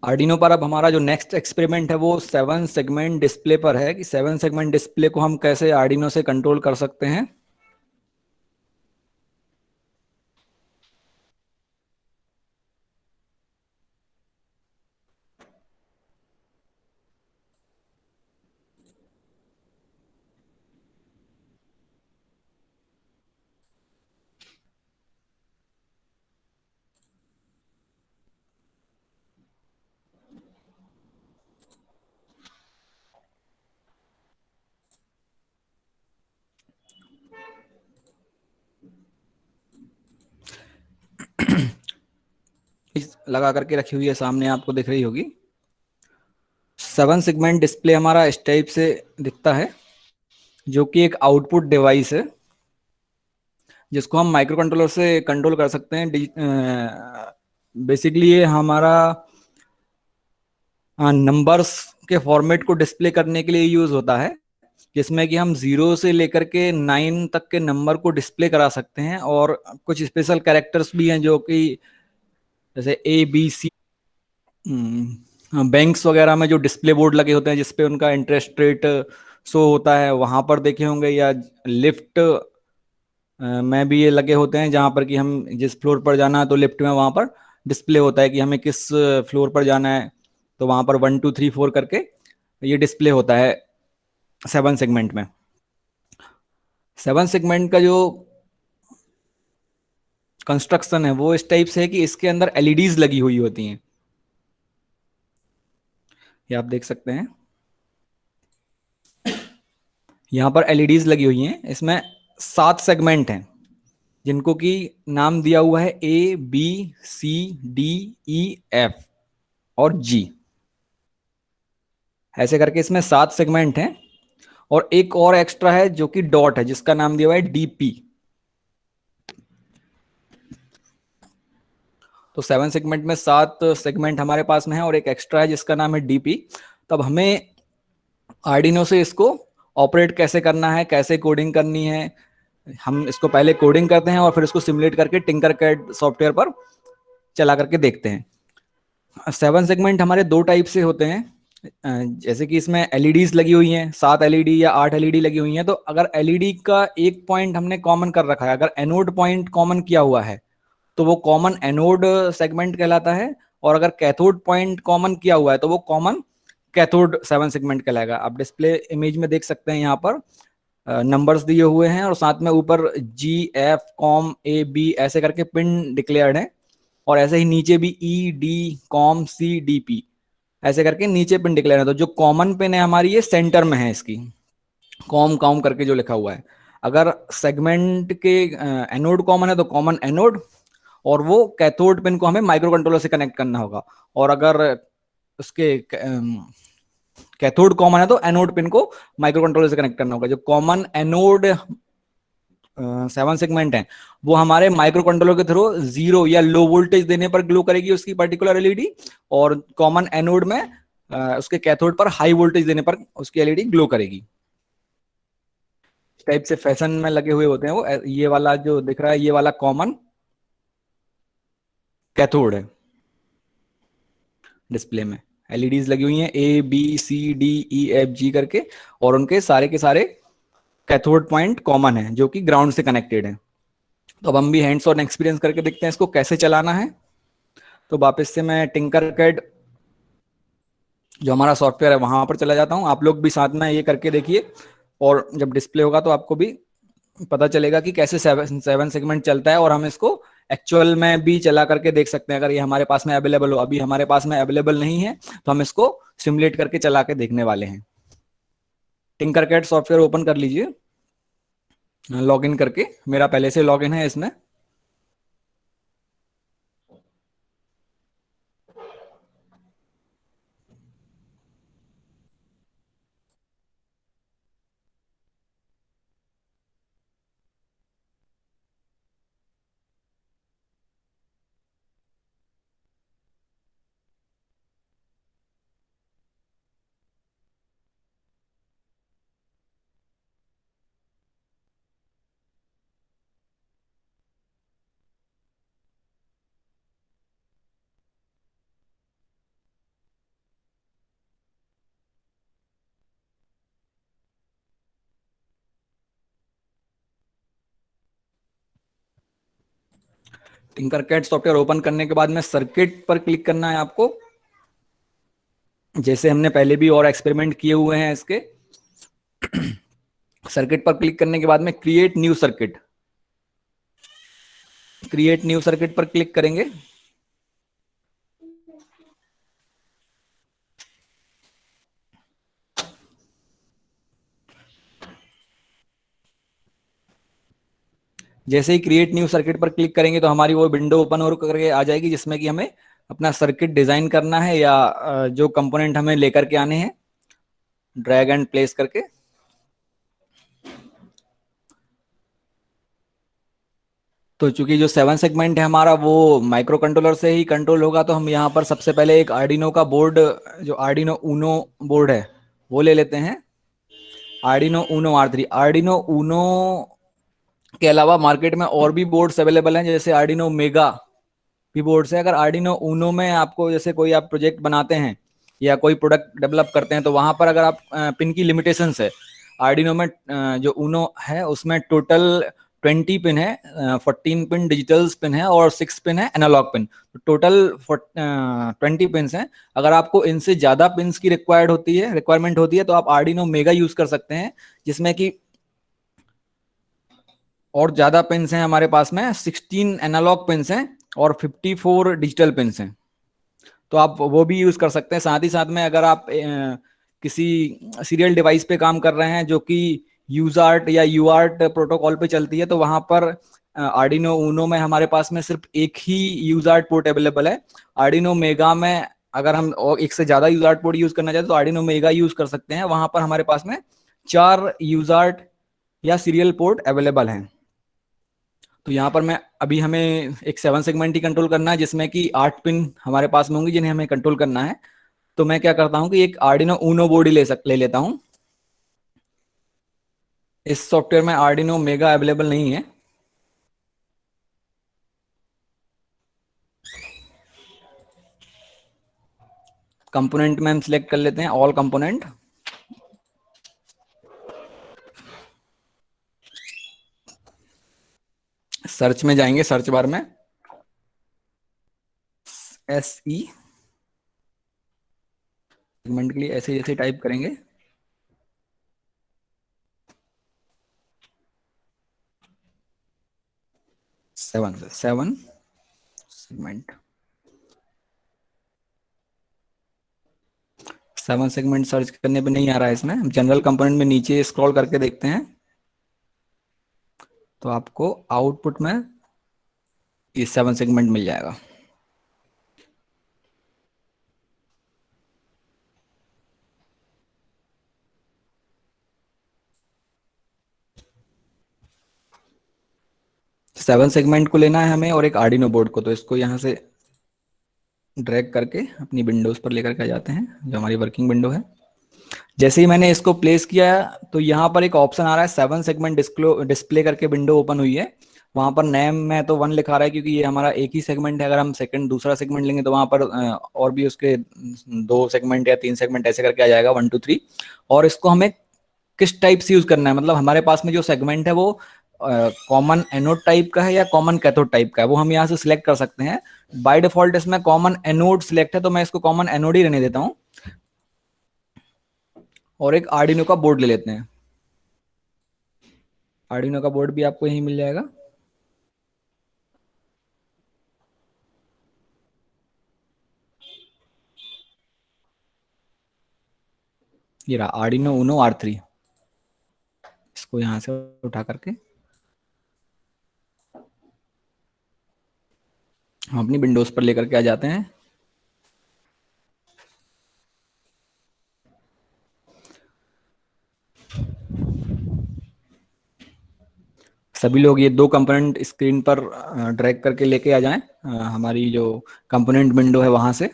Arduino पर अब हमारा जो नेक्स्ट एक्सपेरिमेंट है वो 7 सेगमेंट डिस्प्ले पर है कि 7 सेगमेंट डिस्प्ले को हम कैसे आर्डिनो से कंट्रोल कर सकते हैं। इस लगा करके रखी हुई है, सामने आपको दिख रही होगी। 7 सेगमेंट डिस्प्ले हमारा इस टाइप से दिखता है, जो कि एक आउटपुट डिवाइस है जिसको हम माइक्रो कंट्रोलर से कंट्रोल कर सकते हैं। बेसिकली ये हमारा नंबर्स के फॉर्मेट को डिस्प्ले करने के लिए यूज होता है, जिसमें कि हम 0 से लेकर के 9 तक के नंबर को डिस्प्ले करा सकते हैं, और कुछ स्पेशल कैरेक्टर्स भी हैं जो कि जैसे ABC। बैंक्स वगैरह में जो डिस्प्ले बोर्ड लगे होते हैं जिसपे उनका इंटरेस्ट रेट शो होता है, वहां पर देखे होंगे, या लिफ्ट में भी ये लगे होते हैं, जहां पर कि हम जिस फ्लोर पर जाना है तो लिफ्ट में वहां पर डिस्प्ले होता है कि हमें किस फ्लोर पर जाना है, तो वहां पर 1 2 3 4 करके ये डिस्प्ले होता है 7 सेगमेंट में। 7 सेगमेंट का जो कंस्ट्रक्शन है वो इस टाइप से है कि इसके अंदर एलईडीज लगी हुई होती हैं, ये आप देख सकते हैं। यहाँ पर एलईडीज लगी हुई हैं, इसमें 7 सेगमेंट हैं जिनको कि नाम दिया हुआ है A B C D E F और G। ऐसे करके इसमें 7 सेगमेंट हैं, और एक और एक्स्ट्रा है जो कि डॉट है जिसका नाम दिया हुआ है DP। तो 7 सेगमेंट में 7 सेगमेंट हमारे पास में है और एक एक्स्ट्रा है जिसका नाम है DP। तब हमें आर्डिनो से इसको ऑपरेट कैसे करना है, कैसे कोडिंग करनी है, हम इसको पहले कोडिंग करते हैं और फिर इसको सिमुलेट करके टिंकरकैड सॉफ्टवेयर पर चला करके देखते हैं। 7 सेगमेंट हमारे दो टाइप से होते हैं। जैसे कि इसमें एलईडीज लगी हुई हैं, 7 एलईडी या 8 एलईडी लगी हुई हैं, तो अगर एलईडी का एक पॉइंट हमने कॉमन कर रखा है, अगर एनोड पॉइंट कॉमन किया हुआ है तो वो कॉमन एनोड सेगमेंट कहलाता है, और अगर कैथोड पॉइंट कॉमन किया हुआ है तो वो कॉमन कैथोड 7 सेगमेंट कहलाएगा। आप डिस्प्ले इमेज में देख सकते हैं, यहाँ पर नंबर्स दिए हुए हैं और साथ में ऊपर G F COM A B ऐसे करके पिन डिक्लेयर्ड है, और ऐसे ही नीचे भी ED COM C DP ऐसे करके नीचे पिन डिक्लेयर है। तो जो कॉमन पिन है हमारी ये सेंटर में है, इसकी कॉम कॉम करके जो लिखा हुआ है। अगर सेगमेंट के एनोड कॉमन है तो कॉमन एनोड, और वो कैथोड पिन को हमें माइक्रो कंट्रोलर से कनेक्ट करना होगा। और अगर उसके कैथोड कॉमन है तो एनोड पिन को माइक्रो कंट्रोलर से कनेक्ट करना होगा। जो कॉमन एनोड 7 सेगमेंट है वो हमारे माइक्रो कंट्रोलर के थ्रू 0 या लो वोल्टेज देने पर ग्लो करेगी उसकी पर्टिकुलर एलईडी, और कॉमन एनोड में उसके कैथोड पर हाई वोल्टेज देने पर उसकी एलईडी ग्लो करेगी। इस टाइप से फैशन में लगे हुए होते हैं वो। ये वाला जो दिख रहा है ये वाला कॉमन कैथोड है। डिस्प्ले में एलईडीज लगी हुई हैं ABCDEFG करके, और उनके सारे के सारे कैथोड पॉइंट कॉमन है जो कि ग्राउंड से कनेक्टेड है। तो अब हम भी हैंड्स ऑन एक्सपीरियंस करके देखते हैं इसको कैसे चलाना है। तो वापस से मैं टिंकरकैड जो हमारा सॉफ्टवेयर है वहां पर चला जाता हूँ। आप लोग भी साथ में ये करके देखिए, और जब डिस्प्ले होगा तो आपको भी पता चलेगा कि कैसे 7 सेगमेंट चलता है, और हम इसको एक्चुअल में भी चला करके देख सकते हैं अगर ये हमारे पास में अवेलेबल हो। अभी हमारे पास में अवेलेबल नहीं है तो हम इसको सिमुलेट करके चला के देखने वाले हैं। टिंकरकैड सॉफ्टवेयर ओपन कर लीजिए लॉगिन करके, मेरा पहले से लॉगिन है इसमें। टिंकरकैड सॉफ्टवेयर ओपन करने के बाद में सर्किट पर क्लिक करना है आपको, जैसे हमने पहले भी और एक्सपेरिमेंट किए हुए हैं इसके। सर्किट पर क्लिक करने के बाद में create new circuit, create new circuit पर क्लिक करेंगे। जैसे ही क्रिएट न्यू सर्किट पर क्लिक करेंगे तो हमारी वो विंडो ओपन हो करके आ जाएगी, जिसमें कि हमें अपना सर्किट डिजाइन करना है या जो कंपोनेंट हमें लेकर के आने हैं ड्रैग एंड प्लेस करके। तो चूंकि जो 7 सेगमेंट है हमारा वो माइक्रो कंट्रोलर से ही कंट्रोल होगा, तो हम यहाँ पर सबसे पहले एक आर्डिनो का बोर्ड, जो आर्डिनो ऊनो बोर्ड है वो ले लेते हैं। Arduino Uno R3। Arduino Uno के अलावा मार्केट में और भी बोर्ड्स अवेलेबल हैं, जैसे आर्डिनो मेगा भी बोर्ड्स है। अगर आर्डिनो ऊनो में आपको जैसे कोई आप प्रोजेक्ट बनाते हैं या कोई प्रोडक्ट डेवलप करते हैं, तो वहां पर अगर आप पिन की लिमिटेशंस है, आर्डिनो में जो ऊनो है उसमें टोटल 20 पिन है, 14 पिन डिजिटल पिन है और 6 पिन है एनालॉग पिन। तो टोटल 20 पिन हैं। अगर आपको इनसे ज्यादा पिन्स की रिक्वायरमेंट होती है तो आप आर्डिनो मेगा यूज कर सकते हैं, जिसमें कि और ज्यादा पिन्स हैं हमारे पास में, 16 एनालॉग पिन्स हैं और 54 डिजिटल पिन्स हैं। तो आप वो भी यूज कर सकते हैं। साथ ही साथ में अगर आप किसी सीरियल डिवाइस पे काम कर रहे हैं जो कि यूजार्ट या यूआर्ट प्रोटोकॉल पे चलती है, तो वहां पर आर्डिनो ऊनो में हमारे पास में सिर्फ एक ही यूजार्ट पोर्ट अवेलेबल है। आर्डिनो मेगा में अगर हम और एक से ज्यादा यूजार्ट पोर्ट यूज करना चाहते तो आर्डिनो मेगा यूज कर सकते हैं। वहां पर हमारे पास में 4 यूजार्ट या सीरियल पोर्ट अवेलेबल हैं। तो यहाँ पर मैं अभी हमें एक 7 सेगमेंट ही कंट्रोल करना है, जिसमें कि 8 पिन हमारे पास में होंगी जिन्हें हमें कंट्रोल करना है। तो मैं क्या करता हूँ कि एक आर्डिनो ऊनो बोर्ड ही ले लेता हूँ। इस सॉफ्टवेयर में आर्डिनो मेगा अवेलेबल नहीं है। कंपोनेंट में हम सिलेक्ट कर लेते हैं ऑल कंपोनेंट। सर्च में जाएंगे, सर्च बार में SE सेगमेंट के लिए ऐसे जैसे टाइप करेंगे। सेवन सेगमेंट, 7 सेगमेंट सर्च करने पे नहीं आ रहा है इसमें। हम जनरल कंपोनेंट में नीचे स्क्रॉल करके देखते हैं तो आपको आउटपुट में ये 7 सेगमेंट मिल जाएगा। सेवन सेगमेंट को लेना है हमें और एक आर्डिनो बोर्ड को। तो इसको यहाँ से ड्रैग करके अपनी विंडोज पर लेकर के आ जाते हैं, जो हमारी वर्किंग विंडो है। जैसे ही मैंने इसको प्लेस किया तो यहाँ पर एक ऑप्शन आ रहा है 7 सेगमेंट डिस्प्ले करके विंडो ओपन हुई है। वहां पर नेम में तो 1 लिखा रहा है क्योंकि ये हमारा एक ही सेगमेंट है। अगर हम दूसरा सेगमेंट लेंगे तो वहां पर और भी उसके 2 सेगमेंट या 3 सेगमेंट ऐसे करके आ जाएगा, 1 2 3। और इसको हमें किस टाइप से यूज करना है, मतलब हमारे पास में जो सेगमेंट है वो कॉमन एनोड टाइप का है या कॉमन कैथोड टाइप का है, वो हम यहाँ से सिलेक्ट कर सकते हैं। बाय डिफॉल्ट इसमें कॉमन एनोड सिलेक्ट है, तो मैं इसको कॉमन एनोड ही रहने देता हूँ और एक आर्डिनो का बोर्ड ले लेते हैं। आर्डिनो का बोर्ड भी आपको यहीं मिल जाएगा। ये रहा आर्डिनो ऊनो R3। इसको यहां से उठा करके हम अपनी विंडोज पर लेकर के आ जाते हैं। सभी लोग ये 2 कंपोनेंट स्क्रीन पर ड्रैग करके लेके आ जाएं हमारी जो कंपोनेंट विंडो है वहां से।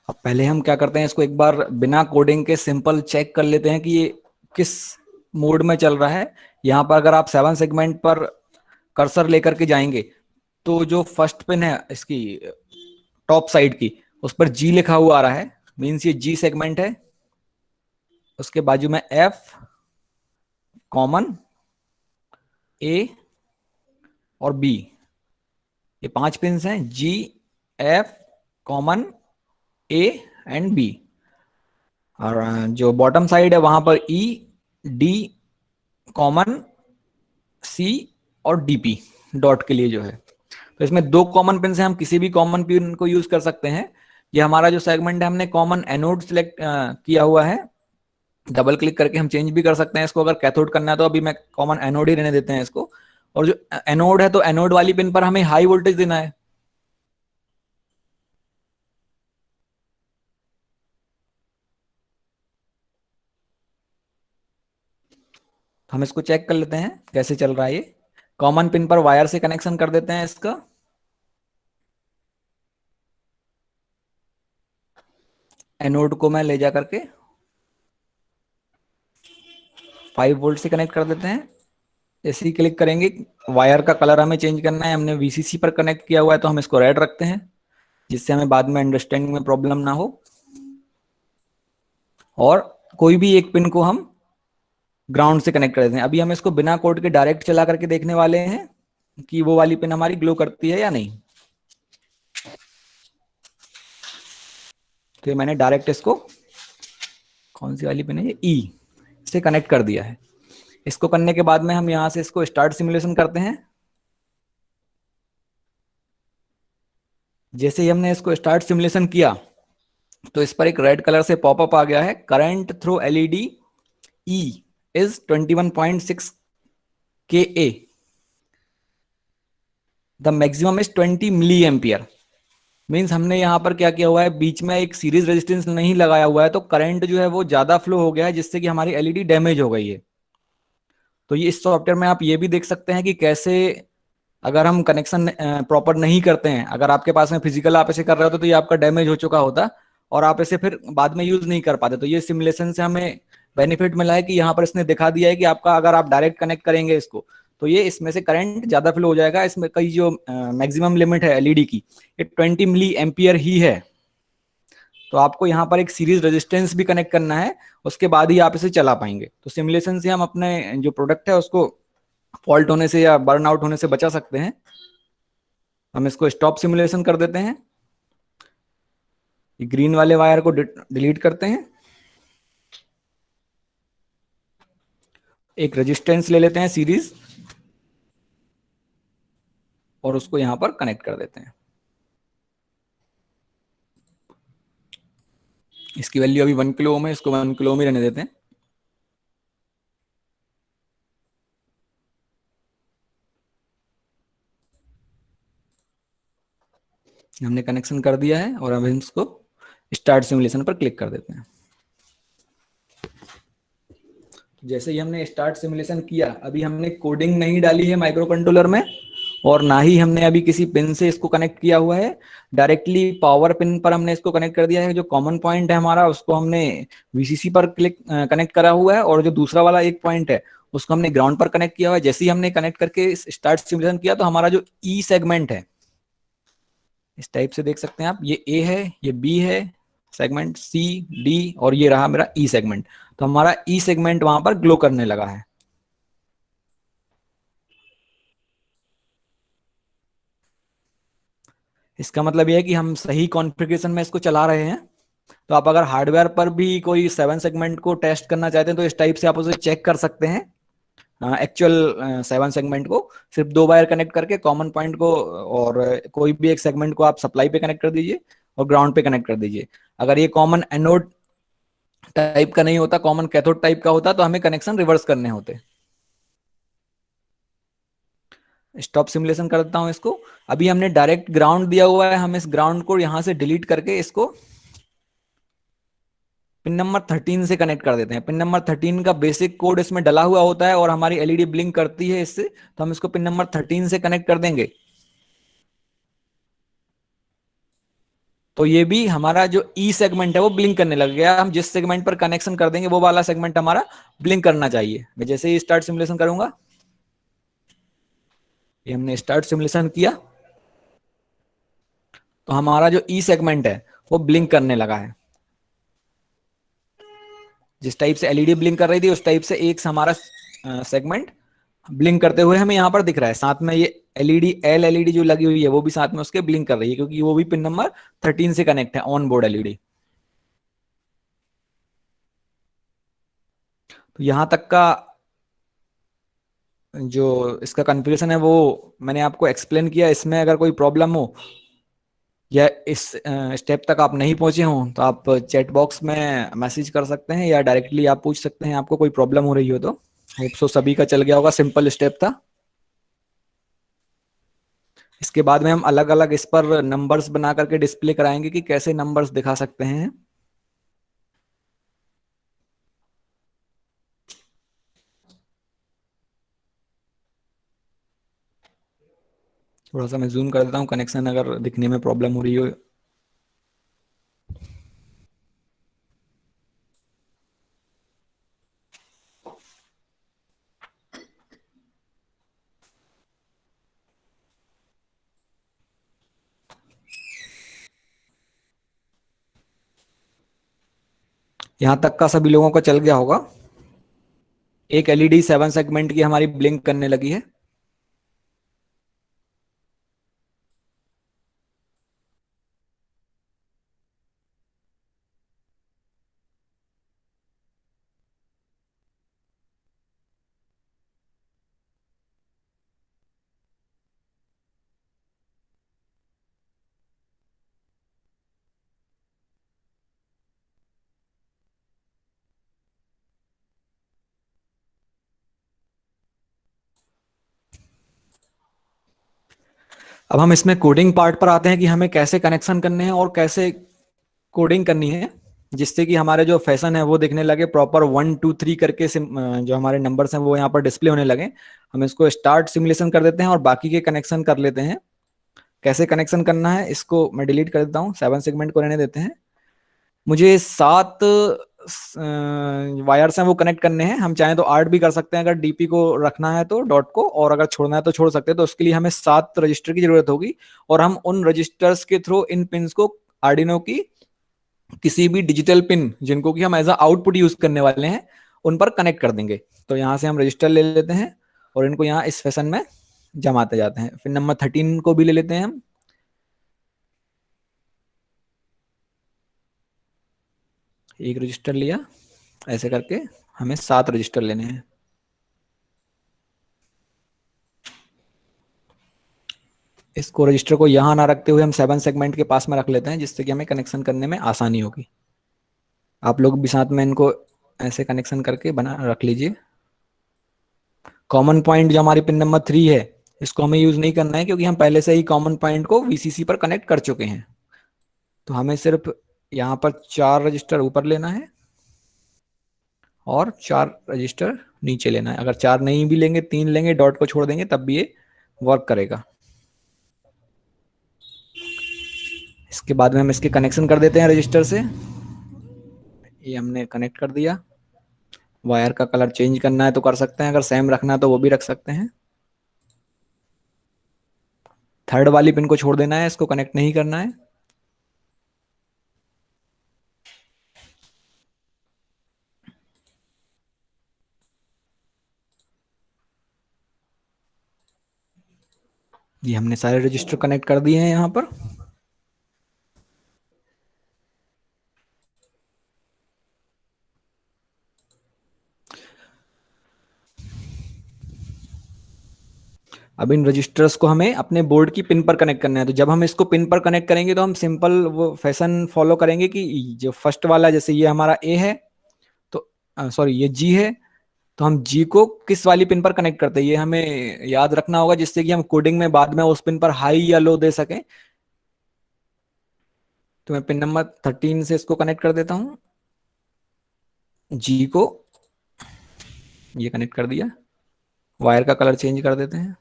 अब पहले हम क्या करते हैं, इसको एक बार बिना कोडिंग के सिंपल चेक कर लेते हैं कि ये किस मोड में चल रहा है। यहाँ पर अगर आप 7 सेगमेंट पर कर्सर लेकर के जाएंगे तो जो फर्स्ट पिन है इसकी टॉप साइड की, उस पर जी लिखा हुआ आ रहा है, मीन्स ये जी सेगमेंट है। उसके बाजू में एफ, कॉमन, ए और बी, ये 5 पिंस हैं, G, F, common, A and B. और जो बॉटम साइड है वहां पर ई, डी, कॉमन, सी और डीपी डॉट के लिए जो है। तो इसमें 2 कॉमन पिन है, हम किसी भी कॉमन पिन को यूज कर सकते हैं। ये हमारा जो सेगमेंट है हमने कॉमन एनोड सिलेक्ट किया हुआ है। डबल क्लिक करके हम चेंज भी कर सकते हैं इसको, अगर कैथोड करना है तो। अभी मैं कॉमन एनोड ही रहने देते हैं इसको। और जो एनोड है, तो एनोड वाली पिन पर हमें हाई वोल्टेज देना है। हम इसको चेक कर लेते हैं कैसे चल रहा है ये। कॉमन पिन पर वायर से कनेक्शन कर देते हैं इसका। एनोड को मैं ले जा करके 5 वोल्ट से कनेक्ट कर देते हैं। जैसे ही क्लिक करेंगे, वायर का कलर हमें चेंज करना है। हमने वीसीसी पर कनेक्ट किया हुआ है तो हम इसको रेड रखते हैं, जिससे हमें बाद में अंडरस्टैंडिंग में प्रॉब्लम ना हो। और कोई भी एक पिन को हम ग्राउंड से कनेक्ट कर देते हैं। अभी हम इसको बिना कोड के डायरेक्ट चला करके देखने वाले हैं कि वो वाली पिन हमारी ग्लो करती है या नहीं। तो ये मैंने डायरेक्ट इसको, कौन सी वाली पिन है ये, ई से कनेक्ट कर दिया है। इसको करने के बाद में हम यहां से इसको स्टार्ट सिमुलेशन करते हैं। जैसे ही हमने इसको स्टार्ट सिमुलेशन किया तो इस पर एक रेड कलर से पॉपअप आ गया है, current through LED E is 21.6 K A, the maximum is 20 milliampere. Means हमने यहाँ पर क्या किया हुआ है, बीच में एक सीरीज रेजिस्टेंस नहीं लगाया हुआ है, तो करंट जो है वो ज्यादा फ्लो हो गया है, जिससे कि हमारी एलईडी डैमेज हो गई है। तो ये इस सॉफ्टवेयर में आप ये भी देख सकते हैं कि कैसे, अगर हम कनेक्शन प्रॉपर नहीं करते हैं, अगर आपके पास में फिजिकल आप ऐसे कर रहे होते तो ये आपका डैमेज हो चुका होता और आप इसे फिर बाद में यूज नहीं कर पाते। तो ये सिमुलेशन से हमें बेनिफिट मिला है कि यहाँ पर इसने दिखा दिया है कि आपका, अगर आप डायरेक्ट कनेक्ट करेंगे इसको, तो ये इसमें से करंट ज्यादा फ्लो हो जाएगा। इसमें कई जो मैक्सिमम लिमिट है एलईडी की, ये 20 मिली एम्पियर ही है। तो आपको यहाँ पर एक सीरीज रेजिस्टेंस भी कनेक्ट करना है, उसके बाद ही आप इसे चला पाएंगे। तो सिमुलेशन से हम अपने जो प्रोडक्ट है उसको फॉल्ट होने से या बर्न आउट होने से बचा सकते हैं। हम इसको स्टॉप सिमुलेशन कर देते हैं। ग्रीन वाले वायर को डिलीट करते हैं। एक रेजिस्टेंस ले लेते हैं सीरीज और उसको यहां पर कनेक्ट कर देते हैं। इसकी वैल्यू अभी 1 किलो ओम है, इसको 1 किलो ओम ही रहने देते हैं। हमने कनेक्शन कर दिया है और अब हम इसको स्टार्ट सिमुलेशन पर क्लिक कर देते हैं। जैसे ही हमने स्टार्ट सिमुलेशन किया, अभी हमने कोडिंग नहीं डाली है माइक्रो कंट्रोलर में, और ना ही हमने अभी किसी पिन से इसको कनेक्ट किया हुआ है। डायरेक्टली पावर पिन पर हमने इसको कनेक्ट कर दिया है। जो कॉमन पॉइंट है हमारा, उसको हमने वीसीसी पर क्लिक कनेक्ट करा हुआ है, और जो दूसरा वाला एक पॉइंट है उसको हमने ग्राउंड पर कनेक्ट किया हुआ है। जैसे ही हमने कनेक्ट करके स्टार्ट सिमुलेशन किया तो हमारा जो ई सेगमेंट है, इस टाइप से देख सकते हैं आप, ये ए है, ये बी है सेगमेंट, सी, डी, और ये रहा मेरा ई सेगमेंट। तो हमारा ई सेगमेंट वहां पर ग्लो करने लगा है। इसका मतलब यह है कि हम सही कॉन्फ़िगरेशन में इसको चला रहे हैं। तो आप अगर हार्डवेयर पर भी कोई 7 सेगमेंट को टेस्ट करना चाहते हैं तो इस टाइप से आप उसे चेक कर सकते हैं। एक्चुअल 7 सेगमेंट को सिर्फ 2 वायर कनेक्ट करके कॉमन पॉइंट को, और कोई भी एक सेगमेंट को आप सप्लाई पे कनेक्ट कर दीजिए और ग्राउंड पे कनेक्ट कर दीजिए। अगर ये कॉमन एनोड टाइप का नहीं होता, कॉमन कैथोड टाइप का होता, तो हमें कनेक्शन रिवर्स करने होते। स्टॉप सिमुलेशन कर देता हूं इसको। अभी हमने डायरेक्ट ग्राउंड दिया हुआ है, हम इस ग्राउंड को यहां से डिलीट करके इसको पिन नंबर 13 से कनेक्ट कर देते हैं। पिन नंबर 13 का बेसिक कोड इसमें डला हुआ होता है और हमारी एलईडी ब्लिंक करती है इससे, तो हम इसको पिन नंबर 13 से कनेक्ट कर देंगे। तो ये भी हमारा जो ई सेगमेंट है वो ब्लिंक करने लग गया। हम जिस सेगमेंट पर कनेक्शन कर देंगे वो वाला सेगमेंट हमारा ब्लिंक करना चाहिए। मैं जैसे ही स्टार्ट सिमुलेशन करूंगा, ये हमने स्टार्ट सिमुलेशन किया, तो हमारा जो ई सेगमेंट है वो ब्लिंक करने लगा है। जिस टाइप से एलईडी ब्लिंक कर रही थी उस टाइप से एक हमारा सेगमेंट ब्लिंक करते हुए हमें यहाँ पर दिख रहा है। साथ में ये एलईडी एलईडी जो लगी हुई है वो भी साथ में उसके ब्लिंक कर रही है, क्योंकि वो भी पिन नंबर 13 से कनेक्ट है, ऑन बोर्ड एलईडी। तो यहाँ तक का जो इसका कॉन्फ़िगरेशन है वो मैंने आपको एक्सप्लेन किया। इसमें अगर कोई प्रॉब्लम हो या इस स्टेप तक आप नहीं पहुंचे हों तो आप चैट बॉक्स में मैसेज कर सकते हैं या डायरेक्टली आप पूछ सकते हैं, आपको कोई प्रॉब्लम हो रही हो तो। होप सो सभी का चल गया होगा, सिंपल स्टेप था। इसके बाद में हम अलग अलग इस पर नंबर्स बना करके डिस्प्ले कराएंगे कि कैसे नंबर्स दिखा सकते हैं। थोड़ा सा मैं जूम कर देता हूँ, कनेक्शन अगर दिखने में प्रॉब्लम हो रही हो। यहाँ तक का सभी लोगों को चल गया होगा। एक एलईडी 7 सेगमेंट की हमारी ब्लिंक करने लगी है। अब हम इसमें कोडिंग पार्ट पर आते हैं कि हमें कैसे कनेक्शन करने हैं और कैसे कोडिंग करनी है, जिससे कि हमारे जो फैशन है वो दिखने लगे प्रॉपर 1 2 3 करके जो हमारे नंबर्स हैं वो यहाँ पर डिस्प्ले होने लगे। हम इसको स्टार्ट सिमुलेशन कर देते हैं और बाकी के कनेक्शन कर लेते हैं। कैसे कनेक्शन करना है इसको मैं डिलीट कर देता हूँ, 7 सेगमेंट को रहने देते हैं। मुझे 7 वायर्स हैं वो कनेक्ट करने हैं। हम चाहें तो 8 भी कर सकते हैं अगर डीपी को रखना है तो, डॉट को, और अगर छोड़ना है तो छोड़ सकते हैं। तो उसके लिए हमें 7 रजिस्टर की जरूरत होगी और हम उन रजिस्टर्स के थ्रू इन पिंस को आर्डिनो की किसी भी डिजिटल पिन जिनको कि हम एज अ आउटपुट यूज करने वाले हैं उन पर कनेक्ट कर देंगे। तो यहाँ से हम रजिस्टर ले लेते हैं और इनको यहाँ इस फैशन में जमाते जाते हैं। फिर नंबर 13 को भी ले लेते हैं हम। एक रजिस्टर लिया, ऐसे करके हमें 7 रजिस्टर लेने हैं। इसको रजिस्टर को यहाँ ना रखते हुए हम 7 सेगमेंट के पास में रख लेते हैं, जिससे कि हमें कनेक्शन करने में आसानी होगी। आप लोग भी साथ में इनको ऐसे कनेक्शन करके बना रख लीजिए। कॉमन पॉइंट जो हमारी पिन नंबर 3 है इसको हमें यूज नहीं करना है, क्योंकि हम पहले से ही कॉमन पॉइंट को वीसीसी पर कनेक्ट कर चुके हैं। तो हमें सिर्फ यहाँ पर 4 रजिस्टर ऊपर लेना है और 4 रजिस्टर नीचे लेना है। अगर 4 नहीं भी लेंगे, 3 लेंगे, डॉट को छोड़ देंगे, तब भी ये वर्क करेगा। इसके बाद में हम इसके कनेक्शन कर देते हैं रजिस्टर से। ये हमने कनेक्ट कर दिया। वायर का कलर चेंज करना है तो कर सकते हैं, अगर सेम रखना है तो वो भी रख सकते हैं। थर्ड वाली पिन को छोड़ देना है, इसको कनेक्ट नहीं करना है। ये हमने सारे रजिस्टर कनेक्ट कर दिए हैं यहाँ पर। अब इन रजिस्टर्स को हमें अपने बोर्ड की पिन पर कनेक्ट करना है। तो जब हम इसको पिन पर कनेक्ट करेंगे तो हम सिंपल वो फैशन फॉलो करेंगे कि जो फर्स्ट वाला, जैसे ये हमारा ए है तो सॉरी ये जी है, तो हम जी को किस वाली पिन पर कनेक्ट करते हैं ये हमें याद रखना होगा, जिससे कि हम कोडिंग में बाद में उस पिन पर हाई या लो दे सकें। तो मैं पिन नंबर 13 से इसको कनेक्ट कर देता हूँ, जी को ये कनेक्ट कर दिया। वायर का कलर चेंज कर देते हैं,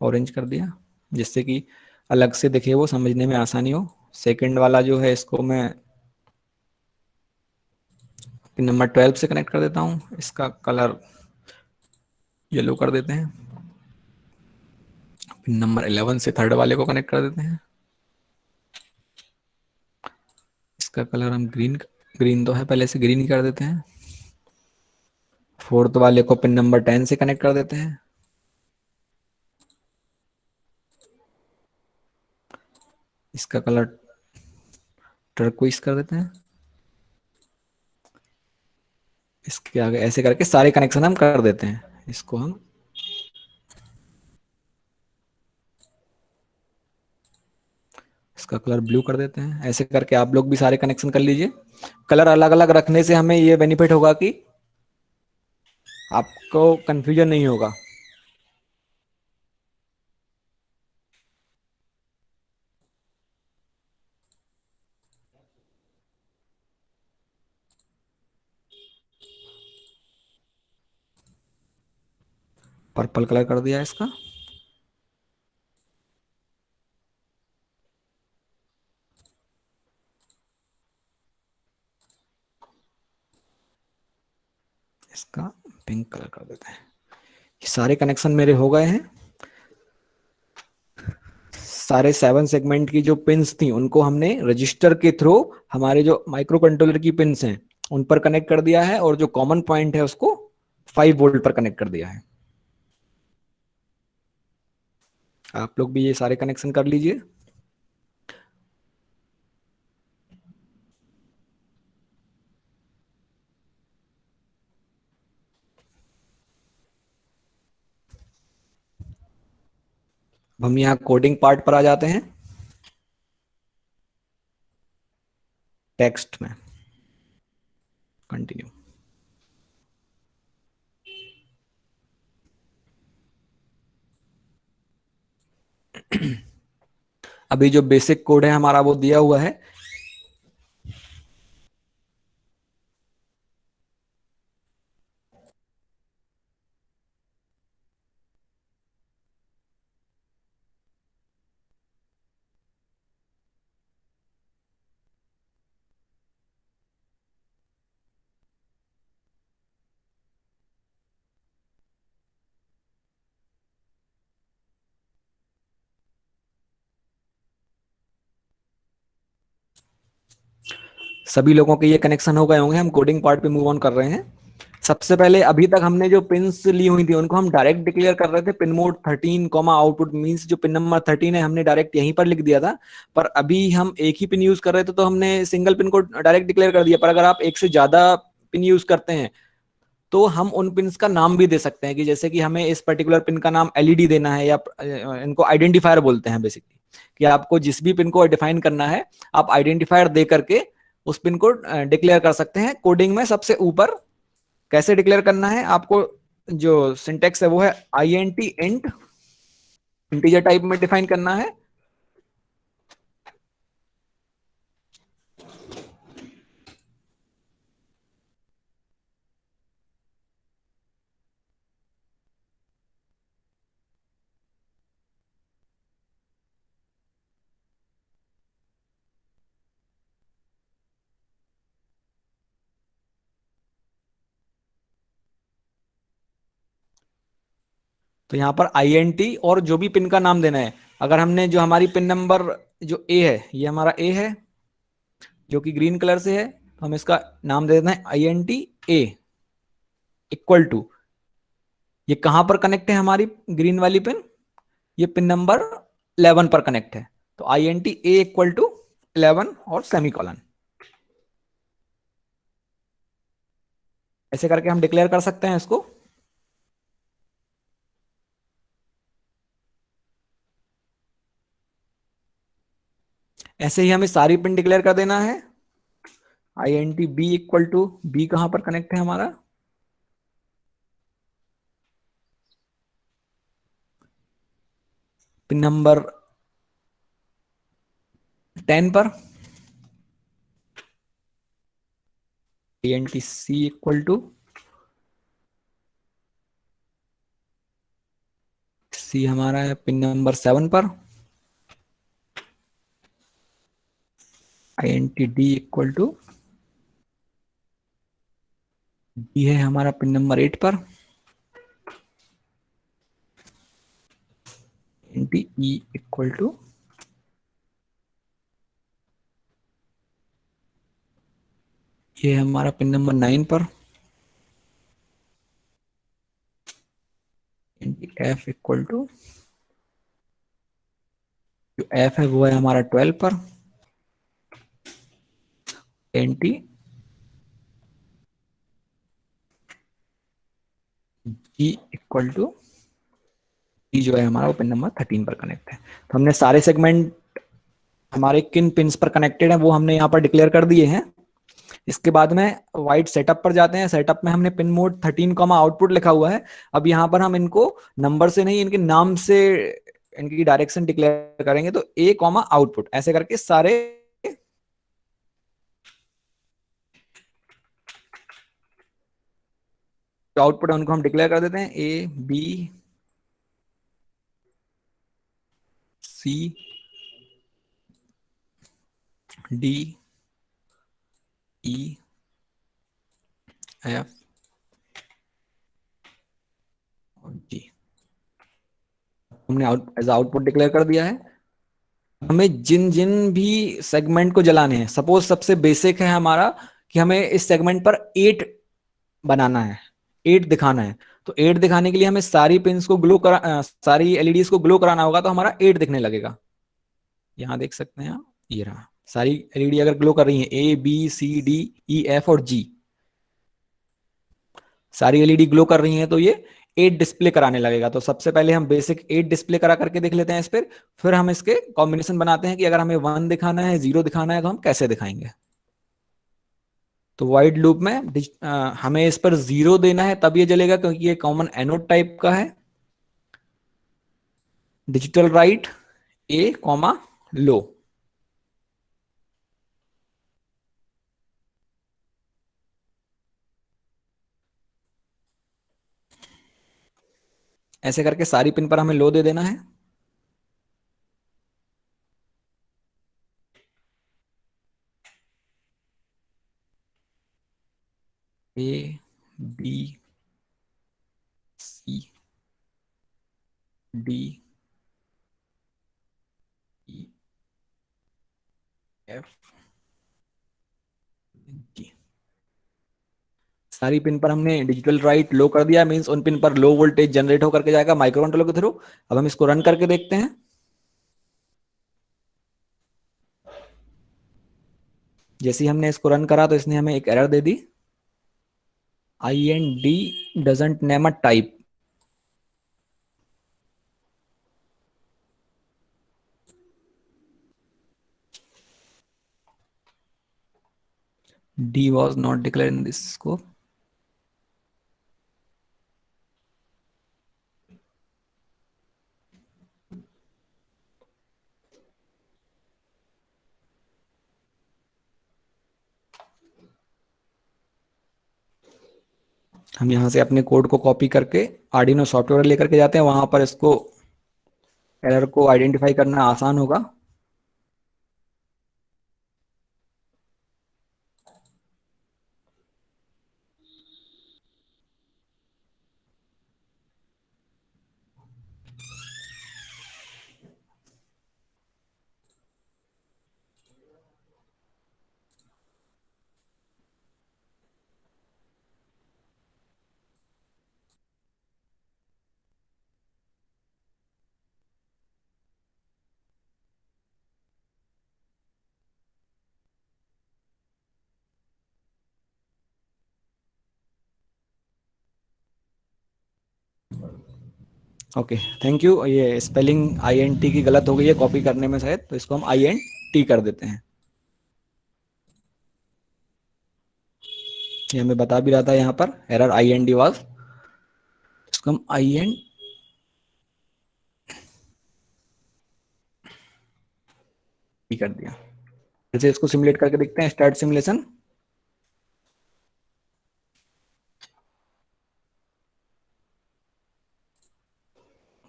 ऑरेंज कर दिया, जिससे कि अलग से दिखे, वो समझने में आसानी हो। सेकंड वाला जो है इसको मैं पिन नंबर 12 से कनेक्ट कर देता हूँ, इसका कलर येलो कर देते हैं। पिन नंबर 11 से थर्ड वाले को कनेक्ट कर देते हैं। इसका कलर हम ग्रीन, ग्रीन तो है पहले से, ग्रीन ही कर देते हैं। फोर्थ वाले को पिन नंबर 10 से कनेक्ट कर देते हैं। इसका कलर टर्कोइज कर देते हैं। इसके आगे ऐसे करके सारे कनेक्शन हम कर देते हैं। इसको हम इसका कलर ब्लू कर देते हैं। ऐसे करके आप लोग भी सारे कनेक्शन कर लीजिए। कलर अलग अलग रखने से हमें ये बेनिफिट होगा कि आपको कंफ्यूजन नहीं होगा। पर्पल कलर कर दिया इसका। इसका पिंक कलर कर देते हैं। ये सारे कनेक्शन मेरे हो गए हैं। सारे 7 सेगमेंट की जो पिंस थी उनको हमने रजिस्टर के थ्रू हमारे जो माइक्रो कंट्रोलर की पिंस हैं उन पर कनेक्ट कर दिया है, और जो कॉमन पॉइंट है उसको 5 वोल्ट पर कनेक्ट कर दिया है। आप लोग भी ये सारे कनेक्शन कर लीजिए। अब हम यहाँ कोडिंग पार्ट पर आ जाते हैं, टेक्स्ट में। कंटिन्यू। अभी जो बेसिक कोड है हमारा वो दिया हुआ है। सभी लोगों के ये कनेक्शन हो गए होंगे। हम कोडिंग पार्ट पे मूव ऑन कर रहे हैं। सबसे पहले अभी तक हमने जो पिंस ली हुई थी उनको हम डायरेक्ट डिक्लेयर कर रहे थे। Pin mode 13 comma output means जो पिन नंबर 13 है हमने डायरेक्ट यहीं पर लिख दिया था। पर अभी हम एक ही पिन यूज कर रहे थे तो हमने सिंगल पिन को डायरेक्ट डिक्लेयर कर दिया। पर अगर आप एक से ज्यादा पिन यूज करते हैं तो हम उन पिन्स का नाम भी दे सकते हैं, कि जैसे कि हमें इस पर्टिकुलर पिन का नाम एलईडी देना है, या इनको आइडेंटिफायर बोलते हैं बेसिकली, कि आपको जिस भी पिन को डिफाइन करना है आप आइडेंटिफायर दे करके उस पिन को डिक्लेयर कर सकते हैं। कोडिंग में सबसे ऊपर कैसे डिक्लेयर करना है आपको, जो सिंटेक्स है वो है INT इंट, इंटीजर टाइप में डिफाइन करना है। तो यहाँ पर INT और जो भी पिन का नाम देना है। अगर हमने जो हमारी पिन नंबर जो ए है, ये हमारा ए है जो कि ग्रीन कलर से है, तो हम इसका नाम दे देते हैं INT A इक्वल टू, ये कहां पर कनेक्ट है हमारी ग्रीन वाली पिन, ये पिन नंबर 11 पर कनेक्ट है। तो INT A इक्वल टू 11 और सेमीकॉलन। ऐसे करके हम डिक्लेयर कर सकते हैं इसको। ऐसे ही हमें सारी पिन डिक्लेयर कर देना है। INT B equal to, B कहां पर कनेक्ट है हमारा, पिन नंबर 10 पर। INT C equal to, C हमारा है पिन नंबर 7 पर। INT D equal to, D है हमारा पिन नंबर 8 पर। INT E, int, E equal to, ये है हमारा पिन नंबर 9 पर, एफ इक्वल टू, जो एफ है वो है हमारा 12 पर, int G equal to E, जो है हमारा वो पिन नंबर 13 पर कनेक्ट है। तो हमने सारे सेगमेंट हमारे किन पिंस पर कनेक्टेड है वो हमने यहाँ पर डिक्लेयर कर दिए हैं। इसके बाद में वाइट सेटअप पर जाते हैं। सेटअप में हमने पिन मोड 13 कॉमा आउटपुट लिखा हुआ है। अब यहाँ पर हम इनको नंबर से नहीं, इनके नाम से इनकी डायरेक्शन डिक्लेयर करेंगे। तो ए कॉमा आउटपुट ऐसे करके सारे जो आउटपुट है उनको हम डिक्लेयर कर देते हैं, A B C D E F और जी। हमने एज आउटपुट डिक्लेयर कर दिया है। हमें जिन जिन भी सेगमेंट को जलाने हैं, सपोज सबसे बेसिक है हमारा कि हमें इस सेगमेंट पर 8 बनाना है, 8 दिखाना है। तो 8 दिखाने के लिए हमें सारी पिंस को सारी एलईडीज को ग्लो कराना होगा। तो हमारा 8 दिखने लगेगा। यहाँ देख सकते हैं आप, ये रहा। सारी एलईडी अगर ग्लो कर रही है, A B C D E F और जी, सारी एलईडी ग्लो कर रही हैं, तो ये 8 डिस्प्ले कराने लगेगा। तो सबसे पहले हम बेसिक 8 डिस्प्ले करा करके देख लेते हैं इस पर। फिर हम इसके कॉम्बिनेशन बनाते हैं कि अगर हमें 1 दिखाना है, 0 दिखाना है, तो हम कैसे दिखाएंगे। तो वाइड लूप में हमें इस पर 0 देना है, तब ये जलेगा क्योंकि ये कॉमन एनोड टाइप का है। डिजिटल राइट ए कॉमा लो, ऐसे करके सारी पिन पर हमें लो दे देना है। A B C D E F G. सारी पिन पर हमने डिजिटल राइट लो कर दिया, मींस उन पिन पर लो वोल्टेज जनरेट होकर के जाएगा माइक्रो कंट्रोलर के थ्रू। अब हम इसको रन करके देखते हैं। जैसे ही हमने इसको रन करा तो इसने हमें एक एरर दे दी, I N D doesn't name a type. D was not declared in this scope. हम यहाँ से अपने कोड को कॉपी करके आर्डिनो सॉफ्टवेयर लेकर के जाते हैं, वहां पर इसको एरर को आइडेंटिफाई करना आसान होगा। Okay, thank you. ये स्पेलिंग आई एन टी की गलत हो गई है कॉपी करने में शायद, तो इसको हम आई एन टी कर देते हैं। ये हमें बता भी रहा था यहाँ पर error I N D was, इसको हम आई एन टी कर दिया। फिर से इसको सिमुलेट करके देखते हैं, स्टार्ट सिमुलेशन।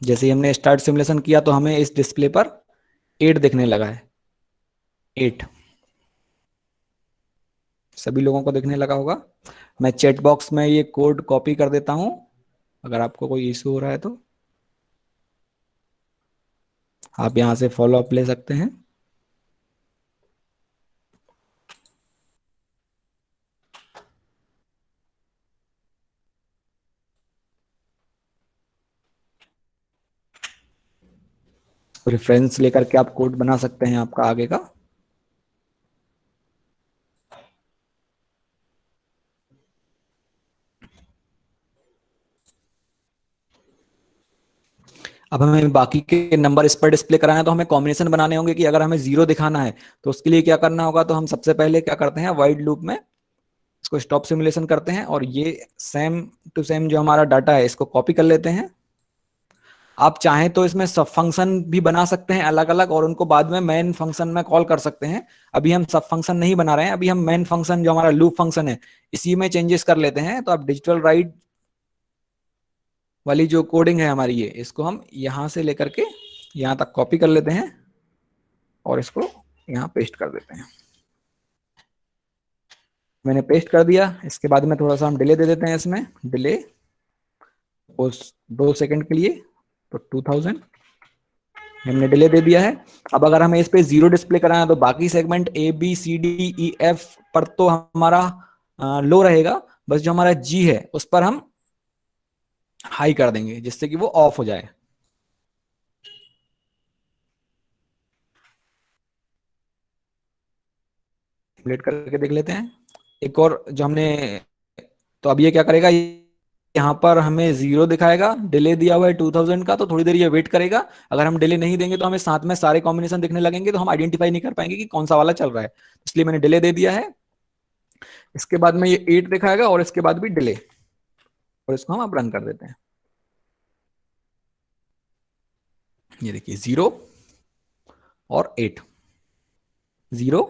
जैसे ही हमने स्टार्ट सिमुलेशन किया तो हमें इस डिस्प्ले पर 8 दिखने लगा है, 8 सभी लोगों को दिखने लगा होगा। मैं चैट बॉक्स में ये कोड कॉपी कर देता हूं, अगर आपको कोई इशू हो रहा है तो आप यहां से फॉलो अप ले सकते हैं। इसको रेफरेंस लेकर के आप कोड बना सकते हैं आपका आगे का। अब हमें बाकी के नंबर इस पर डिस्प्ले कराना है, तो हमें कॉम्बिनेशन बनाने होंगे कि अगर हमें जीरो दिखाना है तो उसके लिए क्या करना होगा। तो हम सबसे पहले क्या करते हैं, वाइड लूप में इसको स्टॉप सिमुलेशन करते हैं और ये सेम टू सेम जो हमारा डाटा है इसको कॉपी कर लेते हैं। आप चाहें तो इसमें सब फंक्शन भी बना सकते हैं अलग अलग, और उनको बाद में मेन फंक्शन में कॉल कर सकते हैं। अभी हम सब फंक्शन नहीं बना रहे हैं, अभी हम मेन फंक्शन जो हमारा लूप फंक्शन है इसी में चेंजेस कर लेते हैं। तो आप डिजिटल राइट वाली जो कोडिंग है हमारी, ये इसको हम यहां से लेकर के यहां तक कॉपी कर लेते हैं और इसको यहाँ पेस्ट कर देते हैं। मैंने पेस्ट कर दिया। इसके बाद में थोड़ा सा हम डिले दे देते हैं, इसमें डिले उस 2 सेकंड के लिए, तो 2000 हमने डिले दे दिया है। अब अगर हमें इस पे जीरो डिस्प्ले कराना है तो बाकी segment A B C D E F पर तो हमारा लो रहेगा, बस जो हमारा जी है उस पर हम हाई कर देंगे जिससे कि वो ऑफ हो जाए। सिमुलेट करके देख लेते हैं एक और जो हमने। तो अब ये क्या करेगा, यहाँ पर हमें जीरो दिखाएगा, डिले दिया हुआ है 2000 का, तो थोड़ी देर ये वेट करेगा। अगर हम डिले नहीं देंगे तो हमें साथ में सारे कॉम्बिनेशन दिखने लगेंगे, तो हम आइडेंटिफाई नहीं कर पाएंगे कि कौन सा वाला चल रहा है, इसलिए मैंने डिले दे दिया है। इसके बाद में ये 8 दिखाएगा और इसके बाद भी डिले, और इसको हम अब रन कर देते हैं। ये देखिए 0 और 8, 0।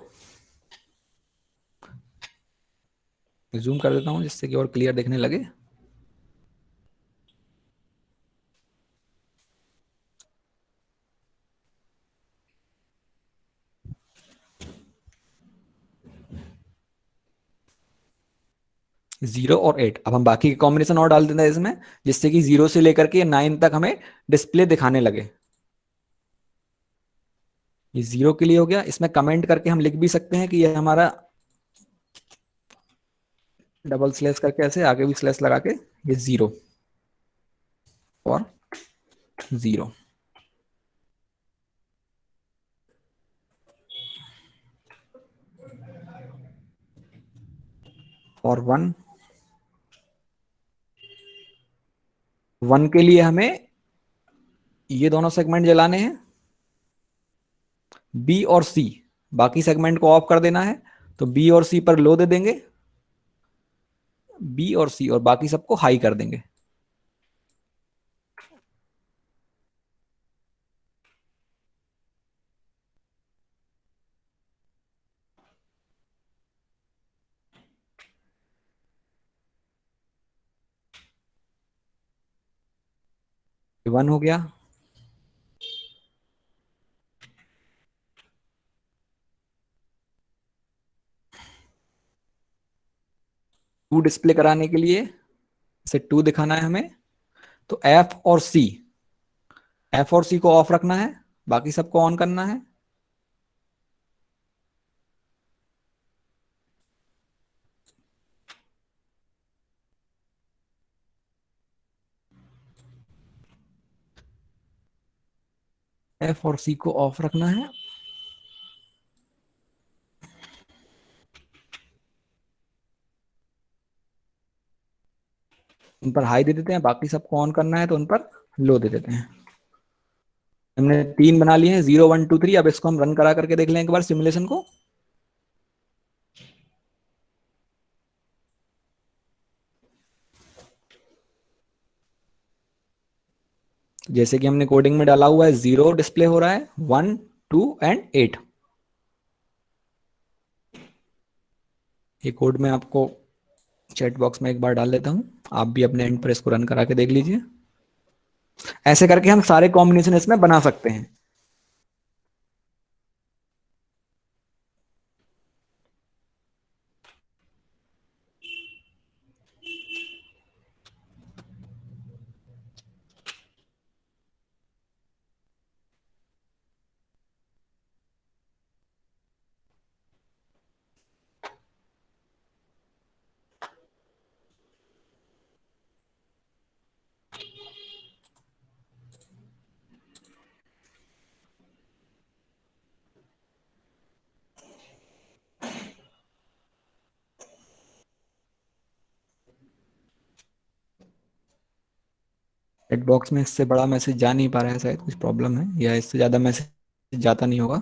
जूम कर देता हूं जिससे कि और क्लियर देखने लगे। जीरो और 8, अब हम बाकी के कॉम्बिनेशन और डाल देते हैं इसमें, जिससे कि 0 से लेकर के 9 तक हमें डिस्प्ले दिखाने लगे। ये 0 के लिए हो गया। इसमें कमेंट करके हम लिख भी सकते हैं कि ये हमारा डबल स्लैश करके ऐसे आगे भी स्लैश लगा के ये 0 और 0 और 1। 1 के लिए हमें ये दोनों सेगमेंट जलाने हैं, बी और सी। बाकी सेगमेंट को ऑफ कर देना है, तो बी और सी पर लो दे देंगे, बी और सी, और बाकी सबको हाई कर देंगे। 1 हो गया। 2 डिस्प्ले कराने के लिए इसे 2 दिखाना है हमें, तो एफ और सी को ऑफ रखना है, बाकी सबको ऑन करना है। एफ और सी को ऑफ रखना है। उन पर हाई दे देते हैं, बाकी सबको ऑन करना है तो उन पर लो दे देते हैं। हमने 3 बना लिए हैं, 0 1 2 3। अब इसको हम रन करा करके देख लें एक बार सिमुलेशन को। जैसे कि हमने कोडिंग में डाला हुआ है, 0 डिस्प्ले हो रहा है, 1 2 एंड 8। ये कोड मैं आपको चैट बॉक्स में एक बार डाल देता हूं, आप भी अपने एंड पर इसको रन करा के देख लीजिए। ऐसे करके हम सारे कॉम्बिनेशन इसमें बना सकते हैं। चैट बॉक्स में इससे बड़ा मैसेज जा नहीं पा रहा है, शायद कुछ प्रॉब्लम है, या इससे ज़्यादा मैसेज जाता नहीं होगा।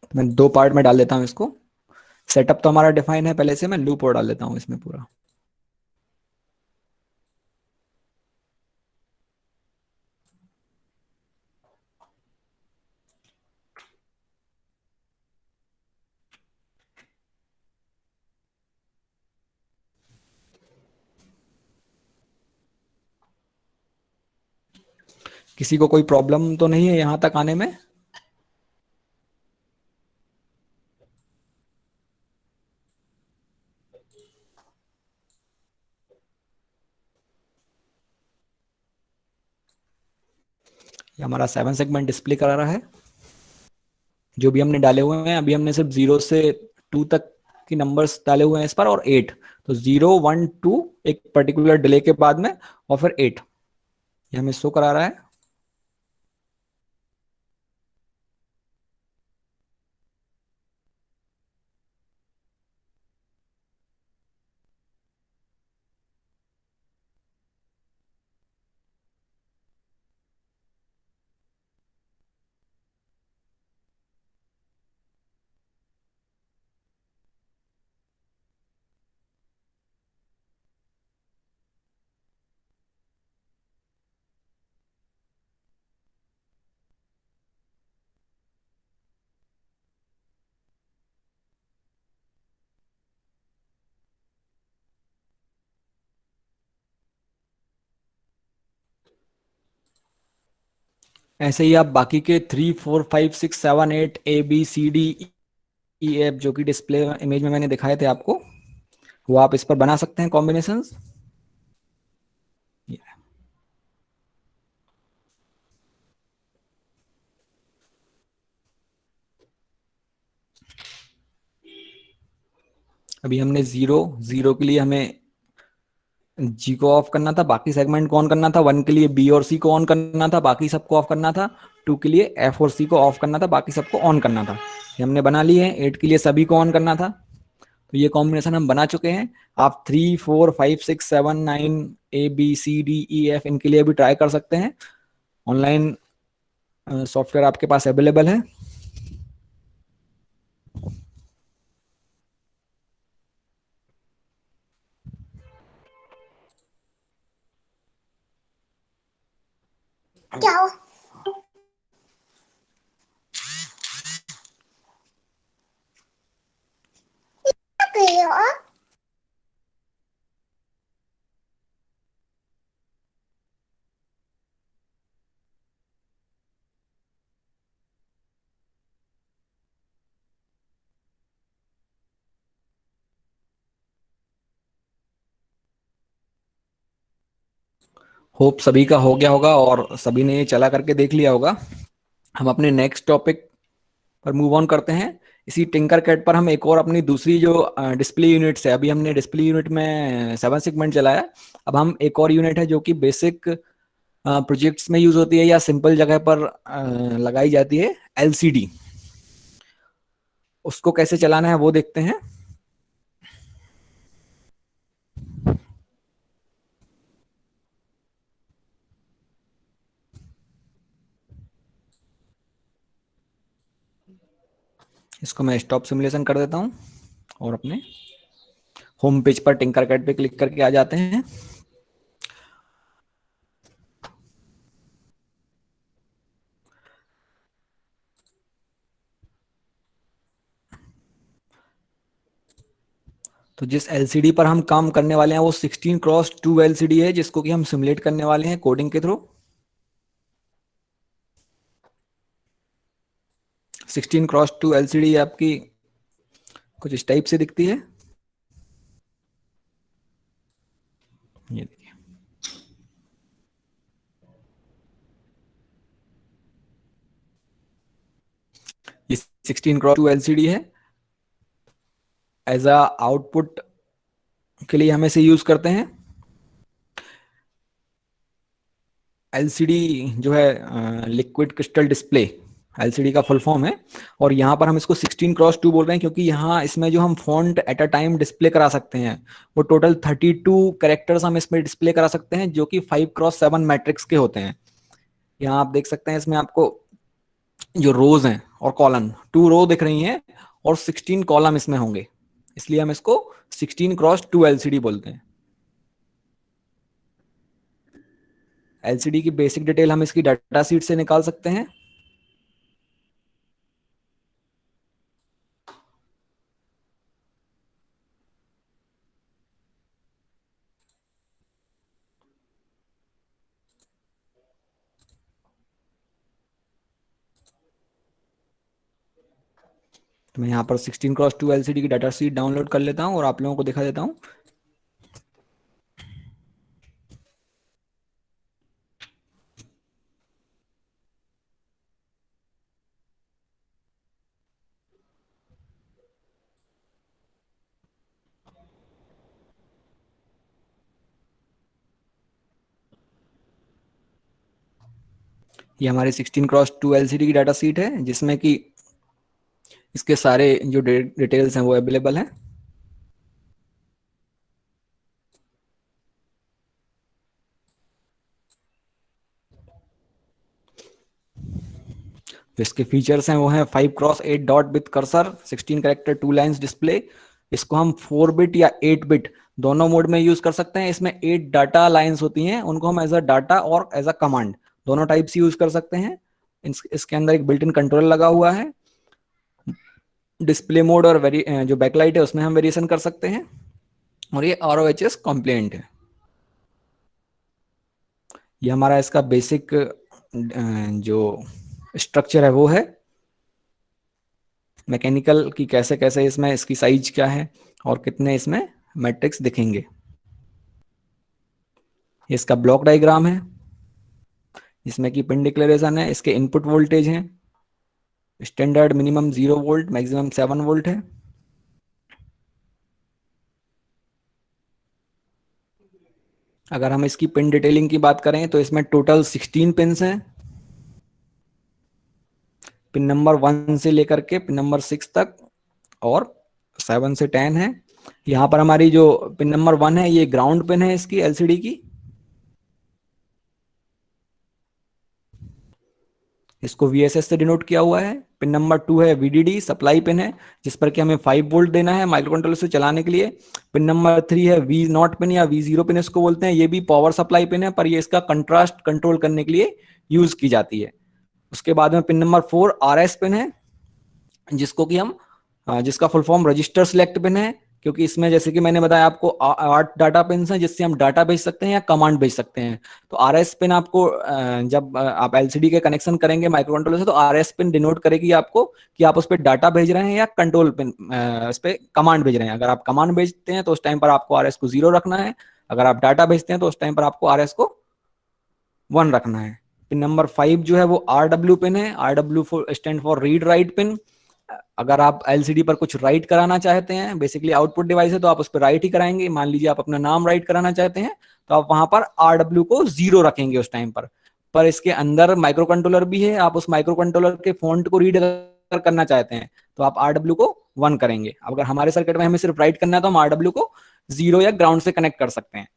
तो मैं दो पार्ट में डाल देता हूँ इसको। सेटअप तो हमारा डिफाइन है पहले से, मैं लूप और डाल देता हूँ इसमें पूरा। किसी को कोई प्रॉब्लम तो नहीं है यहाँ तक आने में? ये हमारा 7 सेगमेंट डिस्प्ले करा रहा है। जो भी हमने डाले हुए हैं, अभी हमने सिर्फ 0 से 2 तक की नंबर्स डाले हुए हैं इस पर, और 8। तो 0 1 2 एक पर्टिकुलर डिले के बाद में, और फिर 8, ये हमें शो करा रहा है। ऐसे ही आप बाकी के 3 4 5 6 7 8 ABCDEF जो कि डिस्प्ले इमेज में मैंने दिखाए थे आपको, वो आप इस पर बना सकते हैं कॉम्बिनेशंस। अभी हमने 0 0 के लिए हमें जी को ऑफ करना था, बाकी सेगमेंट को ऑन करना था। 1 के लिए बी और सी को ऑन करना था, बाकी सबको ऑफ करना था। 2 के लिए एफ और सी को ऑफ करना था, बाकी सबको ऑन करना था। ये हमने बना लिए हैं। 8 के लिए सभी को ऑन करना था। तो ये कॉम्बिनेशन हम बना चुके हैं। आप 3 4 5 6 7 9 ABCDEF इनके लिए भी ट्राई कर सकते हैं। ऑनलाइन सॉफ्टवेयर आपके पास अवेलेबल है। क्या हो? होप सभी का हो गया होगा और सभी ने ये चला करके देख लिया होगा। हम अपने नेक्स्ट टॉपिक पर मूव ऑन करते हैं। इसी टिंकर कैट पर हम एक और अपनी दूसरी जो डिस्प्ले यूनिट्स है, अभी हमने डिस्प्ले यूनिट में 7 सेगमेंट चलाया। अब हम एक और यूनिट है जो कि बेसिक प्रोजेक्ट्स में यूज होती है या सिंपल जगह पर लगाई जाती है, LCD। उसको कैसे चलाना है वो देखते हैं। इसको मैं स्टॉप सिमुलेशन कर देता हूँ और अपने होम पेज पर टिंकर कैट पे क्लिक करके आ जाते हैं। तो जिस LCD पर हम काम करने वाले हैं वो 16x2 LCD है, जिसको कि हम सिमुलेट करने वाले हैं कोडिंग के थ्रू। 16x2 LCD आपकी कुछ इस टाइप से दिखती है। ये देखिए, ये 16x2 LCD है। एज अ आउटपुट के लिए हम इसे यूज करते हैं। LCD जो है लिक्विड क्रिस्टल डिस्प्ले, एलसीडी का फुल फॉर्म है। और यहाँ पर हम इसको 16x2 बोल रहे हैं क्योंकि यहाँ इसमें जो हम font at a time display करा सकते हैं वो टोटल 32 कैरेक्टर्स हम इसमें डिस्प्ले करा सकते हैं, जो कि 5x7 मैट्रिक्स के होते हैं। यहाँ आप देख सकते हैं इसमें आपको जो रोज हैं और कॉलम, 2 रो दिख रही हैं और 16 कॉलम इसमें होंगे, इसलिए हम इसको 16x2 एलसीडी बोलते हैं। एलसीडी की बेसिक डिटेल हम इसकी डाटा शीट से निकाल सकते हैं। तो मैं यहाँ पर 16x2 एलसीडी की डाटा शीट डाउनलोड कर लेता हूँ और आप लोगों को दिखा देता हूँ। ये हमारी 16x2 एलसीडी की डाटा शीट है जिसमें कि इसके सारे जो डिटेल्स हैं वो अवेलेबल हैं। तो इसके फीचर्स हैं वो हैं 5x8 dot with cursor, 16 character 2 lines display. इसको हम 4 बिट या 8 बिट दोनों मोड में यूज कर सकते हैं। इसमें 8 डाटा लाइन्स होती हैं, उनको हम एज अ डाटा और एज अ कमांड दोनों टाइप से यूज कर सकते हैं। इसके अंदर एक बिल्ट इन कंट्रोलर लगा हुआ है। डिस्प्ले मोड और जो बैकलाइट है उसमें हम वेरिएशन कर सकते हैं। और ये ROHS कंप्लेंट है। ये हमारा इसका बेसिक जो स्ट्रक्चर है वो है। मैकेनिकल की कैसे कैसे इसमें इसकी साइज क्या है और कितने इसमें मैट्रिक्स दिखेंगे। ये इसका ब्लॉक डायग्राम है जिसमें कि पिन डिक्लेरेशन है, इसके इनपुट वोल्टेज हैं। Standard minimum 0 volt, maximum 7 volt है। अगर हम इसकी पिन डिटेलिंग की बात करें तो इसमें टोटल 16 पिन्स हैं। पिन नंबर 1 से लेकर के पिन नंबर 6 तक और 7 से 10 है। यहाँ पर हमारी जो पिन नंबर 1 है ये ग्राउंड पिन है इसकी एलसीडी की। इसको VSS से डिनोट किया हुआ है। पिन नंबर 2 है VDD, सप्लाई पिन है जिस पर कि हमें 5 वोल्ट देना है माइक्रो कंट्रोलर से चलाने के लिए। पिन नंबर 3 है V0 पिन या V0 पिन इसको बोलते हैं, ये भी पावर सप्लाई पिन है पर ये इसका कंट्रास्ट कंट्रोल करने के लिए यूज की जाती है। उसके बाद में पिन नंबर 4 RS पिन है जिसको कि हम जिसका full form register select pin है, क्योंकि इसमें जैसे कि मैंने बताया आपको 8 डाटा पिन हैं जिससे हम डाटा भेज सकते हैं या कमांड भेज सकते हैं। तो RS पिन आपको जब आप एलसीडी के कनेक्शन करेंगे माइक्रो कंट्रोलर से तो RS पिन डिनोट करेगी आपको कि आप उस पर डाटा भेज रहे हैं या कंट्रोल पिन उस पर कमांड भेज रहे हैं। अगर आप कमांड भेजते हैं तो उस टाइम पर आपको RS को 0 रखना है, अगर आप डाटा भेजते हैं तो उस टाइम पर आपको RS को 1 रखना है। पिन नंबर 5 जो है वो RW पिन है। RW stand for read write pin. अगर आप एलसीडी पर कुछ राइट कराना चाहते हैं, बेसिकली आउटपुट डिवाइस है तो आप उस पर राइट ही कराएंगे। मान लीजिए आप अपना नाम राइट कराना चाहते हैं तो आप वहां पर RW को 0 रखेंगे उस टाइम पर इसके अंदर माइक्रो कंट्रोलर भी है, आप उस माइक्रो कंट्रोलर के फॉन्ट को रीड करना चाहते हैं तो आप RW को 1 करेंगे। अगर हमारे सर्किट में हमें सिर्फ राइट करना है तो हम RW को 0 या ग्राउंड से कनेक्ट कर सकते हैं।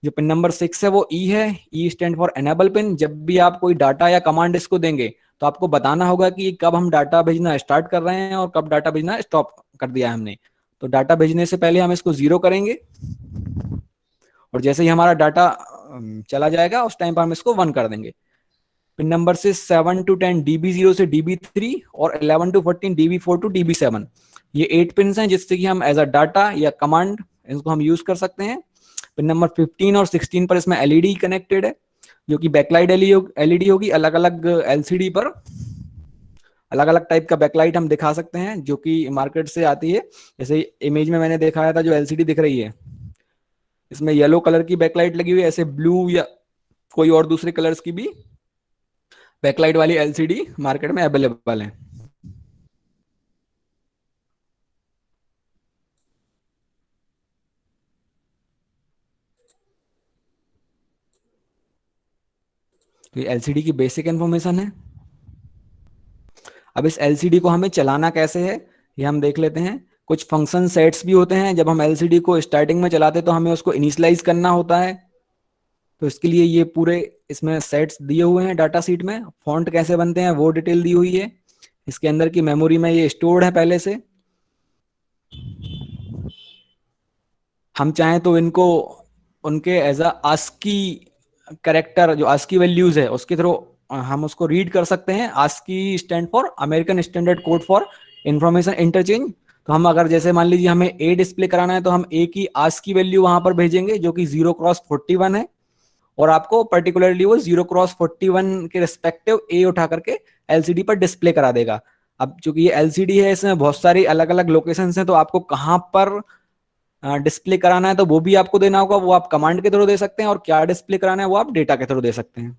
जो पिन नंबर 6 है वो ई है। E stand for enable pin. जब भी आप कोई डाटा या कमांड इसको देंगे तो आपको बताना होगा कि कब हम डाटा भेजना स्टार्ट कर रहे हैं और कब डाटा भेजना स्टॉप कर दिया है हमने। तो डाटा भेजने से पहले हम इसको 0 करेंगे और जैसे ही हमारा डाटा चला जाएगा उस टाइम पर हम इसको 1 कर देंगे। पिन नंबर से 7 to 10 DB0 से DB3 और 11 to 14 DB4 to DB7, ये 8 पिन हैं जिससे कि हम एज अ डाटा या कमांड इसको हम यूज कर सकते हैं। पिन नंबर 15 और 16 पर इसमें एलईडी कनेक्टेड है जो कि बैकलाइट एलईडी होगी। अलग अलग एलसीडी पर अलग अलग टाइप का बैकलाइट हम दिखा सकते हैं जो कि मार्केट से आती है। जैसे इमेज में मैंने दिखाया था जो एलसीडी दिख रही है इसमें येलो कलर की बैकलाइट लगी हुई है, ऐसे ब्लू या कोई और दूसरे कलर्स की भी बैकलाइट वाली एलसीडी मार्केट में अवेलेबल है। तो ये एलसीडी की बेसिक इंफॉर्मेशन है। अब इस एलसीडी को हमें चलाना कैसे है ये हम देख लेते हैं। कुछ फंक्शन सेट्स भी होते हैं, जब हम एलसीडी को स्टार्टिंग में चलाते हैं तो हमें उसको इनिशियलाइज करना होता है। तो इसके लिए ये पूरे इसमें सेट्स दिए हुए हैं डाटा शीट में। फॉन्ट कैसे बनते हैं वो डिटेल दी हुई है। इसके अंदर की मेमोरी में ये स्टोर्ड है पहले से। हम चाहें तो इनको उनके एज अ आस्की कैरेक्टर, जो आस्की वैल्यूज है उसके थ्रू हम उसको रीड कर सकते हैं। ASCII stand for American Standard Code for Information Interchange. तो हम अगर जैसे मान लीजिए हमें ए डिस्प्ले कराना है तो हम ए की आस्की वैल्यू वहां पर भेजेंगे जो कि 0x41 है, और आपको पर्टिकुलरली वो 0x41 के रिस्पेक्टिव ए उठा करके एलसीडी पर डिस्प्ले करा देगा। अब चूंकि ये एलसीडी है, इसमें बहुत सारी अलग अलग लोकेशन हैं, तो आपको कहाँ पर डिस्प्ले कराना है तो वो भी आपको देना होगा। वो आप कमांड के थ्रू दे सकते हैं, और क्या डिस्प्ले कराना है वो आप डेटा के थ्रू दे सकते हैं।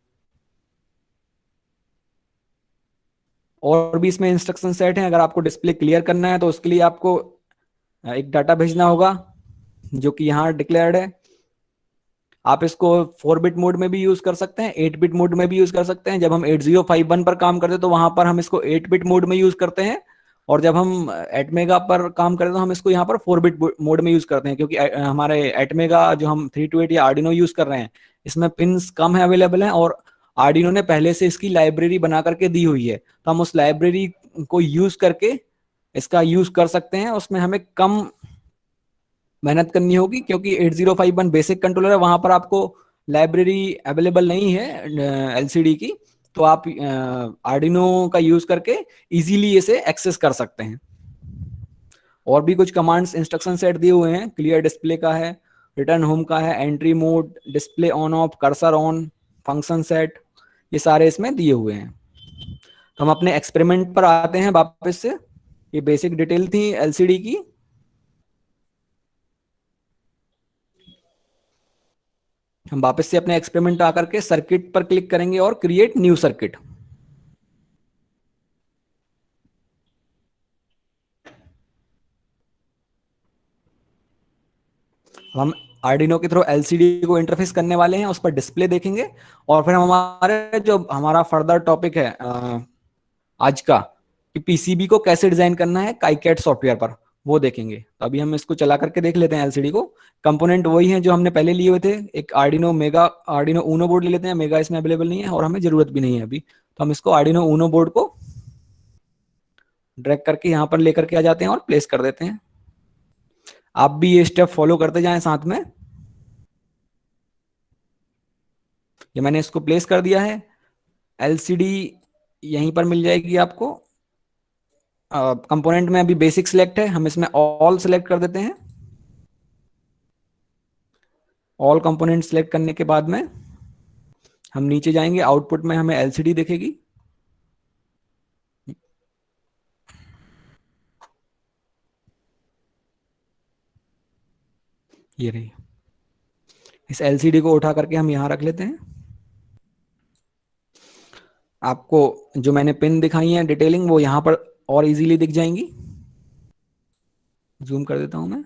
और भी इसमें इंस्ट्रक्शन सेट हैं। अगर आपको डिस्प्ले क्लियर करना है तो उसके लिए आपको एक डाटा भेजना होगा जो कि यहाँ डिक्लेयर्ड है। आप इसको 4 बिट मोड में भी यूज कर सकते हैं, 8 बिट मोड में भी यूज कर सकते हैं। जब हम 8051 पर काम करते हैं तो वहां पर हम इसको 8 बिट मोड में यूज करते हैं, और जब हम एटमेगा पर काम करते हैं तो हम इसको यहाँ पर 4 बिट मोड में यूज करते हैं, क्योंकि हमारे एटमेगा जो हम 328 या आर्डिनो यूज कर रहे हैं इसमें पिंस कम है अवेलेबल हैं, और आर्डिनो ने पहले से इसकी लाइब्रेरी बना करके दी हुई है, तो हम उस लाइब्रेरी को यूज करके इसका यूज कर सकते हैं। उसमें हमें कम मेहनत करनी होगी, क्योंकि 8051 बेसिक कंट्रोलर है, वहां पर आपको लाइब्रेरी अवेलेबल नहीं है एलसीडी की। तो आप आर्डिनो का यूज करके इजीली इसे एक्सेस कर सकते हैं। और भी कुछ कमांड्स इंस्ट्रक्शन सेट दिए हुए हैं। क्लियर डिस्प्ले का है, रिटर्न होम का है, entry mode, display on off, cursor on, function set, ये सारे इसमें दिए हुए हैं। तो हम अपने एक्सपेरिमेंट पर आते हैं वापस से। ये बेसिक डिटेल थी एलसीडी की। हम वापस से अपने एक्सपेरिमेंट आकर के सर्किट पर क्लिक करेंगे और क्रिएट न्यू सर्किट। हम आर्डिनो के थ्रू एलसीडी को इंटरफेस करने वाले हैं, उस पर डिस्प्ले देखेंगे, और फिर हम हमारे जो हमारा फर्दर टॉपिक है आज का, कि पीसीबी को कैसे डिजाइन करना है काईकैट सॉफ्टवेयर पर, वो देखेंगे। तो अभी हम इसको चला करके देख लेते हैं एलसीडी को। कंपोनेंट वही है जो हमने पहले लिए हुए थे। एक Arduino mega, Arduino Uno board ले लेते हैं। मेगा इसमें अवेलेबल नहीं है और हमें जरूरत भी नहीं है अभी, तो हम इसको आर्डिनो ऊनो बोर्ड को ड्रैग करके यहाँ पर लेकर के आ जाते हैं और प्लेस कर देते हैं। आप भी ये स्टेप फॉलो करते जाएं साथ में। ये मैंने इसको प्लेस कर दिया है। एलसीडी यहीं पर मिल जाएगी आपको। कंपोनेंट में अभी बेसिक सिलेक्ट है, हम इसमें ऑल सिलेक्ट कर देते हैं। ऑल कंपोनेंट सिलेक्ट करने के बाद में हम नीचे जाएंगे, आउटपुट में हमें एलसीडी दिखेगी। ये रही। इस एलसीडी को उठा करके हम यहां रख लेते हैं। आपको जो मैंने पिन दिखाई है डिटेलिंग, वो यहां पर और इजीली दिख जाएंगी। जूम कर देता हूं मैं।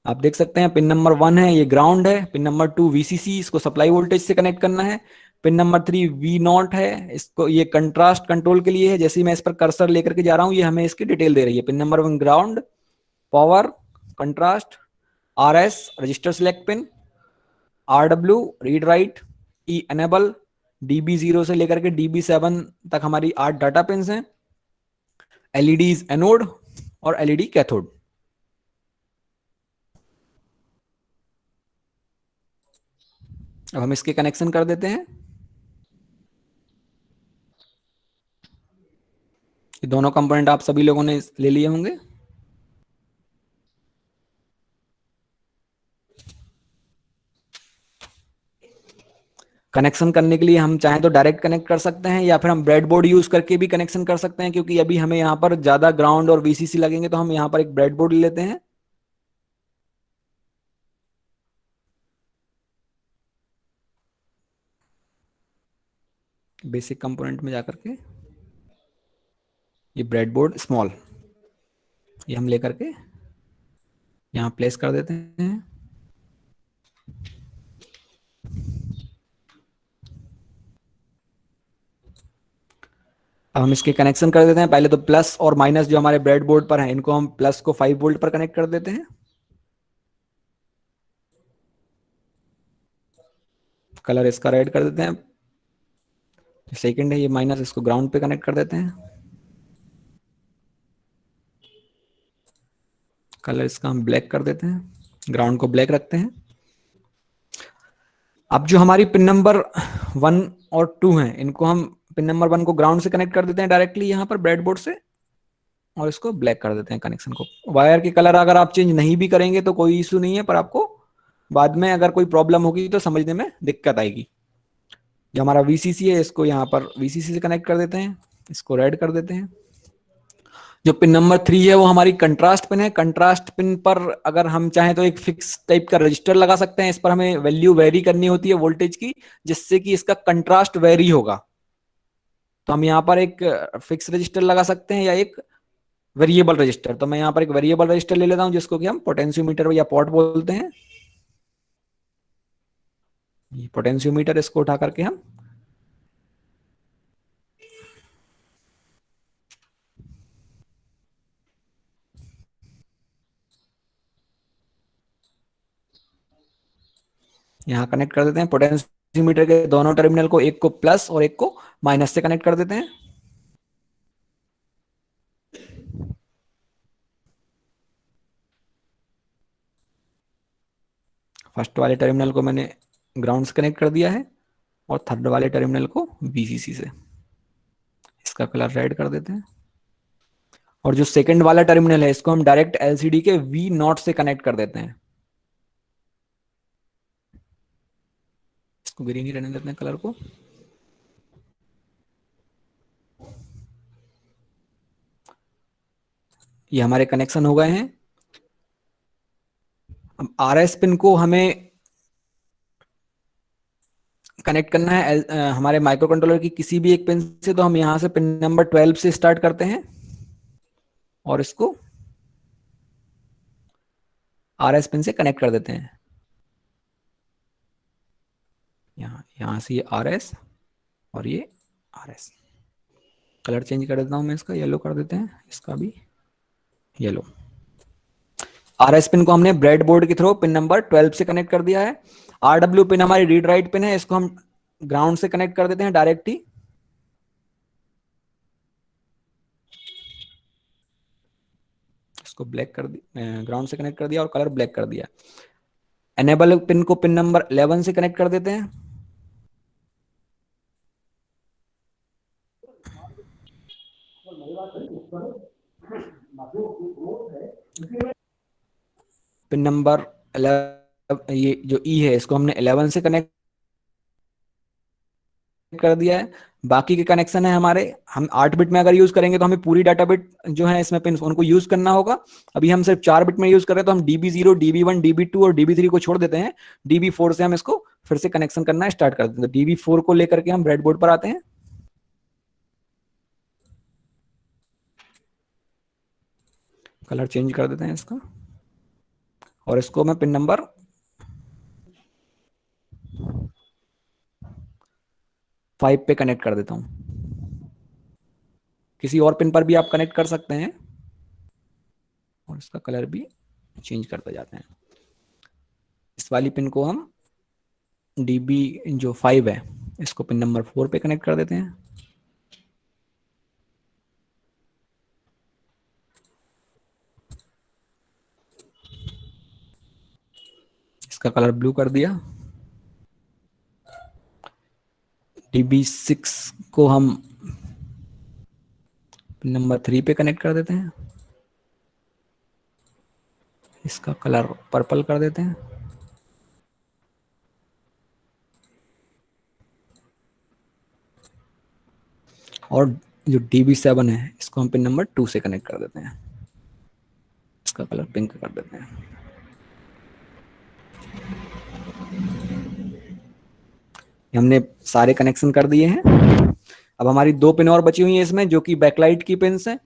आप देख सकते हैं पिन नंबर 1 है, ये ग्राउंड है। पिन नंबर 2 वीसीसी, इसको सप्लाई वोल्टेज से कनेक्ट करना है। पिन नंबर 3 वी नॉट है, इसको ये कंट्रास्ट कंट्रोल के लिए है। जैसे ही मैं इस पर कर्सर लेकर के जा रहा हूं ये हमें इसकी डिटेल दे रही है। Pin number 1 ground, power, contrast, R S register select pin, R W read write, E enable, DB0 से लेकर के DB7 तक हमारी 8 डाटा पिन हैं। एलईडीज एनोड और एलईडी कैथोड। अब हम इसके कनेक्शन कर देते हैं। ये दोनों कंपोनेंट आप सभी लोगों ने ले लिए होंगे। कनेक्शन करने के लिए हम चाहें तो डायरेक्ट कनेक्ट कर सकते हैं, या फिर हम ब्रेडबोर्ड यूज करके भी कनेक्शन कर सकते हैं, क्योंकि अभी हमें यहाँ पर ज्यादा ग्राउंड और वीसीसी लगेंगे, तो हम यहाँ पर एक ब्रेडबोर्ड ले लेते हैं। बेसिक कंपोनेंट में जाकर के ये ब्रेडबोर्ड स्मॉल, ये हम लेकर के यहाँ प्लेस कर देते हैं। अब हम इसके कनेक्शन कर देते हैं। पहले तो प्लस और माइनस जो हमारे ब्रेड बोर्ड पर है, इनको हम प्लस को 5 वोल्ट पर कनेक्ट कर देते हैं। कलर इसका रेड कर देते हैं। सेकंड है ये माइनस, इसको ग्राउंड पे कनेक्ट कर देते हैं। कलर इसका हम ब्लैक कर देते हैं, ग्राउंड को ब्लैक रखते हैं। अब जो हमारी पिन नंबर 1 और 2 हैं, इनको हम पिन नंबर 1 को ग्राउंड से कनेक्ट कर देते हैं डायरेक्टली यहाँ पर ब्रेड बोर्ड से, और इसको ब्लैक कर देते हैं कनेक्शन को। वायर के कलर अगर आप चेंज नहीं भी करेंगे तो कोई इशू नहीं है, पर आपको बाद में अगर कोई प्रॉब्लम होगी तो समझने में दिक्कत आएगी। जो हमारा वीसीसी है, इसको यहाँ पर वीसीसी से कनेक्ट कर देते हैं, इसको रेड कर देते हैं। जो पिन नंबर 3 है वो हमारी कंट्रास्ट पिन है। कंट्रास्ट पिन पर अगर हम चाहें तो एक फिक्स टाइप का रजिस्टर लगा सकते हैं। इस पर हमें वैल्यू वेरी करनी होती है वोल्टेज की, जिससे कि इसका कंट्रास्ट वेरी होगा। तो हम यहाँ पर एक फिक्स रजिस्टर लगा सकते हैं या एक वेरिएबल रजिस्टर। तो मैं यहाँ पर एक वेरिएबल रजिस्टर ले लेता हूँ, जिसको कि हम पोटेंशियोमीटर या पॉट बोलते हैं। ये पोटेंशियोमीटर, इसको उठा करके हम यहाँ कनेक्ट कर देते हैं। पोटेंशियोमीटर के दोनों टर्मिनल को, एक को प्लस और एक को माइनस से कनेक्ट कर देते हैं। फर्स्ट वाले टर्मिनल को मैंने ग्राउंड से कनेक्ट कर दिया है, और थर्ड वाले टर्मिनल को वीसीसी से। इसका कलर रेड कर देते हैं। और जो सेकंड वाला टर्मिनल है, इसको हम डायरेक्ट एलसीडी के वी नॉट से कनेक्ट कर देते हैं। इसको ग्रीन ही रहने देते हैं कलर को। ये हमारे कनेक्शन हो गए हैं। अब आरएस पिन को हमें कनेक्ट करना है हमारे माइक्रो कंट्रोलर की किसी भी एक पिन से। तो हम यहां से पिन नंबर 12 से स्टार्ट करते हैं और इसको आरएस पिन से कनेक्ट कर देते हैं। यहां से ये आरएस और ये आरएस। कलर चेंज कर देता हूं मैं इसका, येलो कर देते हैं इसका भी, येलो। आरएस पिन को हमने ब्रेड बोर्ड के थ्रू पिन नंबर 12 से कनेक्ट कर दिया है। आरडब्ल्यू पिन हमारी रीड राइट पिन है, इसको हम ग्राउंड से कनेक्ट कर देते हैं डायरेक्ट ही। इसको ब्लैक कर दी, ग्राउंड से कनेक्ट कर दिया और कलर ब्लैक कर दिया। एनेबल पिन को पिन नंबर 11 से कनेक्ट कर देते हैं। पिन नंबर 11, ये जो ई है, इसको हमने 11 से कनेक्ट कर दिया है। बाकी के कनेक्शन है हमारे, हम 8 बिट में अगर यूज करेंगे तो हमें पूरी डाटा बिट जो है इसमें पिन, उनको यूज करना होगा। अभी हम सिर्फ 4 बिट में यूज कर रहे हैं, तो हम DB0, DB1, DB2 और DB3 को छोड़ देते हैं। DB4 से हम इसको फिर से कनेक्शन करना स्टार्ट कर देते हैं। तो DB4 को लेकर के हम ब्रेडबोर्ड पर आते हैं। कलर चेंज कर देते हैं इसका, और इसको मैं पिन नंबर 5 पे कनेक्ट कर देता हूं। किसी और पिन पर भी आप कनेक्ट कर सकते हैं, और इसका कलर भी चेंज करते जाते हैं। इस वाली पिन को हम DB जो 5 है, इसको पिन नंबर 4 पे कनेक्ट कर देते हैं। इसका कलर ब्लू कर दिया। DB6 को हम पिन नंबर 3 पे कनेक्ट कर देते हैं। इसका कलर पर्पल कर देते हैं। और जो DB7 है, इसको हम पिन नंबर 2 से कनेक्ट कर देते हैं। इसका कलर पिंक कर देते हैं। हमने सारे कनेक्शन कर दिए हैं। अब हमारी 2 पिन और बची हुई हैं इसमें, जो कि बैकलाइट की पिन है,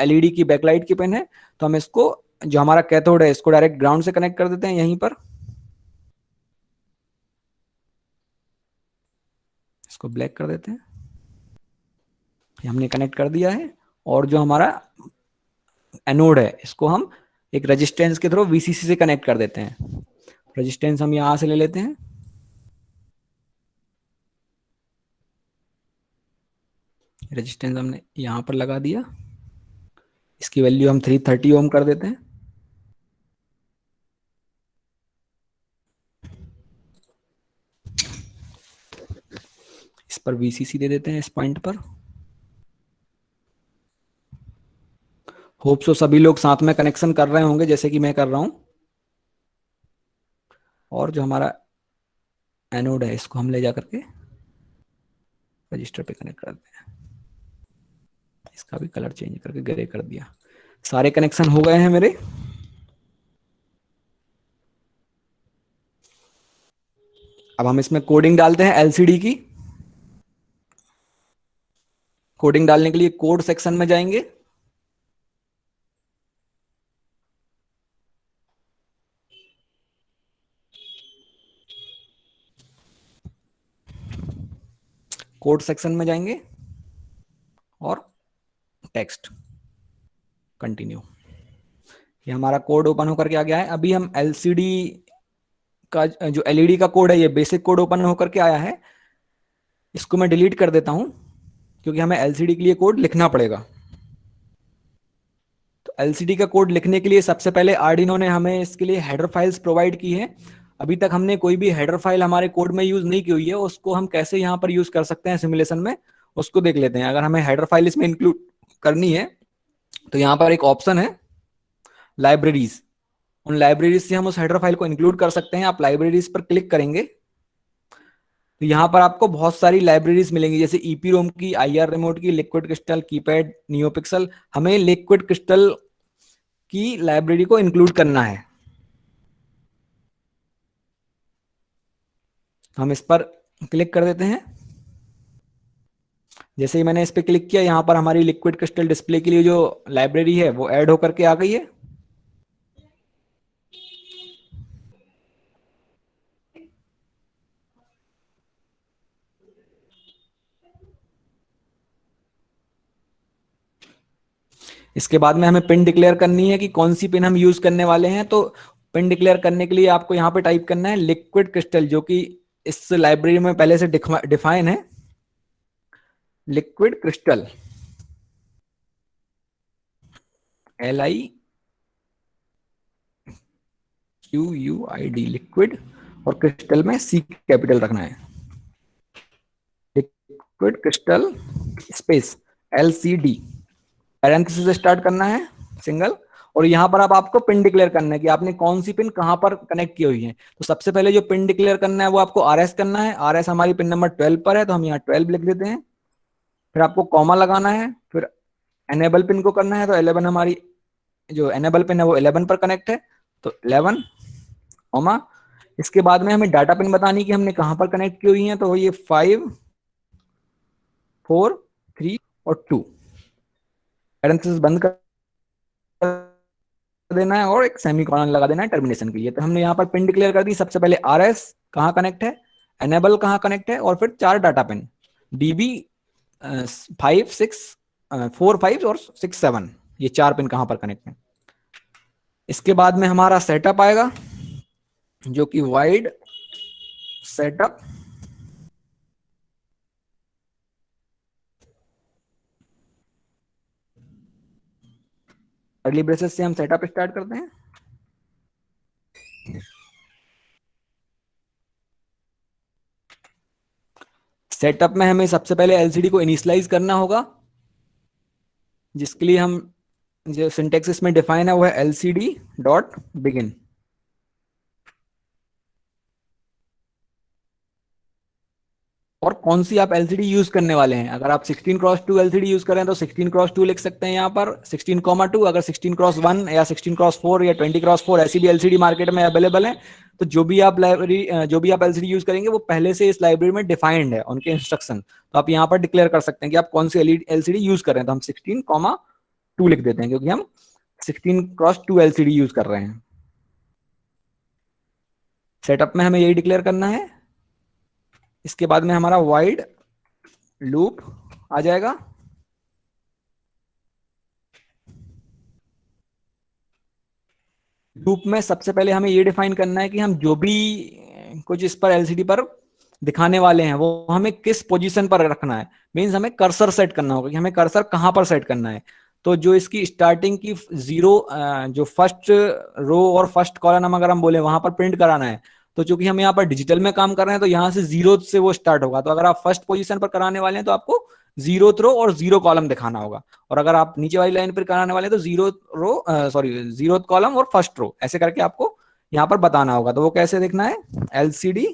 LED की बैकलाइट की पिन है। तो हम इसको, जो हमारा कैथोड है, इसको डायरेक्ट ग्राउंड से कनेक्ट कर देते हैं यहीं पर। इसको ब्लैक कर देते हैं। हमने कनेक्ट कर दिया है। और जो हमारा एनोड है इसको हम एक रेजिस्टेंस के थ्रू वीसीसी से कनेक्ट कर देते हैं। रेजिस्टेंस हम यहां से ले लेते हैं, रेजिस्टेंस हमने यहां पर लगा दिया। इसकी वैल्यू हम 330 ओम कर देते हैं। इस पर वीसीसी दे देते हैं इस पॉइंट पर। होप सो सभी लोग साथ में कनेक्शन कर रहे होंगे जैसे कि मैं कर रहा हूं। और जो हमारा एनोड है इसको हम ले जा करके रजिस्टर पे कनेक्ट कर देते हैं। इसका भी कलर चेंज करके ग्रे कर दिया। सारे कनेक्शन हो गए हैं मेरे। अब हम इसमें कोडिंग डालते हैं एलसीडी की। कोडिंग डालने के लिए कोड सेक्शन में जाएंगे। कोड सेक्शन में जाएंगे और टेक्स्ट कंटिन्यू। ये हमारा कोड ओपन होकर के आ गया है। अभी हम एलसीडी का जो एलईडी का कोड है ये बेसिक कोड ओपन होकर के आया है। इसको मैं डिलीट कर देता हूं क्योंकि हमें एलसीडी के लिए कोड लिखना पड़ेगा। तो एलसीडी का कोड लिखने के लिए सबसे पहले आर्डिनो ने हमें इसके लिए हेडर फाइल्स प्रोवाइड की है। अभी तक हमने कोई भी हेडर फाइल हमारे कोड में यूज नहीं की हुई है, उसको हम कैसे यहाँ पर यूज कर सकते हैं सिमुलेशन में, उसको देख लेते हैं। अगर हमें हेडर फाइल इसमें इंक्लूड करनी है तो यहाँ पर एक ऑप्शन है लाइब्रेरीज। उन लाइब्रेरीज से हम उस हेडर फाइल को इंक्लूड कर सकते हैं। आप लाइब्रेरीज पर क्लिक करेंगे तो यहाँ पर आपको बहुत सारी लाइब्रेरीज मिलेंगी, जैसे ईपी रोम की, आईआर रिमोट की, लिक्विड क्रिस्टल, कीपैड, नियोपिक्सल। हमें लिक्विड क्रिस्टल की लाइब्रेरी को इंक्लूड करना है। हम इस पर क्लिक कर देते हैं। जैसे ही मैंने इस पर क्लिक किया यहाँ पर हमारी लिक्विड क्रिस्टल डिस्प्ले के लिए जो लाइब्रेरी है वो ऐड होकर के आ गई है। इसके बाद में हमें पिन डिक्लेयर करनी है कि कौन सी पिन हम यूज करने वाले हैं। तो पिन डिक्लेयर करने के लिए आपको यहाँ पे टाइप करना है लिक्विड क्रिस्टल, जो कि इस लाइब्रेरी में पहले से डिफाइन है। लिक्विड क्रिस्टल LIQUID लिक्विड, और क्रिस्टल में C कैपिटल रखना है। Liquid crystal space LCD, parenthesis से स्टार्ट करना है सिंगल। और यहाँ पर अब आपको पिन डिक्लेयर करना है कि आपने कौन सी पिन कहां पर कनेक्ट की हुई है। तो सबसे पहले जो पिन डिक्लेयर करना है वो आपको RS करना है। RS हमारी पिन नंबर 12 पर है तो हम यहाँ 12 लिख देते हैं। फिर आपको कॉमा लगाना है, फिर एनेबल पिन को करना है। तो 11 हमारी जो एनेबल पिन है वो 11 पर कनेक्ट है, तो 11 कॉमा। इसके बाद में हमें डाटा पिन बतानी कि हमने कहां पर कनेक्ट की हुई है। तो ये 5, 4, 3 और 2। पैरेंथेसिस बंद कर देना है और एक सेमीकोलन लगा देना है टर्मिनेशन के लिए। तो हमने यहाँ पर पिन डिक्लेयर कर दी। सबसे पहले RS कहाँ कनेक्ट है, एनेबल कहाँ कनेक्ट है, और फिर 4 डाटा पिन DB 5, 6, 4, 5 और 6, 7, ये 4 पिन कहाँ पर कनेक्ट है। इसके बाद में हमारा सेटअप आएगा जो कि वाइड सेटअप। अर्ली ब्रेसेस से हम सेटअप स्टार्ट करते हैं। सेटअप में हमें सबसे पहले एलसीडी को इनिशियलाइज करना होगा, जिसके लिए हम जो सिंटेक्स इसमें डिफाइन है वो है LCD.begin। और कौन सी आप एलसीडी यूज करने वाले हैं। अगर आप 16x2 एलसीडी यूज करें तो 16x2 लिख सकते हैं यहाँ पर 16,2। अगर 16x1 या 16x4 या 20x4 ऐसी भी एलसीडी मार्केट में अवेलेबल है। तो जो भी आप एलसीडी यूज करेंगे वो पहले से इस लाइब्रेरी में डिफाइंड है उनके इंस्ट्रक्शन। तो आप यहाँ पर डिक्लेयर कर सकते हैं कि आप कौन सी एलसीडी यूज कर रहे हैं। तो हम 16,2 लिख देते हैं क्योंकि हम 16x2 एलसीडी यूज कर रहे हैं। सेटअप में हमें यही डिक्लेयर करना है। इसके बाद में हमारा वाइड लूप आ जाएगा। लूप में सबसे पहले हमें ये डिफाइन करना है कि हम जो भी कुछ इस पर एलसीडी पर दिखाने वाले हैं वो हमें किस पोजीशन पर रखना है। मींस हमें कर्सर सेट करना होगा कि हमें कर्सर कहाँ पर सेट करना है। तो जो इसकी स्टार्टिंग की जीरो, जो फर्स्ट रो और फर्स्ट कॉलम अगर हम बोले वहां पर प्रिंट कराना है, तो चूंकि हम यहाँ पर डिजिटल में काम कर रहे हैं तो यहाँ से जीरो से वो स्टार्ट होगा। तो अगर आप फर्स्ट पोजीशन पर कराने वाले हैं तो आपको जीरो रो और जीरो कॉलम दिखाना होगा। और अगर आप नीचे वाली लाइन पर कराने वाले हैं तो जीरो रो, सॉरी, जीरो कॉलम और फर्स्ट रो, ऐसे करके आपको यहाँ पर बताना होगा। तो वो कैसे देखना है, LCD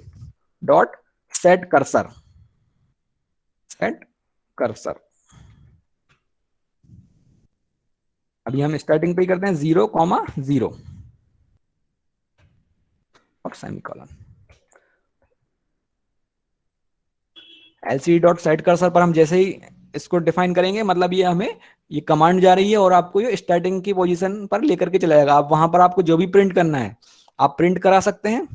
dot set cursor, set cursor. अभी हम स्टार्टिंग पे ही करते हैं 0,0 और semicolon. LCD dot set cursor पर हम जैसे ही इसको डिफाइन करेंगे, मतलब ये हमें ये कमांड जा रही है और आपको ये स्टार्टिंग की पोजीशन पर लेकर के चला जाएगा। आप वहां पर आपको जो भी प्रिंट करना है आप प्रिंट करा सकते हैं।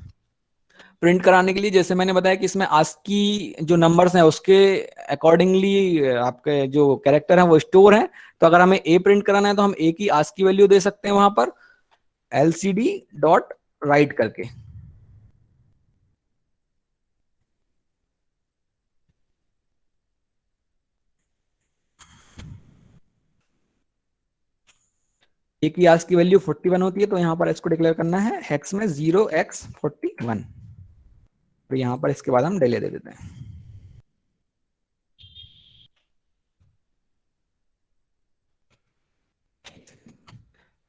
प्रिंट कराने के लिए जैसे मैंने बताया कि इसमें आस्की जो नंबर्स हैं उसके अकॉर्डिंगली आपके जो कैरेक्टर हैं वो स्टोर हैं। तो अगर हमें ए प्रिंट कराना है तो हम ए की आस्की वैल्यू दे सकते हैं वहां पर एलसीडी डॉट राइट करके। ए की आस्की की वैल्यू 41 होती है, तो यहाँ पर इसको डिक्लेयर करना है हेक्स में 0x41। तो यहाँ पर इसके बाद हम डिले दे देते हैं।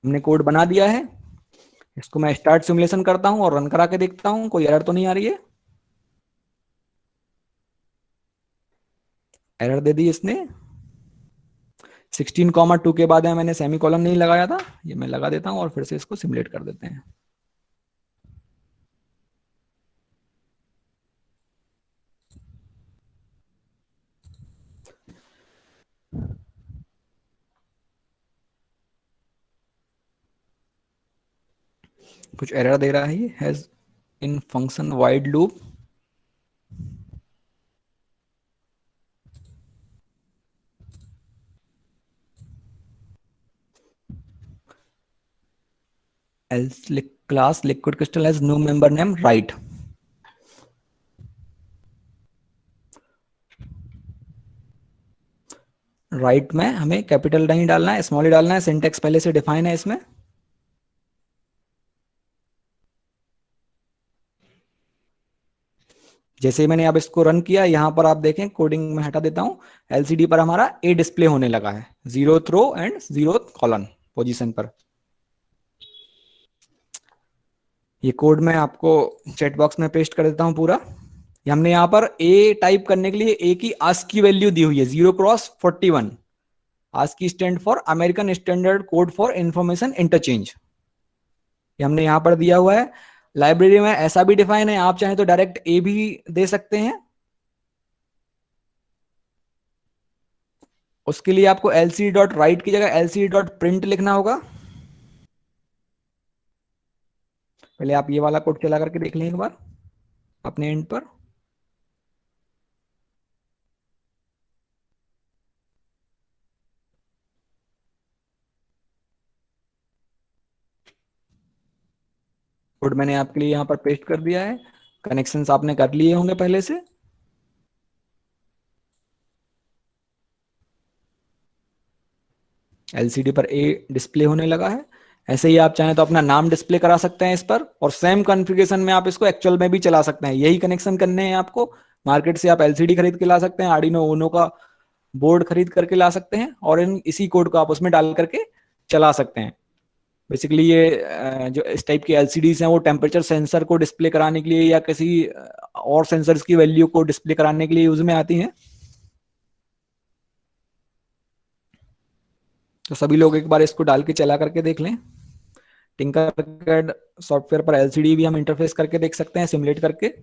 हमने कोड बना दिया है, इसको मैं स्टार्ट सिमुलेशन करता हूँ और रन करा के देखता हूँ कोई एरर तो नहीं आ रही है। एरर दे दी इसने। 16,2 के बाद में मैंने सेमी कॉलम नहीं लगाया था, ये मैं लगा देता हूँ और फिर से इसको सिमुलेट कर देते हैं। कुछ एरर दे रहा है ये, has in function wide loop. else class liquid crystal has no member name right। Right में हमें कैपिटल नहीं डालना है, स्मॉल ही डालना है। सिंटेक्स पहले से डिफाइन है इसमें। जैसे ही मैंने अब इसको रन किया, यहां पर आप देखें कोडिंग में हटा देता हूं, एलसीडी पर हमारा ए डिस्प्ले होने लगा है, zero row and zero colon position पर। ये कोड मैं आपको चैट बॉक्स में पेस्ट कर देता हूं पूरा। हमने यहाँ पर ए टाइप करने के लिए ए की आस्की वैल्यू दी हुई है 0x41। ASCII stand for American Standard Code for Information Interchange, ये हमने यहाँ पर दिया हुआ है। लाइब्रेरी में ऐसा भी डिफाइन है, आप चाहें तो डायरेक्ट ए भी दे सकते हैं। उसके लिए आपको एलसीडी डॉट राइट की जगह एलसीडी डॉट प्रिंट लिखना होगा। पहले आप ये वाला कोड चला करके देख लें एक बार अपने एंड पर। कोड मैंने आपके लिए यहाँ पर पेस्ट कर दिया है। कनेक्शंस आपने कर लिए होंगे पहले से। एलसीडी पर ए डिस्प्ले होने लगा है। ऐसे ही आप चाहें तो अपना नाम डिस्प्ले करा सकते हैं इस पर, और सेम कॉन्फ़िगरेशन में आप इसको एक्चुअल में भी चला सकते हैं। यही कनेक्शन करने हैं आपको। मार्केट से आप एलसीडी खरीद के ला सकते हैं, आर्डिनो उनो का बोर्ड खरीद करके ला सकते हैं, और इन इसी कोड को आप उसमें डाल करके चला सकते हैं। बेसिकली ये जो इस टाइप की एलसीडीज हैं वो टेम्परेचर सेंसर को डिस्प्ले कराने के लिए या किसी और सेंसर्स की वैल्यू को डिस्प्ले कराने के लिए यूज में आती हैं। तो सभी लोग एक बार इसको डाल के चला करके देख लें। टिंकरकैड सॉफ्टवेयर पर एलसीडी भी हम इंटरफेस करके देख सकते हैं, सिमुलेट करके।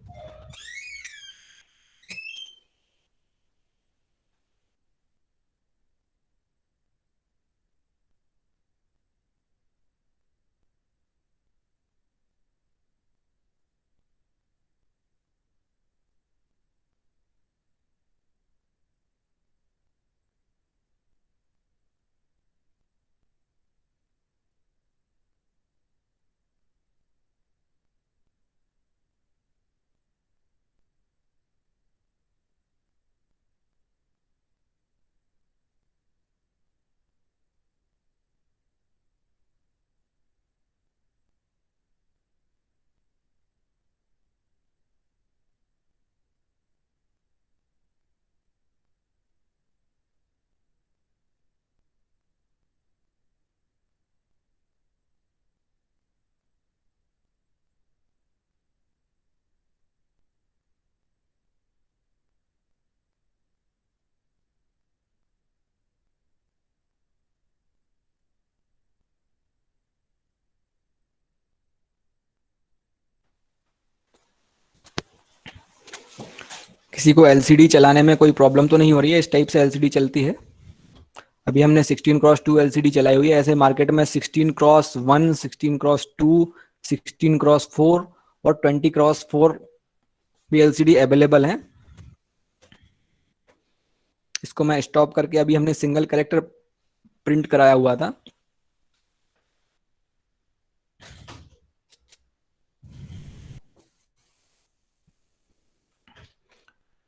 किसी को एलसीडी चलाने में कोई प्रॉब्लम तो नहीं हो रही है? इस टाइप से एलसीडी चलती है। अभी हमने 16x2 एलसीडी चलाई हुई है। ऐसे मार्केट में 16x1, 16x2, 16x4 और 20x4 भी एलसीडी अवेलेबल है। इसको मैं स्टॉप करके, अभी हमने सिंगल कैरेक्टर प्रिंट कराया हुआ था।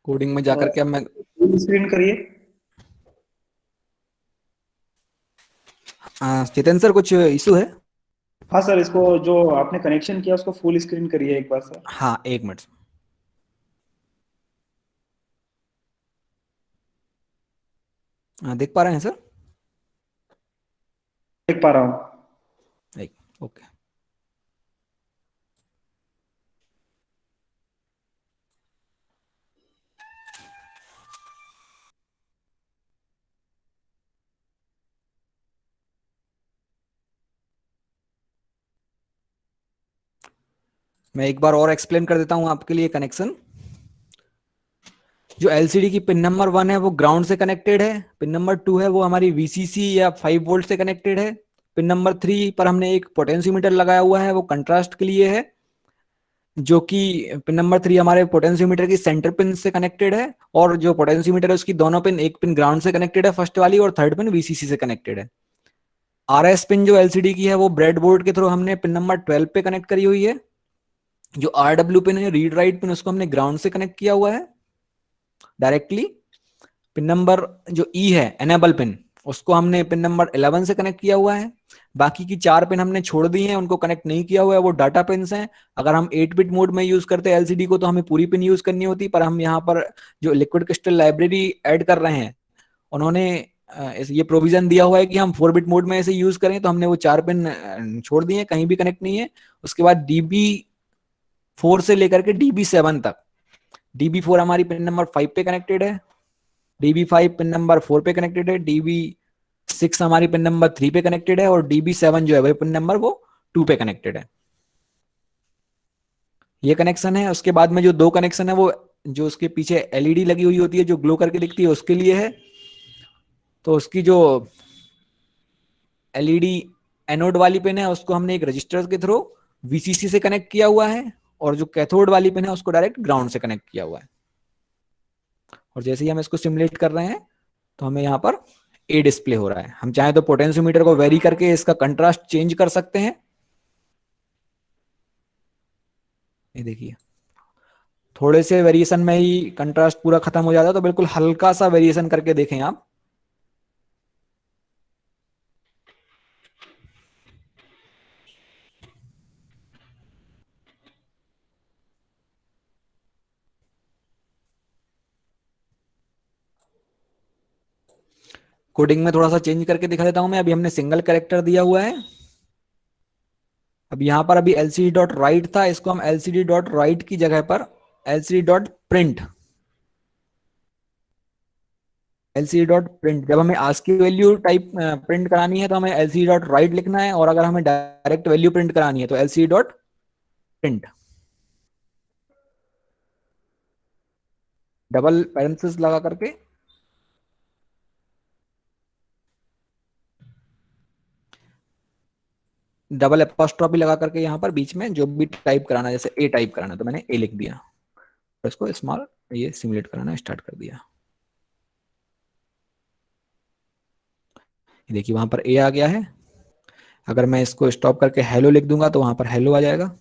कोडिंग में जाकर के अब मैं, फुल स्क्रीन करिए। चेतन सर कुछ इशू है? हाँ सर, इसको जो आपने कनेक्शन किया उसको फुल स्क्रीन करिए एक बार सर। हाँ, एक मिनट। देख पा रहे हैं सर? देख पा रहा हूँ। एक, ओके। मैं एक बार और एक्सप्लेन कर देता हूं आपके लिए कनेक्शन। जो एलसीडी की पिन नंबर 1 है वो ग्राउंड से कनेक्टेड है। पिन नंबर 2 है वो हमारी वीसीसी या 5 वोल्ट से कनेक्टेड है। पिन नंबर 3 पर हमने एक पोटेंशियोमीटर लगाया हुआ है, वो कंट्रास्ट के लिए है। जो कि पिन नंबर 3 हमारे पोटेंशियोमीटर की सेंटर पिन से कनेक्टेड है। और जो पोटेंशियोमीटर है उसकी दोनों पिन, एक पिन ग्राउंड से कनेक्टेड है फर्स्ट वाली, और थर्ड पिन वीसीसी से कनेक्टेड है। आरएस पिन जो एलसीडी की है वो ब्रेडबोर्ड के थ्रू हमने पिन नंबर 12 पे कनेक्ट करी हुई है। जो आरडब्ल्यू पिन है, रीड राइट पिन, उसको हमने ग्राउंड से कनेक्ट किया हुआ है डायरेक्टली। पिन नंबर जो ई है, एनेबल पिन, उसको हमने पिन नंबर 11 से कनेक्ट किया हुआ है। बाकी की 4 पिन हमने छोड़ दी हैं, उनको कनेक्ट नहीं किया हुआ है, वो डाटा पिन्स हैं। अगर हम 8 बिट मोड में यूज करते हैं एलसीडी को तो हमें पूरी पिन यूज करनी होती, पर हम यहाँ पर जो लिक्विड क्रिस्टल लाइब्रेरी ऐड कर रहे हैं, उन्होंने ये प्रोविजन दिया हुआ है कि हम 4 बिट मोड में इसे यूज करें, तो हमने वो 4 पिन छोड़ दिए, कहीं भी कनेक्ट नहीं है। उसके बाद DB4 से लेकर के DB7 तक। DB4 हमारी पिन नंबर 5 पे कनेक्टेड है, DB5 पिन नंबर 4 पे कनेक्टेड है, DB6 हमारी पिन नंबर 3 पे कनेक्टेड है, और DB7 जो है वही पिन नंबर वो 2 पे कनेक्टेड है। ये कनेक्शन है। उसके बाद में जो 2 कनेक्शन है वो जो उसके पीछे एलईडी लगी हुई होती है जो ग्लो करके दिखती है उसके लिए है। तो उसकी जो एलईडी एनोड वाली पिन है उसको हमने एक रजिस्टर के थ्रू वीसीसी से कनेक्ट किया हुआ है, और जो कैथोड वाली पिन है उसको डायरेक्ट ग्राउंड से कनेक्ट किया हुआ है। और जैसे ही हम इसको सिमुलेट कर रहे हैं तो हमें यहाँ पर ए डिस्प्ले हो रहा है। हम चाहे तो पोटेंशियोमीटर को वेरी करके इसका कंट्रास्ट चेंज कर सकते हैं। ये देखिए, थोड़े से वेरिएशन में ही कंट्रास्ट पूरा खत्म हो जाता है, तो बिल्कुल हल्का सा वेरिएशन करके देखें आप। कोडिंग में थोड़ा सा चेंज करके दिखा देता हूं मैं। अभी हमने सिंगल कैरेक्टर दिया हुआ है। अब यहाँ पर अभी एलसीडी डॉट राइट था, इसको हम एलसीडी डॉट राइट की जगह पर LCD dot print, LCD dot print, जब हमें आस्की वैल्यू टाइप प्रिंट करानी है तो हमें एलसीडी डॉट राइट लिखना है, और अगर हमें डायरेक्ट वैल्यू प्रिंट करानी है तो LCD dot print. Double parenthesis लगा करके डबल एपोस्ट्रॉफी लगा करके यहाँ पर बीच में जो भी टाइप कराना है, जैसे ए टाइप कराना है तो मैंने ए लिख दिया, और इसको स्मॉल ये सिमुलेट कराना स्टार्ट कर दिया। ये देखिए वहां पर ए आ गया है। अगर मैं इसको स्टॉप करके हेलो लिख दूंगा तो वहां पर हेलो आ जाएगा,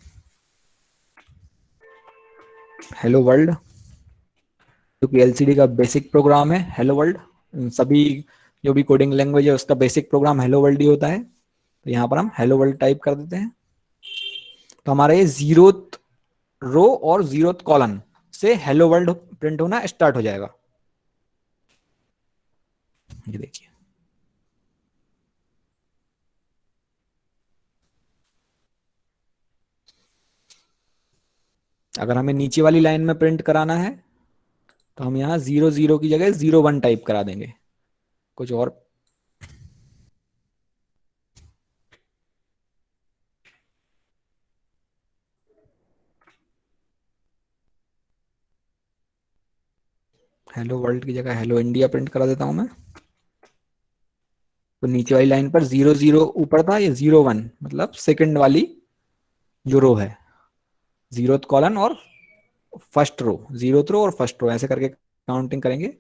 हेलो वर्ल्ड, क्योंकि एलसीडी का बेसिक प्रोग्राम है हेलो वर्ल्ड। सभी जो भी कोडिंग लैंग्वेज है उसका बेसिक प्रोग्राम हेलो वर्ल्ड ही होता है। तो यहाँ पर हम हेलो वर्ल्ड टाइप कर देते हैं, तो हमारा ये 0th रो और 0th कॉलन से हेलो वर्ल्ड प्रिंट होना स्टार्ट हो जाएगा। ये देखिए, अगर हमें नीचे वाली लाइन में प्रिंट कराना है तो हम यहाँ 00 की जगह 01 टाइप करा देंगे, कुछ और। हेलो वर्ल्ड की जगह हेलो इंडिया प्रिंट करा देता हूं मैं। तो नीचे वाली लाइन पर 0 0 ऊपर था, ये 0 1 मतलब सेकंड वाली जो रो है, जीरोथ कॉलन और फर्स्ट रो, जीरोथ रो और फर्स्ट रो ऐसे करके काउंटिंग करेंगे।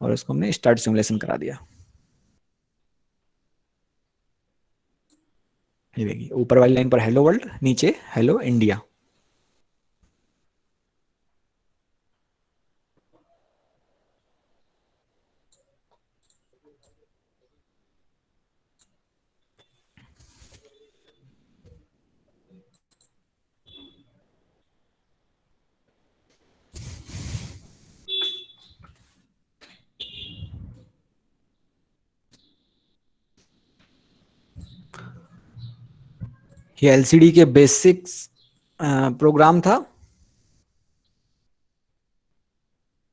और इसको हमने स्टार्ट सिमुलेशन करा दिया। ये देखिए ऊपर वाली लाइन पर हेलो वर्ल्ड, नीचे हेलो इंडिया। ये एलसीडी के बेसिक्स प्रोग्राम था।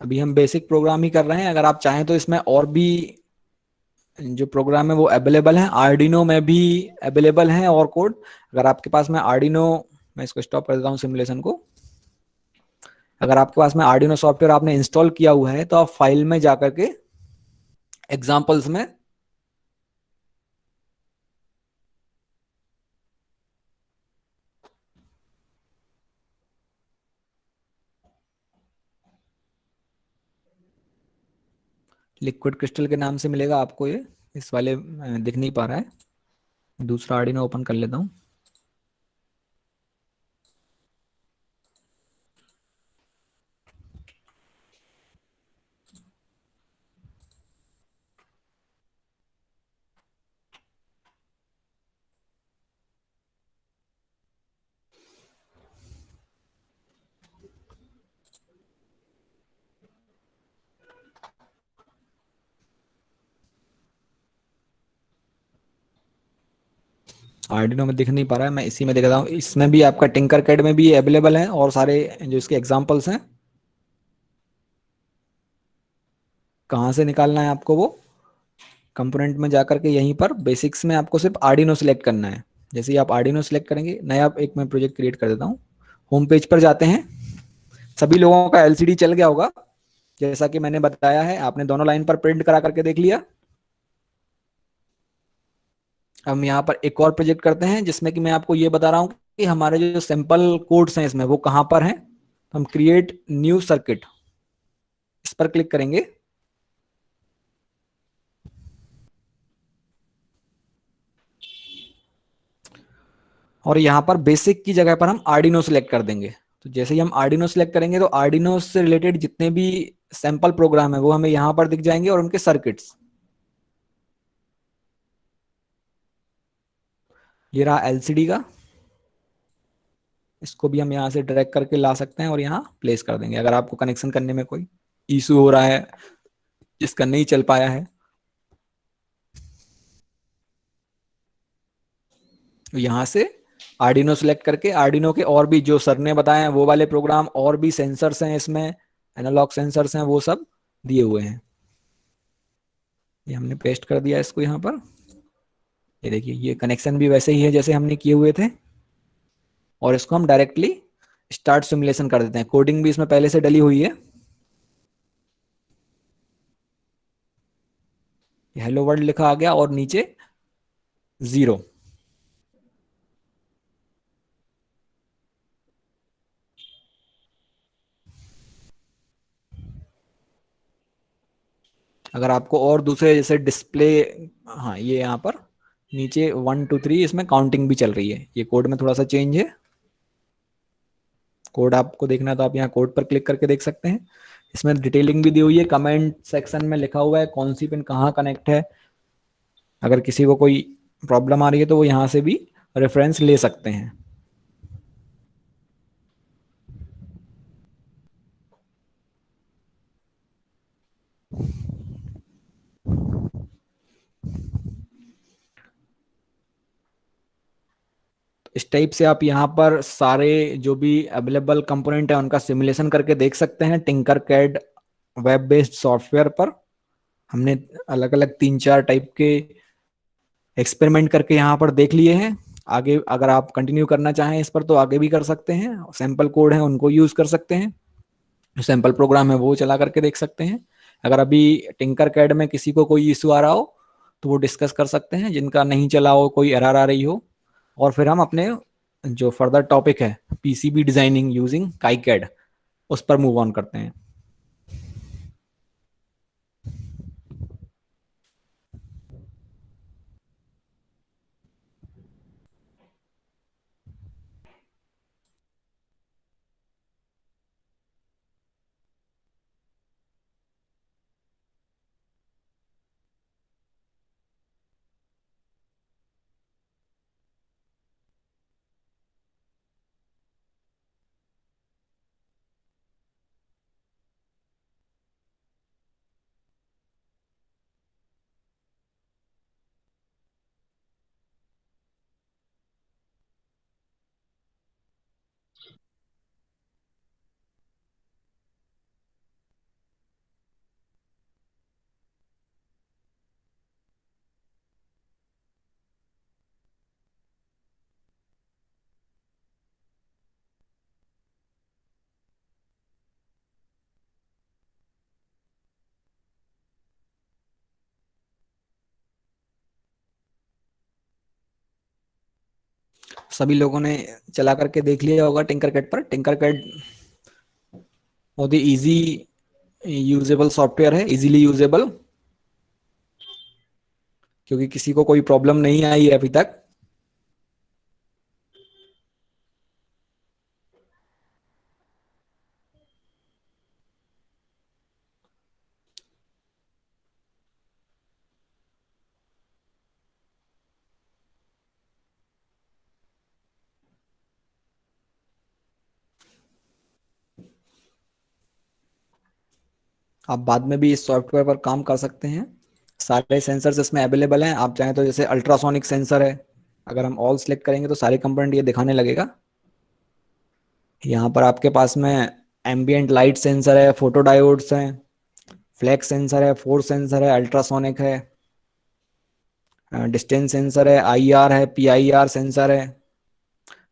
अभी हम बेसिक प्रोग्राम ही कर रहे हैं। अगर आप चाहें तो इसमें और भी जो प्रोग्राम है वो अवेलेबल है, आर्डिनो में भी अवेलेबल है और कोड। अगर आपके पास में आर्डिनो, मैं इसको स्टॉप कर देता हूँ सिमुलेशन को। अगर आपके पास में आर्डिनो सॉफ्टवेयर आपने इंस्टॉल किया हुआ है तो आप फाइल में जाकर के एग्जाम्पल्स में लिक्विड क्रिस्टल के नाम से मिलेगा आपको ये। इस वाले दिख नहीं पा रहा है, दूसरा आर्डिनो ओपन कर लेता हूँ। आर्डिनो में दिख नहीं पा रहा है, मैं इसी में दिख रहा हूँ। इसमें भी आपका टिंकर कैड में भी अवेलेबल है और सारे जो इसके एग्जाम्पल्स हैं। कहाँ से निकालना है आपको वो, कंपोनेंट में जाकर के यहीं पर बेसिक्स में आपको सिर्फ आर्डिनो सिलेक्ट करना है। जैसे ही आप आर्डिनो सिलेक्ट करेंगे, नया एक मैं प्रोजेक्ट क्रिएट कर देता हूँ। होम पेज पर जाते हैं। सभी लोगों का एलसीडी चल गया होगा, जैसा कि मैंने बताया है। आपने दोनों लाइन पर प्रिंट करा करके देख लिया। हम यहाँ पर एक और प्रोजेक्ट करते हैं जिसमें कि मैं आपको ये बता रहा हूँ कि हमारे जो सिंपल कोड्स हैं इसमें वो कहाँ पर हैं। हम क्रिएट न्यू सर्किट इस पर क्लिक करेंगे। और यहाँ पर बेसिक की जगह पर हम आर्डिनो सिलेक्ट कर देंगे। तो जैसे ही हम आर्डिनो सिलेक्ट करेंगे तो आर्डिनो से रिलेटेड जितने भी सैंपल प्रोग्राम है वो हमें यहाँ पर दिख जाएंगे और उनके सर्किट्स। ये रहा एलसीडी का, इसको भी हम यहाँ से ड्रैग करके ला सकते हैं और यहाँ प्लेस कर देंगे। अगर आपको कनेक्शन करने में कोई इशू हो रहा है, जिसका नहीं चल पाया है, तो यहाँ से आर्डिनो सेलेक्ट करके आर्डिनो के और भी जो सर ने बताए हैं वो वाले प्रोग्राम, और भी सेंसर्स हैं इसमें, एनालॉग सेंसर्स हैं, वो सब दिए हुए हैं। ये हमने पेस्ट कर दिया इसको यहाँ पर। ये देखिए ये कनेक्शन भी वैसे ही है जैसे हमने किए हुए थे। और इसको हम डायरेक्टली स्टार्ट सिमुलेशन कर देते हैं। कोडिंग भी इसमें पहले से डली हुई है। हेलो वर्ल्ड लिखा आ गया और नीचे 0। अगर आपको और दूसरे जैसे डिस्प्ले, हाँ ये यहाँ पर नीचे 1 2 3 इसमें काउंटिंग भी चल रही है। ये कोड में थोड़ा सा चेंज है। कोड आपको देखना है तो आप यहाँ कोड पर क्लिक करके देख सकते हैं। इसमें डिटेलिंग भी दी हुई है, कमेंट सेक्शन में लिखा हुआ है कौन सी पिन कहाँ कनेक्ट है। अगर किसी को कोई प्रॉब्लम आ रही है तो वो यहाँ से भी रेफरेंस ले सकते हैं। इस टाइप से आप यहाँ पर सारे जो भी अवेलेबल कंपोनेंट है उनका सिमुलेशन करके देख सकते हैं Tinkercad web based software पर। हमने अलग अलग 3 4 टाइप के एक्सपेरिमेंट करके यहाँ पर देख लिए हैं। आगे अगर आप कंटिन्यू करना चाहें इस पर तो आगे भी कर सकते हैं, सैंपल कोड है उनको यूज कर सकते हैं। सैंपल प्रोग्राम है वो चला करके देख सकते हैं। अगर अभी टिंकर कैड में किसी को कोई इशू आ रहा हो तो वो डिस्कस कर सकते हैं, जिनका नहीं चला हो, कोई एरर आ रही हो। और फिर हम अपने जो फर्दर टॉपिक है पीसीबी डिजाइनिंग यूजिंग काईकैड, उस पर मूव ऑन करते हैं। सभी लोगों ने चला करके देख लिया होगा टिंकर कैड पर। टिंकर कैड बहुत ही इजी यूजेबल सॉफ्टवेयर है, इजीली यूजेबल, क्योंकि किसी को कोई प्रॉब्लम नहीं आई है अभी तक। आप बाद में भी इस सॉफ्टवेयर पर काम कर सकते हैं। सारे सेंसर्स इसमें अवेलेबल हैं। आप चाहें तो जैसे अल्ट्रासोनिक सेंसर है, अगर हम ऑल सेलेक्ट करेंगे तो सारे कंपोनेंट ये दिखाने लगेगा। यहाँ पर आपके पास में एम्बियंट लाइट सेंसर है, फोटो डायोड्स हैं, फ्लैश सेंसर है, फोर्स सेंसर है, अल्ट्रासोनिक है, डिस्टेंस सेंसर है, आईआर है, पीआईआर सेंसर है,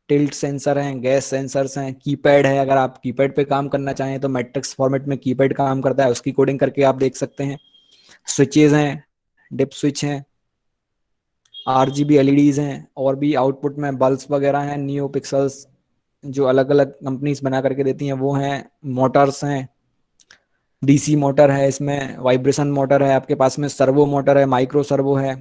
टिल्ट सेंसर हैं, गैस सेंसर्स हैं, कीपैड है। अगर आप कीपैड पे काम करना चाहें तो मैट्रिक्स फॉर्मेट में कीपैड काम करता है, उसकी कोडिंग करके आप देख सकते हैं। स्विचेज हैं, डिप स्विच हैं, आरजीबी एलईडीज हैं, और भी आउटपुट में बल्ब्स वगैरह हैं, नियो पिक्सल्स जो अलग अलग कंपनीज बना करके देती हैं वो हैं, मोटर्स हैं, डीसी मोटर है, इसमें वाइब्रेशन मोटर है, आपके पास में सर्वो मोटर है, माइक्रो सर्वो है,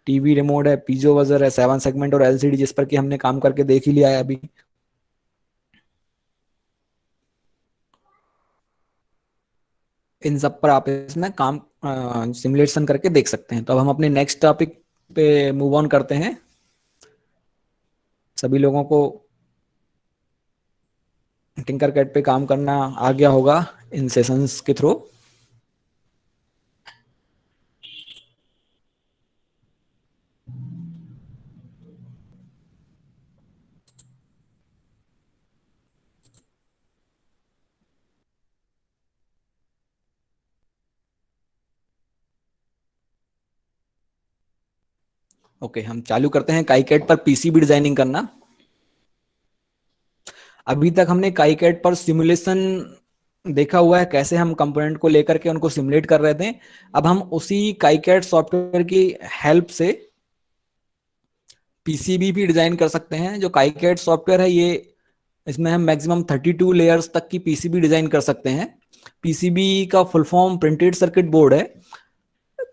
टीवी रिमोट है, पीजो बजर है, 7 सेगमेंट और एलसीडी, जिस पर कि हमने काम करके देख ही लिया है अभी। इन सब पर आप इसमें काम सिमुलेशन करके देख सकते हैं। तो अब हम अपने नेक्स्ट टॉपिक पे मूव ऑन करते हैं। सभी लोगों को टिंकर कैड पे काम करना आ गया होगा इन सेशंस के थ्रू। ओके, हम चालू करते हैं काईकैड पर पीसीबी डिजाइनिंग करना। अभी तक हमने काईकैड पर सिमुलेशन देखा हुआ है, कैसे हम कंपोनेंट को लेकर के उनको सिमुलेट कर रहे थे। अब हम उसी काईकैड सॉफ्टवेयर की हेल्प से पीसीबी भी डिजाइन कर सकते हैं। जो काईकैड सॉफ्टवेयर है ये, इसमें हम मैक्सिमम 32 लेयर्स तक की पीसीबी डिजाइन कर सकते हैं। पीसीबी का full form printed circuit board है।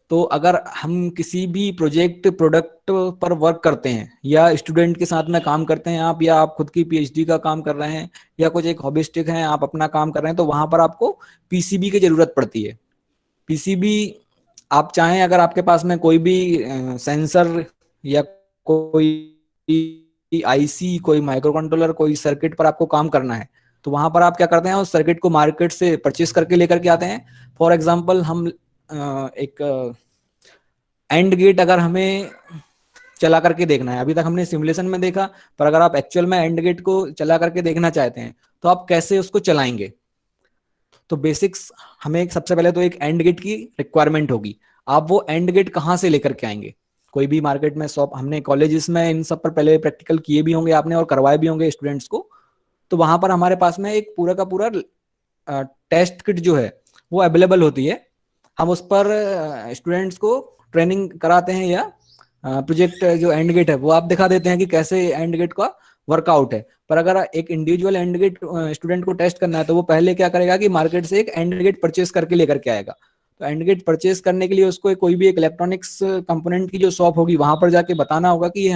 तो अगर हम किसी भी प्रोजेक्ट प्रोडक्ट पर वर्क करते हैं, या स्टूडेंट के साथ में काम करते हैं आप, या आप खुद की पीएचडी का काम कर रहे हैं, या कुछ एक हॉबिस्टिक है आप अपना काम कर रहे हैं, तो वहां पर आपको पीसीबी की जरूरत पड़ती है। पीसीबी आप चाहें, अगर आपके पास में कोई भी सेंसर या कोई आईसी, कोई माइक्रो कंट्रोलर, कोई सर्किट पर आपको काम करना है, तो वहां पर आप क्या करते हैं, उस सर्किट को मार्केट से परचेस करके लेकर के आते हैं। फॉर एग्जांपल हम एक एंड गेट अगर हमें चला करके देखना है, अभी तक हमने सिमुलेशन में देखा, पर अगर आप एक्चुअल में एंड गेट को चला करके देखना चाहते हैं तो आप कैसे उसको चलाएंगे। तो बेसिक्स, हमें सबसे पहले तो एक एंड गेट की रिक्वायरमेंट होगी। आप वो एंड गेट कहाँ से लेकर के आएंगे। कोई भी मार्केट में शॉप, हमने कॉलेजेस में इन सब पर पहले प्रैक्टिकल किए भी होंगे आपने और करवाए भी होंगे स्टूडेंट्स को। तो वहां पर हमारे पास में एक पूरा का पूरा टेस्ट किट जो है वो अवेलेबल होती है, हम उस पर स्टूडेंट्स को ट्रेनिंग कराते हैं, या प्रोजेक्ट जो एंड गेट है वो आप दिखा देते हैं कि कैसे एंड गेट का वर्कआउट है। पर अगर एक इंडिविजुअल एंड गेट स्टूडेंट को टेस्ट करना है तो वो पहले क्या करेगा कि मार्केट से एक एंड गेट परचेस करके लेकर के आएगा। तो एंड गेट परचेस करने के लिए उसको कोई भी एक इलेक्ट्रॉनिक्स कंपोनेंट की जो शॉप होगी वहां पर जाके बताना होगा कि ये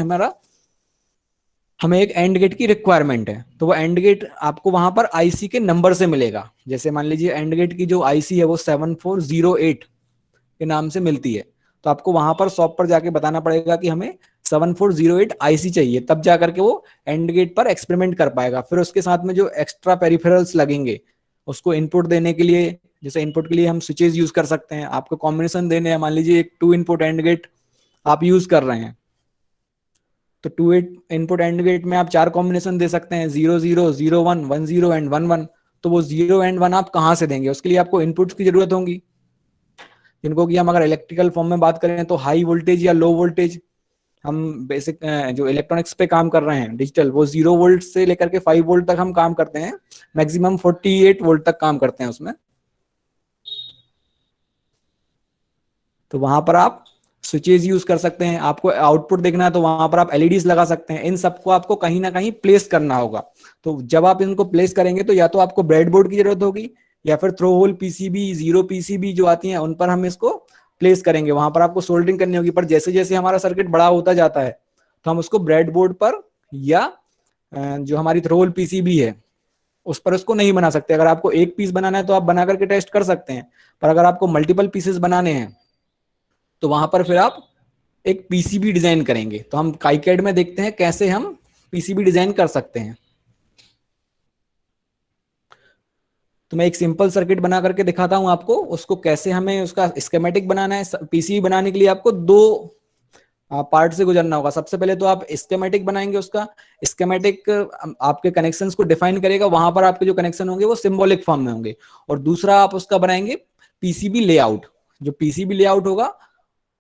हमें एक एंड गेट की रिक्वायरमेंट है। तो वो एंड गेट आपको वहां पर आईसी के नंबर से मिलेगा। जैसे मान लीजिए एंड गेट की जो आईसी है वो 7408 के नाम से मिलती है, तो आपको वहां पर शॉप पर जाके बताना पड़ेगा कि हमें 7408 आईसी चाहिए, तब जाकर के वो एंड गेट पर एक्सपेरिमेंट कर पाएगा। फिर उसके साथ में जो एक्स्ट्रा पेरिफेरल्स लगेंगे उसको इनपुट देने के लिए, जैसे इनपुट के लिए हम स्विचेस यूज कर सकते हैं, आपको कॉम्बिनेशन देने हैं, मान लीजिए एक 2 इनपुट एंड गेट आप यूज कर रहे हैं, तो 2 इनपुट एंड गेट में आप 4 कॉम्बिनेशन दे सकते हैं, 00, 01, 10 एंड 11। तो वो 0 एंड 1 आप कहाँ से देंगे, उसके लिए आपको इनपुट्स की जरूरत होगी, जिनको कि हम अगर इलेक्ट्रिकल फॉर्म में बात करें तो हाई वोल्टेज या लो वोल्टेज। हम बेसिक जो इलेक्ट्रॉनिक्स पे काम कर रहे हैं डिजिटल, वो 0 वोल्ट से लेकर के 5 वोल्ट तक हम काम करते हैं, मैक्सिमम 48 वोल्ट तक काम करते हैं उसमें। तो वहां पर आप स्विचेस यूज कर सकते हैं, आपको आउटपुट देखना है तो वहां पर आप एलईडीज लगा सकते हैं। इन सबको आपको कहीं ना कहीं प्लेस करना होगा। तो जब आप इनको प्लेस करेंगे तो या तो आपको ब्रेडबोर्ड की जरूरत होगी, या फिर through hole PCB, zero PCB जो आती हैं उन पर हम इसको प्लेस करेंगे। वहां पर आपको सोल्डरिंग करनी होगी, पर जैसे जैसे हमारा सर्किट बड़ा होता जाता है तो हम उसको ब्रेडबोर्ड पर या जो हमारी थ्रो होल पीसीबी है उस पर उसको नहीं बना सकते। अगर आपको एक पीस बनाना है तो आप बना करके टेस्ट कर सकते हैं, पर अगर आपको मल्टीपल पीसेस बनाने हैं तो वहां पर फिर आप एक पीसीबी डिजाइन करेंगे। तो हम काइकेड में देखते हैं कैसे हम पीसीबी डिजाइन कर सकते हैं। तो मैं एक सिंपल सर्किट बना करके दिखाता हूं आपको, उसको कैसे हमें उसका स्कीमेटिक बनाना है। पीसीबी बनाने के लिए आपको दो पार्ट से गुजरना होगा। सबसे पहले तो आप स्कीमेटिक बनाएंगे, उसका स्कीमेटिक आपके कनेक्शंस को डिफाइन करेगा, वहां पर आपके जो कनेक्शन होंगे वो सिंबॉलिक फॉर्म में होंगे। और दूसरा आप उसका बनाएंगे पीसीबी लेआउट। जो पीसीबी लेआउट होगा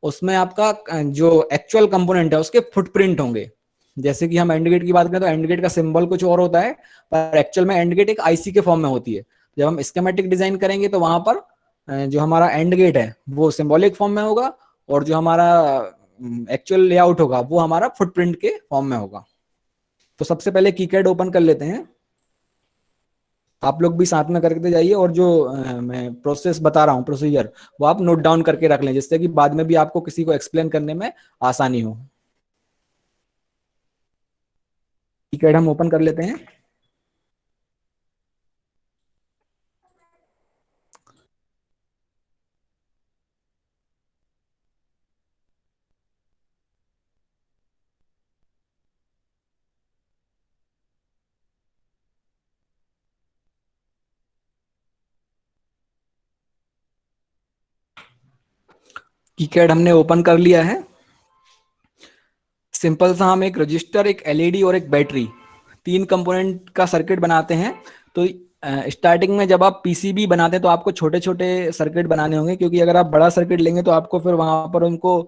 उसमें आपका जो एक्चुअल कंपोनेंट है उसके फुटप्रिंट होंगे। जैसे कि हम एंड गेट की बात करें तो एंड गेट का सिंबल कुछ और होता है, पर एक्चुअल में एंड गेट एक आईसी के फॉर्म में होती है। जब हम स्कीमेटिक डिजाइन करेंगे तो वहां पर जो हमारा एंड गेट है वो सिंबॉलिक फॉर्म में होगा, और जो हमारा एक्चुअल लेआउट होगा वो हमारा फुटप्रिंट के फॉर्म में होगा। तो सबसे पहले कीपैड ओपन कर लेते हैं, आप लोग भी साथ में करते जाइए, और जो मैं प्रोसेस बता रहा हूँ प्रोसीजर वो आप नोट डाउन करके रख लें, जिससे कि बाद में भी आपको किसी को एक्सप्लेन करने में आसानी हो। कीपैड हम ओपन कर लेते हैं। कीपैड हमने ओपन कर लिया है। सिंपल सा हम एक रजिस्टर, एक एलईडी और एक बैटरी, 3 कंपोनेंट का सर्किट बनाते हैं। तो स्टार्टिंग में जब आप पीसीबी बनाते हैं तो आपको छोटे छोटे सर्किट बनाने होंगे, क्योंकि अगर आप बड़ा सर्किट लेंगे तो आपको फिर वहां पर उनको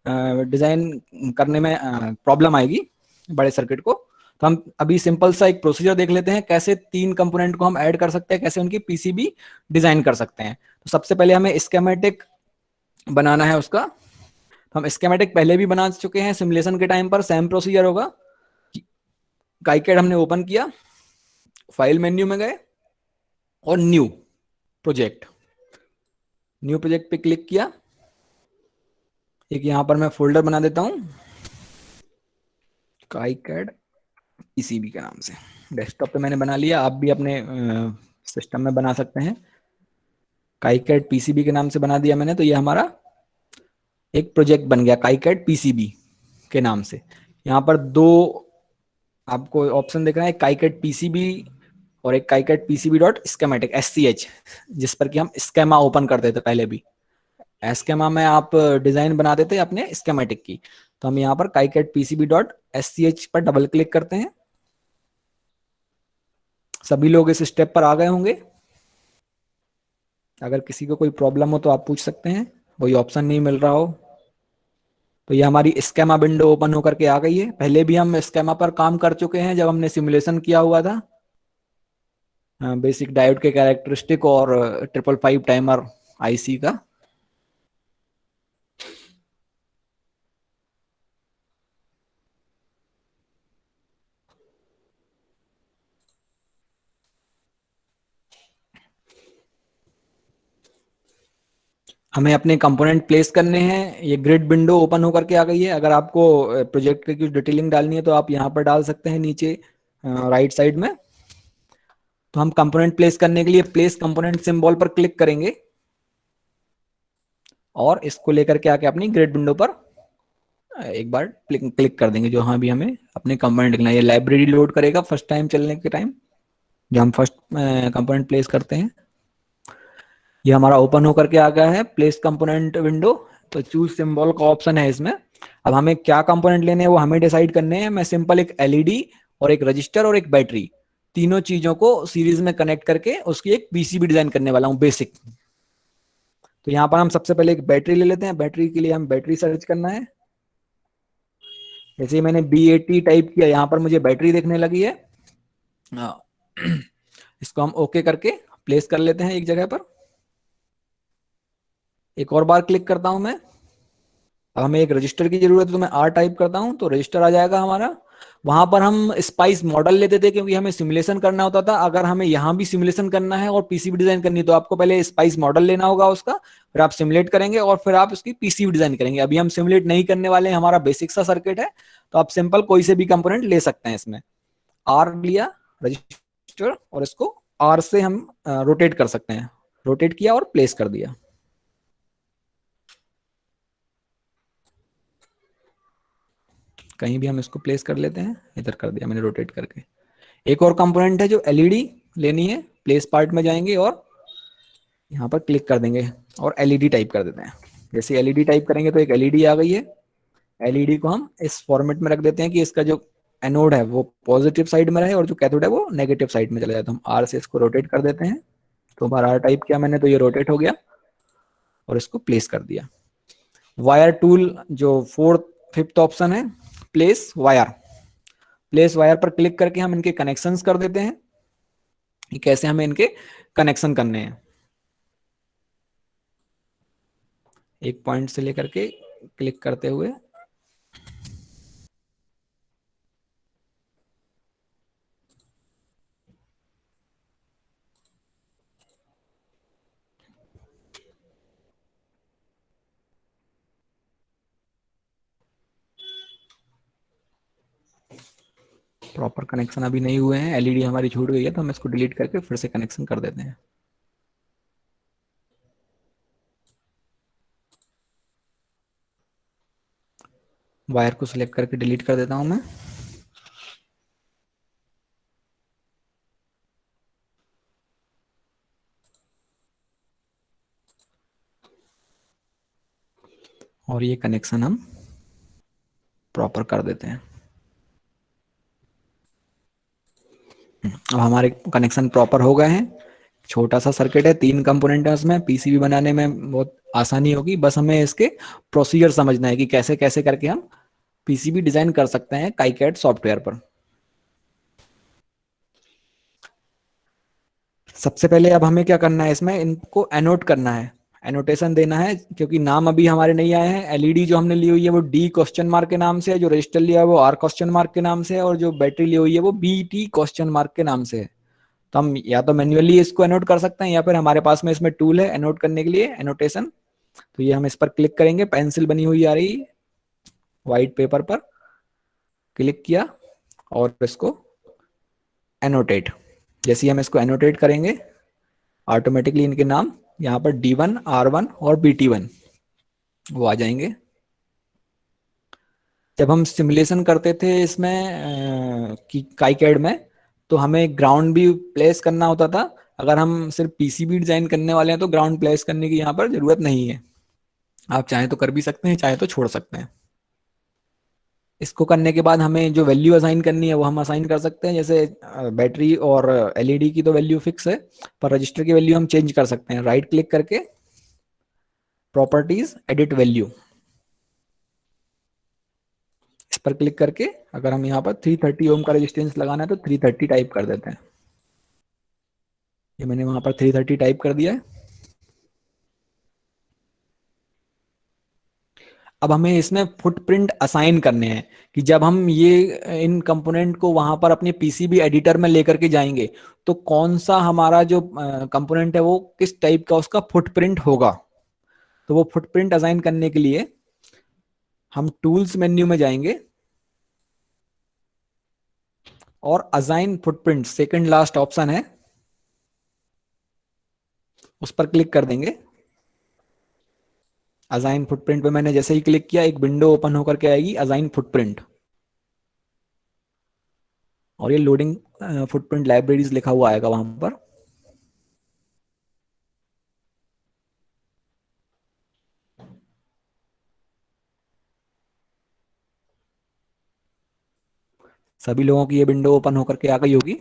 डिजाइन करने में प्रॉब्लम आएगी बड़े सर्किट को। तो हम अभी सिंपल सा एक प्रोसीजर देख लेते हैं कैसे 3 कंपोनेंट को हम ऐड कर सकते हैं, कैसे उनकी पीसीबी डिजाइन कर सकते हैं। तो सबसे पहले हमें स्कीमेटिक बनाना है उसका। तो हम स्कीमेटिक पहले भी बना चुके हैं सिमुलेशन के टाइम पर, सेम प्रोसीजर होगा। काइकेड हमने ओपन किया, फाइल मेन्यू में गए और न्यू प्रोजेक्ट, न्यू प्रोजेक्ट पे क्लिक किया। एक यहां पर मैं फोल्डर बना देता हूं काइकेड पीसीबी के नाम से। डेस्कटॉप पे मैंने बना लिया, आप भी अपने सिस्टम में बना सकते हैं। काइकेड पीसीबी के नाम से बना दिया मैंने, तो ये हमारा एक प्रोजेक्ट बन गया काइकेड पीसीबी के नाम से। यहाँ पर 2 आपको ऑप्शन दिख रहा है, एक काइकेड पीसीबी और एक काइकेड पीसीबी डॉट स्कीमेटिक SCH, जिस पर कि हम स्केमा ओपन करते थे पहले भी। स्केमा में आप डिजाइन बनाते थे अपने स्कीमेटिक की। तो हम यहाँ पर काइकेड पीसीबी डॉट SCH पर डबल क्लिक करते हैं। सभी लोग इस स्टेप पर आ गए होंगे। अगर किसी को कोई प्रॉब्लम हो तो आप पूछ सकते हैं, कोई ऑप्शन नहीं मिल रहा हो तो ये हमारी स्केमा विंडो ओपन होकर के आ गई है। पहले भी हम स्केमा पर काम कर चुके हैं जब हमने सिमुलेशन किया हुआ था। बेसिक डायोड के कैरेक्टरिस्टिक और 555 टाइमर आईसी का। हमें अपने कंपोनेंट प्लेस करने हैं। ये ग्रिड विंडो ओपन होकर के आ गई है। अगर आपको प्रोजेक्ट की कुछ डिटेलिंग डालनी है तो आप यहाँ पर डाल सकते हैं नीचे राइट साइड में। तो हम कंपोनेंट प्लेस करने के लिए प्लेस कंपोनेंट सिंबल पर क्लिक करेंगे और इसको लेकर के आके अपनी ग्रिड विंडो पर एक बार क्लिक कर देंगे। जो हाँ भी हमें अपने कंपोनेंट लिखना है। ये लाइब्रेरी लोड करेगा फर्स्ट टाइम चलने के टाइम, जो हम फर्स्ट कंपोनेंट प्लेस करते हैं। ये हमारा ओपन होकर के आ गया है प्लेस कंपोनेंट विंडो। तो चूज सिंबल का ऑप्शन है इसमें। अब हमें क्या कंपोनेंट लेने हैं वो हमें डिसाइड करने हैं। मैं सिंपल एक एलईडी और एक रजिस्टर और एक बैटरी, तीनों चीजों को सीरीज में कनेक्ट करके उसकी एक पीसीबी डिजाइन करने वाला हूं बेसिक। तो यहाँ पर हम सबसे पहले एक बैटरी ले लेते हैं। बैटरी के लिए हम बैटरी सर्च करना है। जैसे मैंने B80 टाइप किया, यहाँ पर मुझे बैटरी देखने लगी है। इसको हम ओके करके प्लेस कर लेते हैं एक जगह पर। एक और बार क्लिक करता हूं मैं। अब हमें एक रजिस्टर की जरूरत है तो मैं R टाइप करता हूं तो रजिस्टर आ जाएगा हमारा। वहां पर हम स्पाइस मॉडल लेते थे क्योंकि हमें सिमुलेशन करना होता था। अगर हमें यहां भी सिमुलेशन करना है और पीसीबी डिजाइन करनी है तो आपको पहले स्पाइस मॉडल लेना होगा उसका, फिर आप सिमुलेट करेंगे और फिर आप उसकी पीसीबी डिजाइन करेंगे। अभी हम सिमुलेट नहीं करने वाले हैं, हमारा बेसिक सा सर्किट है। तो आप सिंपल कोई से भी कंपोनेंट ले सकते हैं इसमें। आर लिया रजिस्टर और इसको आर से हम रोटेट कर सकते हैं। रोटेट किया और प्लेस कर दिया। कहीं भी हम इसको प्लेस कर लेते हैं। इधर कर दिया मैंने रोटेट करके। एक और कंपोनेंट है जो एलईडी लेनी है। प्लेस पार्ट में जाएंगे और यहाँ पर क्लिक कर देंगे और एलईडी टाइप कर देते हैं। जैसे एलईडी टाइप करेंगे तो एक एलईडी आ गई है। एलईडी को हम इस फॉर्मेट में रख देते हैं कि इसका जो एनोड है वो पॉजिटिव साइड में रहे और जो कैथोड है वो नेगेटिव साइड में चला जाए। तो हम आर से इसको रोटेट कर देते हैं। तो बार आर टाइप किया मैंने तो ये रोटेट हो गया और इसको प्लेस कर दिया। वायर टूल जो फोर्थ फिफ्थ ऑप्शन है, प्लेस वायर। प्लेस वायर पर क्लिक करके हम इनके कनेक्शंस कर देते हैं कि कैसे हमें इनके कनेक्शन करने हैं। एक पॉइंट से लेकर के क्लिक करते हुए प्रॉपर कनेक्शन अभी नहीं हुए हैं। एलईडी हमारी छूट गई है तो हम इसको डिलीट करके फिर से कनेक्शन कर देते हैं। वायर को सिलेक्ट करके डिलीट कर देता हूं मैं। और ये कनेक्शन हम प्रॉपर कर देते हैं। अब हमारे कनेक्शन प्रॉपर हो गए हैं। छोटा सा सर्किट है, 3 कंपोनेंट है उसमें। पीसीबी बनाने में बहुत आसानी होगी। बस हमें इसके प्रोसीजर समझना है कि कैसे कैसे करके हम पीसीबी डिजाइन कर सकते हैं काईकैड सॉफ्टवेयर पर। सबसे पहले अब हमें क्या करना है, इसमें इनको एनोट करना है, एनोटेशन देना है। क्योंकि नाम अभी हमारे नहीं आए हैं। एलईडी जो हमने ली हुई है वो डी क्वेश्चन मार्क के नाम से है, जो रजिस्टर लिया है वो आर क्वेश्चन मार्क के नाम से है, और जो बैटरी ली हुई है वो बी टी क्वेश्चन मार्क के नाम से है। तो हम या तो मैन्युअली इसको एनोट कर सकते हैं या फिर हमारे पास में इसमें टूल है एनोट करने के लिए, एनोटेशन। तो ये हम इस पर क्लिक करेंगे। पेंसिल बनी हुई आ रही व्हाइट पेपर पर, क्लिक किया और इसको एनोटेट। जैसे ही हम इसको एनोटेट करेंगे ऑटोमेटिकली इनके नाम यहाँ पर D1, R1 और BT1 वो आ जाएंगे। जब हम सिमुलेशन करते थे इसमें काईकैड में, तो हमें ग्राउंड भी प्लेस करना होता था। अगर हम सिर्फ पीसीबी डिजाइन करने वाले हैं तो ग्राउंड प्लेस करने की यहाँ पर जरूरत नहीं है। आप चाहे तो कर भी सकते हैं, चाहे तो छोड़ सकते हैं। इसको करने के बाद हमें जो वैल्यू असाइन करनी है वो हम असाइन कर सकते हैं। जैसे बैटरी और एलईडी की तो वैल्यू फिक्स है, पर रजिस्टर की वैल्यू हम चेंज कर सकते हैं। राइट क्लिक करके प्रॉपर्टीज, एडिट वैल्यू, इस पर क्लिक करके अगर हम यहाँ पर 330 ओम का रेजिस्टेंस लगाना है तो 330 टाइप कर देते हैं। ये मैंने वहां पर 330 टाइप कर दिया है। अब हमें इसमें फुटप्रिंट असाइन करने हैं कि जब हम ये इन कंपोनेंट को वहां पर अपने पीसीबी एडिटर में लेकर के जाएंगे तो कौन सा हमारा जो कंपोनेंट है वो किस टाइप का उसका फुटप्रिंट होगा। तो वो फुटप्रिंट असाइन करने के लिए हम टूल्स मेन्यू में जाएंगे और assign footprint second last option है, उस पर क्लिक कर देंगे। असाइन फुटप्रिंट पे मैंने जैसे ही क्लिक किया एक विंडो ओपन होकर के आएगी असाइन फुटप्रिंट, और ये लोडिंग फुटप्रिंट लाइब्रेरीज लिखा हुआ आएगा वहां पर। सभी लोगों की ये विंडो ओपन होकर के आ गई होगी।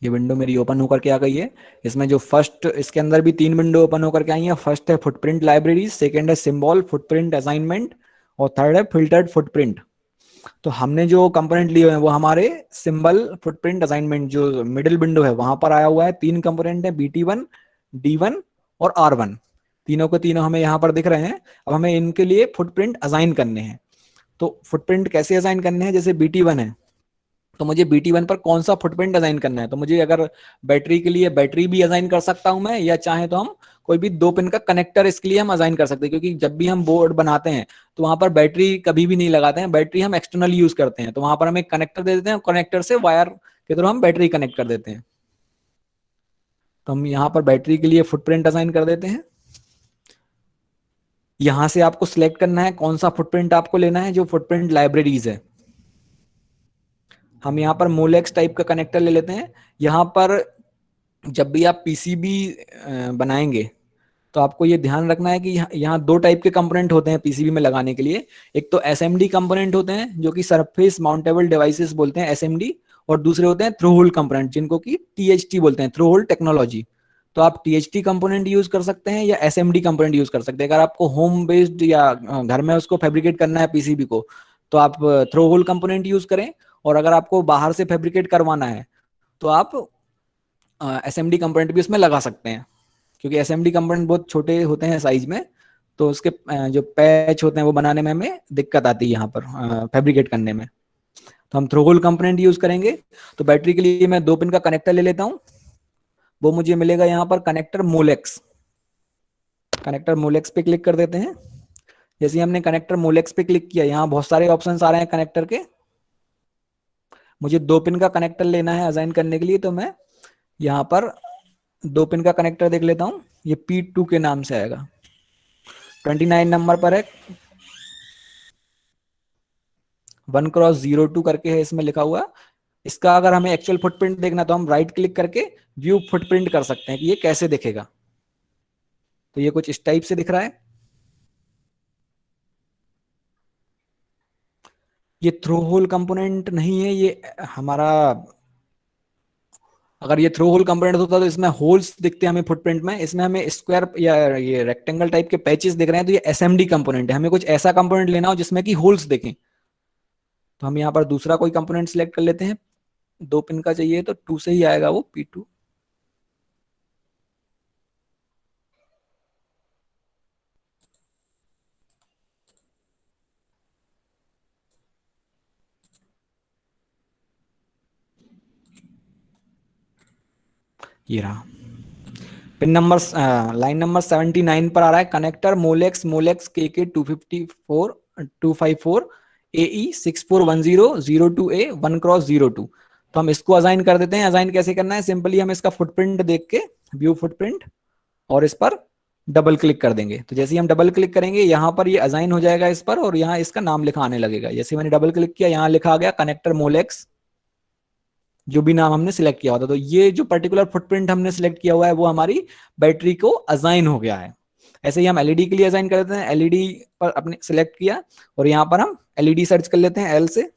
ये विंडो मेरी ओपन होकर के आ गई है। इसमें जो फर्स्ट, इसके अंदर भी 3 विंडो ओपन होकर के आई हैं। फर्स्ट है फुटप्रिंट लाइब्रेरी, सेकंड है सिंबल फुटप्रिंट असाइनमेंट, और थर्ड है फिल्टर्ड फुटप्रिंट। तो हमने जो कंपोनेंट लिए हुए हैं वो हमारे सिंबल फुटप्रिंट असाइनमेंट जो मिडिल विंडो है वहां पर आया हुआ है। 3 कंपोनेंट है, BT1, D1 और R1। तीनों के तीनों हमें यहाँ पर दिख रहे हैं। अब हमें इनके लिए फुटप्रिंट असाइन करने हैं। तो फुटप्रिंट कैसे असाइन करने हैं, जैसे BT1 है तो मुझे BT1 पर कौन सा फुटप्रिंट असाइन करना है। तो मुझे अगर बैटरी के लिए बैटरी भी असाइन कर सकता हूं मैं, या चाहे तो हम कोई भी 2 पिन का कनेक्टर इसके लिए हम असाइन कर सकते हैं, क्योंकि जब भी हम बोर्ड बनाते हैं तो वहां पर बैटरी कभी भी नहीं लगाते हैं, बैटरी हम एक्सटर्नल यूज करते हैं। तो वहां पर हम एक कनेक्टर दे देते हैं, कनेक्टर से वायर के थ्रू हम बैटरी कनेक्ट कर देते हैं। तो हम यहाँ पर बैटरी के लिए फुटप्रिंट असाइन कर देते हैं। यहां से आपको सिलेक्ट करना है कौन सा फुटप्रिंट आपको लेना है, जो फुटप्रिंट लाइब्रेरीज है। हम यहाँ पर मोलेक्स टाइप का कनेक्टर ले लेते हैं। यहाँ पर जब भी आप पीसीबी बनाएंगे तो आपको ये ध्यान रखना है कि यहाँ 2 टाइप के कंपोनेंट होते हैं पीसीबी में लगाने के लिए। एक तो एसएमडी कंपोनेंट होते हैं जो कि सरफेस माउंटेबल डिवाइसेस बोलते हैं, एसएमडी, और दूसरे होते हैं थ्रू होल कंपोनेंट जिनको कि टीएचटी बोलते हैं, थ्रू होल टेक्नोलॉजी। तो आप टीएचटी कंपोनेंट यूज कर सकते हैं या एसएमडी कंपोनेंट यूज कर सकते हैं। अगर आपको होम बेस्ड या घर में उसको फैब्रिकेट करना है पीसीबी को तो आप थ्रू होल कंपोनेंट यूज करें, और अगर आपको बाहर से फैब्रिकेट करवाना है तो आप एसएमडी कंपोनेंट भी उसमें लगा सकते हैं, क्योंकि एसएमडी कंपोनेंट बहुत छोटे होते हैं साइज में। तो उसके जो पैच होते हैं वो बनाने में हमें दिक्कत आती है यहाँ पर फैब्रिकेट करने में। तो हम थ्रू होल कंपोनेंट यूज करेंगे। तो बैटरी के लिए मैं 2 पिन का कनेक्टर ले लेता हूँ। वो मुझे मिलेगा यहाँ पर कनेक्टर मोलेक्स। कनेक्टर मोलेक्स पे क्लिक कर देते हैं। जैसे ही हमने कनेक्टर मोलेक्स पे क्लिक किया यहाँ बहुत सारे ऑप्शंस आ रहे हैं कनेक्टर के। मुझे 2 पिन का कनेक्टर लेना है असाइन करने के लिए, तो मैं यहाँ पर 2 पिन का कनेक्टर देख लेता हूँ। ये P2 के नाम से आएगा, 29 नंबर पर है, 1x02 करके है इसमें लिखा हुआ। इसका अगर हमें एक्चुअल फुटप्रिंट देखना तो हम राइट क्लिक करके व्यू फुटप्रिंट कर सकते हैं कि ये कैसे दिखेगा। तो ये कुछ इस टाइप से दिख रहा है। ये थ्रू होल कंपोनेंट नहीं है, ये हमारा, अगर ये थ्रू होल कंपोनेंट होता तो इसमें होल्स दिखते हैं हमें फुटप्रिंट में। इसमें हमें स्क्वायर या ये रेक्टेंगल टाइप के पैचेस दिख रहे हैं, तो ये एसएमडी कंपोनेंट है। हमें कुछ ऐसा कंपोनेंट लेना हो जिसमें कि होल्स दिखें। तो हम यहाँ पर दूसरा कोई कंपोनेंट सिलेक्ट कर लेते हैं। 2 पिन का चाहिए तो 2 से ही आएगा वो, P2। ये रहा पिन नंबर, लाइन नंबर 79 पर आ रहा है connector Molex Molex KK254 AE 641002A 1x02। तो हम इसको असाइन कर देते हैं। असाइन कैसे करना है, सिंपली हम इसका फुटप्रिंट देख के व्यू फुटप्रिंट और इस पर डबल क्लिक कर देंगे। तो जैसे ही हम डबल क्लिक करेंगे यहाँ पर ये असाइन हो जाएगा इस पर, और यहाँ इसका नाम लिखा आने लगेगा। जैसे मैंने डबल क्लिक किया यहाँ लिखा आ गया कनेक्टर मोलेक्स, जो भी नाम हमने सिलेक्ट किया होता। तो ये जो पर्टिकुलर फुटप्रिंट हमने सिलेक्ट किया हुआ है वो हमारी बैटरी को असाइन हो गया है। ऐसे ही हम एलईडी के लिए असाइन कर देते हैं। एलईडी पर अपने सिलेक्ट किया और यहाँ पर हम एलईडी सर्च कर लेते हैं एल से।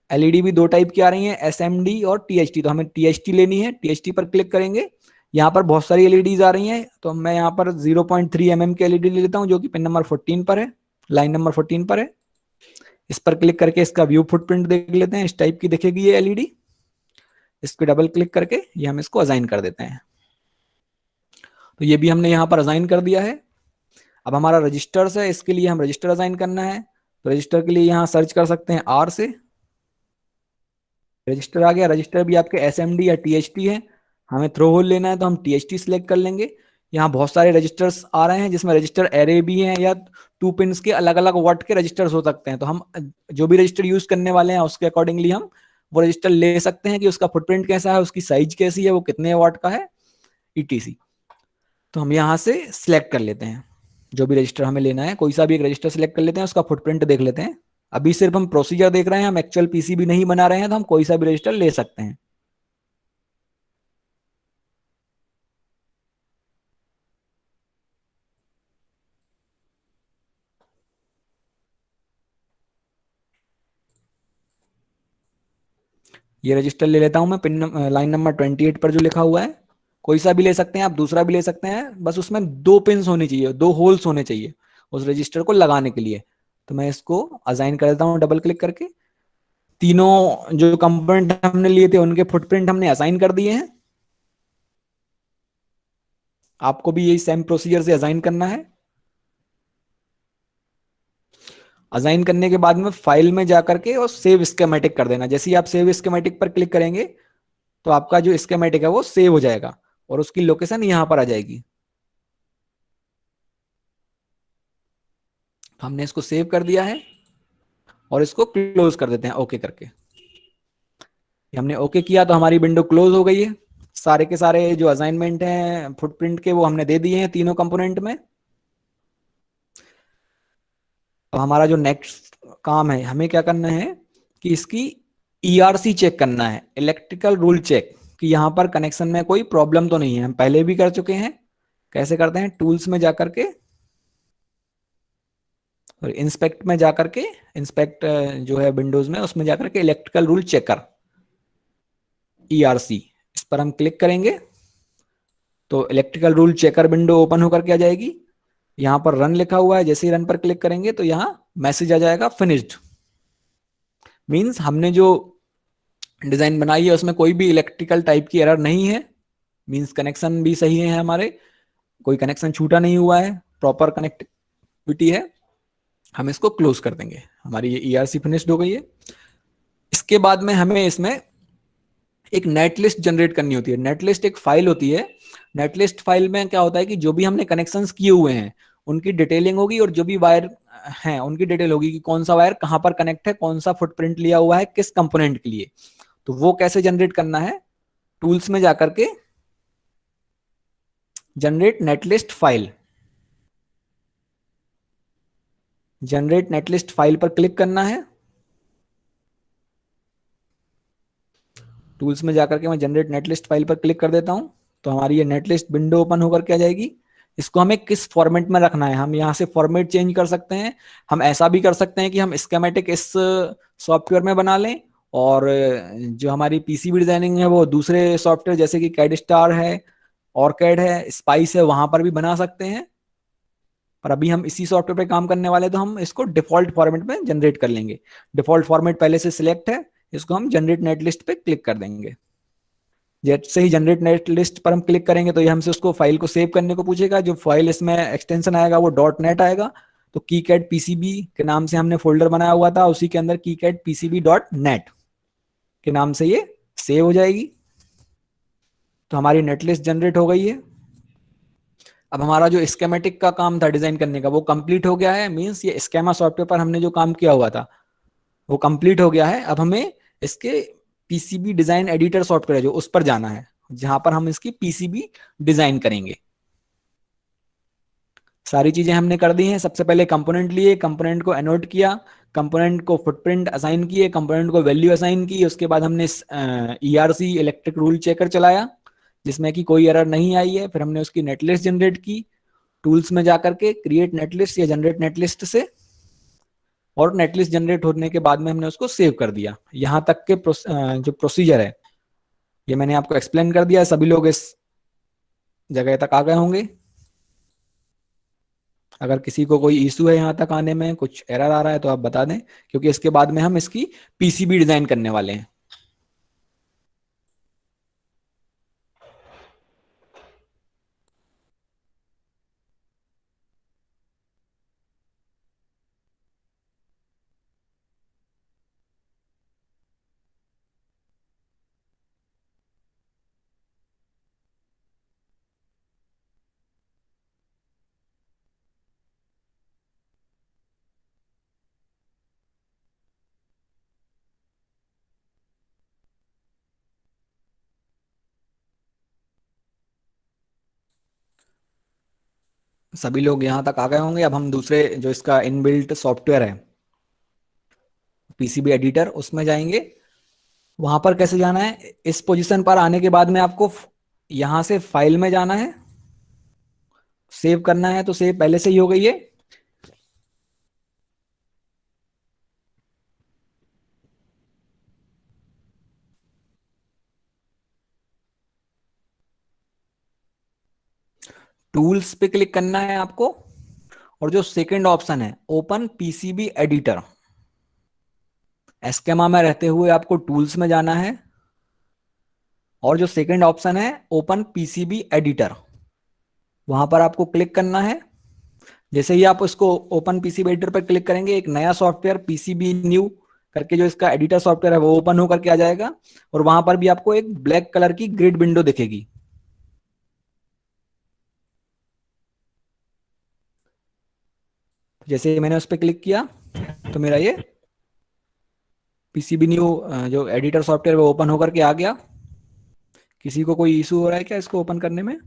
एलईडी भी 2 टाइप की आ रही है, एसएमडी और टीएचटी। तो हमें टीएचटी लेनी है, टीएचटी पर क्लिक करेंगे। यहाँ पर बहुत सारी एलईडीज आ रही हैं, तो मैं यहाँ पर 0.3 mm की एलईडी ले लेता हूँ जो कि पिन नंबर 14 पर है, लाइन नंबर 14 पर है। इस पर क्लिक करके इसका व्यू फुटप्रिंट देख लेते हैं। इस टाइप की दिखेगी ये एलईडी। इसको डबल क्लिक करके ये हम इसको असाइन कर देते हैं। तो ये भी हमने यहाँ पर असाइन कर दिया है। अब हमारा रजिस्टर्स है, इसके लिए हम रजिस्टर असाइन करना है। तो रजिस्टर के लिए यहाँ सर्च कर सकते हैं आर से। रजिस्टर आ गया। रजिस्टर भी आपके एसएमडी या टीएचटी है। हमें थ्रो होल लेना है तो हम टीएचटी सिलेक्ट कर लेंगे। यहाँ बहुत सारे रजिस्टर्स आ रहे हैं जिसमें रजिस्टर एरे भी हैं या 2 पिंस के अलग अलग वाट के रजिस्टर्स हो सकते हैं। तो हम जो भी रजिस्टर यूज करने वाले हैं उसके अकॉर्डिंगली हम वो रजिस्टर ले सकते हैं कि उसका फुटप्रिंट कैसा है, उसकी साइज कैसी है, वो कितने वाट का है, ईटीसी। तो हम यहाँ से सिलेक्ट कर लेते हैं जो भी रजिस्टर हमें लेना है। कोई सा भी एक रजिस्टर सिलेक्ट कर लेते हैं, उसका फुटप्रिंट देख लेते हैं। अभी सिर्फ हम प्रोसीजर देख रहे हैं, हम एक्चुअल पीसीबी नहीं बना रहे हैं, तो हम कोई सा भी रजिस्टर ले सकते हैं। ये रजिस्टर ले लेता हूं मैं, पिन लाइन नंबर 28 पर जो लिखा हुआ है। कोई सा भी ले सकते हैं आप, दूसरा भी ले सकते हैं, बस उसमें 2 पिन्स होनी चाहिए, 2 होल्स होने चाहिए उस रजिस्टर को लगाने के लिए। तो मैं इसको असाइन कर देता हूँ डबल क्लिक करके। तीनों जो कंपोनेंट हमने लिए थे उनके फुटप्रिंट हमने असाइन कर दिए हैं। आपको भी यही सेम प्रोसीजर से असाइन करना है। असाइन करने के बाद में फाइल में जाकर के और सेव स्कीमेटिक कर देना। जैसे ही आप सेव स्कीमेटिक पर क्लिक करेंगे तो आपका जो स्कीमेटिक है वो सेव हो जाएगा और उसकी लोकेशन यहां पर आ जाएगी। हमने इसको सेव कर दिया है और इसको क्लोज कर देते हैं ओके करके। हमने ओके किया तो हमारी विंडो क्लोज हो गई है। सारे के सारे जो असाइनमेंट हैं फुटप्रिंट के वो हमने दे दिए हैं तीनों कंपोनेंट में। तो हमारा जो नेक्स्ट काम है, हमें क्या करना है कि इसकी ईआरसी चेक करना है, इलेक्ट्रिकल रूल चेक, कि यहाँ पर कनेक्शन में कोई प्रॉब्लम तो नहीं है। हम पहले भी कर चुके हैं। कैसे करते हैं, टूल्स में जाकर के और इंस्पेक्ट में जाकर के, इंस्पेक्ट जो है विंडोज में, उसमें जाकर के इलेक्ट्रिकल रूल चेकर ईआरसी, इस पर हम क्लिक करेंगे तो electrical rule checker window open होकर के आ जाएगी। यहाँ पर रन लिखा हुआ है, जैसे ही रन पर क्लिक करेंगे तो यहाँ मैसेज आ जाएगा फिनिश्ड। मींस हमने जो डिजाइन बनाई है उसमें कोई भी इलेक्ट्रिकल टाइप की एरर नहीं है। मींस कनेक्शन भी सही है हमारे, कोई कनेक्शन छूटा नहीं हुआ है, प्रॉपर कनेक्टिविटी है। हम इसको क्लोज कर देंगे। हमारी ये ईआरसी फिनिश्ड हो गई है। इसके बाद में हमें इसमें एक नेट लिस्ट जनरेट करनी होती है। नेट लिस्ट एक फाइल होती है। नेट लिस्ट फाइल में क्या होता है कि जो भी हमने कनेक्शंस किए हुए हैं उनकी डिटेलिंग होगी और जो भी वायर हैं उनकी डिटेल होगी कि कौन सा वायर कहां पर कनेक्ट है, कौन सा फुटप्रिंट लिया हुआ है किस कंपोनेंट के लिए। तो वो कैसे जनरेट करना है, टूल्स में जाकर के generate netlist file, generate netlist file पर क्लिक करना है। टूल्स में जाकर के मैं जनरेट नेटलिस्ट फाइल पर क्लिक कर देता हूं तो हमारी ये नेटलिस्ट विंडो ओपन होकर के आ जाएगी। इसको हमें किस फॉर्मेट में रखना है, हम यहाँ से फॉर्मेट चेंज कर सकते हैं। हम ऐसा भी कर सकते हैं कि हम स्कीमेटिक इस सॉफ्टवेयर में बना लें और जो हमारी पीसीबी डिजाइनिंग है वो दूसरे सॉफ्टवेयर जैसे कि कैड स्टार है, ऑर्किड है, स्पाइस है, वहां पर भी बना सकते हैं। पर अभी हम इसी सॉफ्टवेयर पे काम करने वाले तो हम इसको डिफॉल्ट फॉर्मेट में जनरेट कर लेंगे। डिफॉल्ट फॉर्मेट पहले से सिलेक्ट है, इसको हम जनरेट नेट लिस्ट पे क्लिक कर देंगे। जैसे ही जनरेट नेट लिस्ट पर हम क्लिक करेंगे तो ये हमसे उसको फाइल को सेव करने को पूछेगा। जो फाइल इसमें एक्सटेंशन आएगा वो डॉट नेट आएगा। तो कीकैड पीसीबी के नाम से हमने फोल्डर बनाया हुआ था, उसी के अंदर कीकैड पीसीबी डॉट नेट के नाम से ये सेव हो जाएगी। तो हमारी नेट लिस्ट जनरेट हो गई है। अब हमारा जो स्केमेटिक का काम था डिजाइन करने का वो कंप्लीट हो गया है। मींस ये स्केमा सॉफ्टवेयर पर हमने जो काम किया हुआ था वो कंप्लीट हो गया है। अब हमें इसके पीसीबी डिजाइन एडिटर सॉफ्टवेयर है जो उस पर जाना है, जहां पर हम इसकी पीसीबी डिजाइन करेंगे। सारी चीजें हमने कर दी हैं। सबसे पहले कंपोनेंट लिए, कंपोनेंट को एनोट किया, कंपोनेंट को फुटप्रिंट असाइन किए, कंपोनेंट को वैल्यू असाइन की। उसके बाद हमने ईआरसी इलेक्ट्रिक रूल चेकर चलाया जिसमें कि कोई एरर नहीं आई है। फिर हमने उसकी नेटलिस्ट जनरेट की टूल्स में जाकर के क्रिएट नेटलिस्ट या जनरेट नेटलिस्ट से, और नेटलिस्ट जनरेट होने के बाद में हमने उसको सेव कर दिया। यहां तक के जो प्रोसीजर है ये मैंने आपको एक्सप्लेन कर दिया। सभी लोग इस जगह तक आ गए होंगे। अगर किसी को कोई इशू है यहाँ तक आने में, कुछ एरर आ रहा है तो आप बता दें, क्योंकि इसके बाद में हम इसकी पीसीबी डिजाइन करने वाले हैं। सभी लोग यहाँ तक आ गए होंगे। अब हम दूसरे जो इसका इनबिल्ट सॉफ्टवेयर है पीसीबी एडिटर, उसमें जाएंगे। वहां पर कैसे जाना है, इस पोजीशन पर आने के बाद में आपको यहां से फाइल में जाना है, सेव करना है, तो सेव पहले से ही हो गई है। टूल्स पे क्लिक करना है आपको, और जो सेकंड ऑप्शन है ओपन पीसीबी एडिटर, एस्केमा में रहते हुए आपको टूल्स में जाना है, और जो सेकंड ऑप्शन है ओपन पीसीबी एडिटर, वहां पर आपको क्लिक करना है। जैसे ही आप उसको ओपन पीसीबी एडिटर पर क्लिक करेंगे, एक नया सॉफ्टवेयर पीसीबी न्यू करके जो इसका एडिटर सॉफ्टवेयर है वो ओपन होकर के आ जाएगा, और वहां पर भी आपको एक ब्लैक कलर की ग्रिड विंडो दिखेगी। जैसे मैंने उस पर क्लिक किया तो मेरा ये पीसीबी न्यू जो एडिटर सॉफ्टवेयर वो ओपन होकर के आ गया। किसी को कोई इशू हो रहा है क्या इसको ओपन करने में?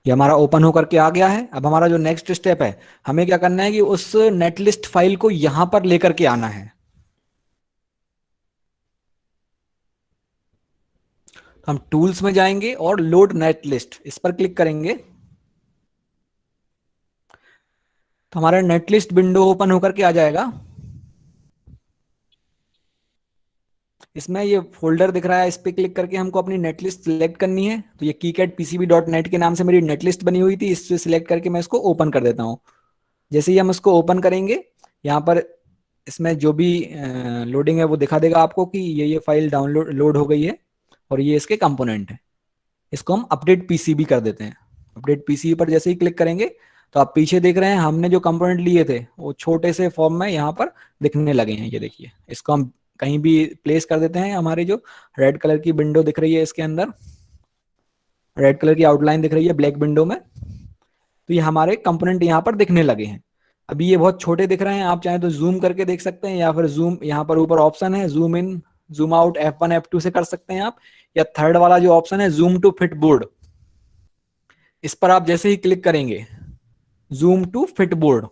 ये हमारा ओपन होकर के आ गया है। अब हमारा जो नेक्स्ट स्टेप है, हमें क्या करना है कि उस नेटलिस्ट फाइल को यहां पर लेकर के आना है। हम टूल्स में जाएंगे और लोड नेटलिस्ट इस पर क्लिक करेंगे, तो हमारा नेटलिस्ट विंडो ओपन होकर के आ जाएगा। इसमें ये फोल्डर दिख रहा है, इस पे क्लिक करके हमको अपनी नेटलिस्ट सिलेक्ट करनी है। तो ये keycadpcb.net के नाम से मेरी नेटलिस्ट बनी हुई थी, इससे सिलेक्ट करके मैं इसको ओपन कर देता हूँ। जैसे ही हम इसको ओपन करेंगे, यहाँ पर इसमें जो भी लोडिंग है वो दिखा देगा आपको कि ये फाइल डाउनलोड लोड हो गई है, और ये इसके कंपोनेंट है। इसको हम अपडेट पीसीबी कर देते हैं। अपडेट पीसीबी पर जैसे ही क्लिक करेंगे, तो आप पीछे देख रहे हैं हमने जो कंपोनेंट लिए थे वो छोटे से फॉर्म में यहाँ पर दिखने लगे हैं। ये देखिए, इसको हम कहीं भी प्लेस कर देते हैं। हमारी जो रेड कलर की विंडो दिख रही है, इसके अंदर रेड कलर की आउटलाइन दिख रही है ब्लैक विंडो में, तो ये हमारे कंपोनेंट यहाँ पर दिखने लगे हैं। अभी ये बहुत छोटे दिख रहे हैं, आप चाहें तो जूम करके देख सकते हैं, या फिर जूम यहाँ पर ऊपर ऑप्शन है zoom in zoom out F1 F2 से कर सकते हैं आप, या थर्ड वाला जो ऑप्शन है जूम टू फिट बोर्ड, इस पर आप जैसे ही क्लिक करेंगे जूम टू फिट बोर्ड,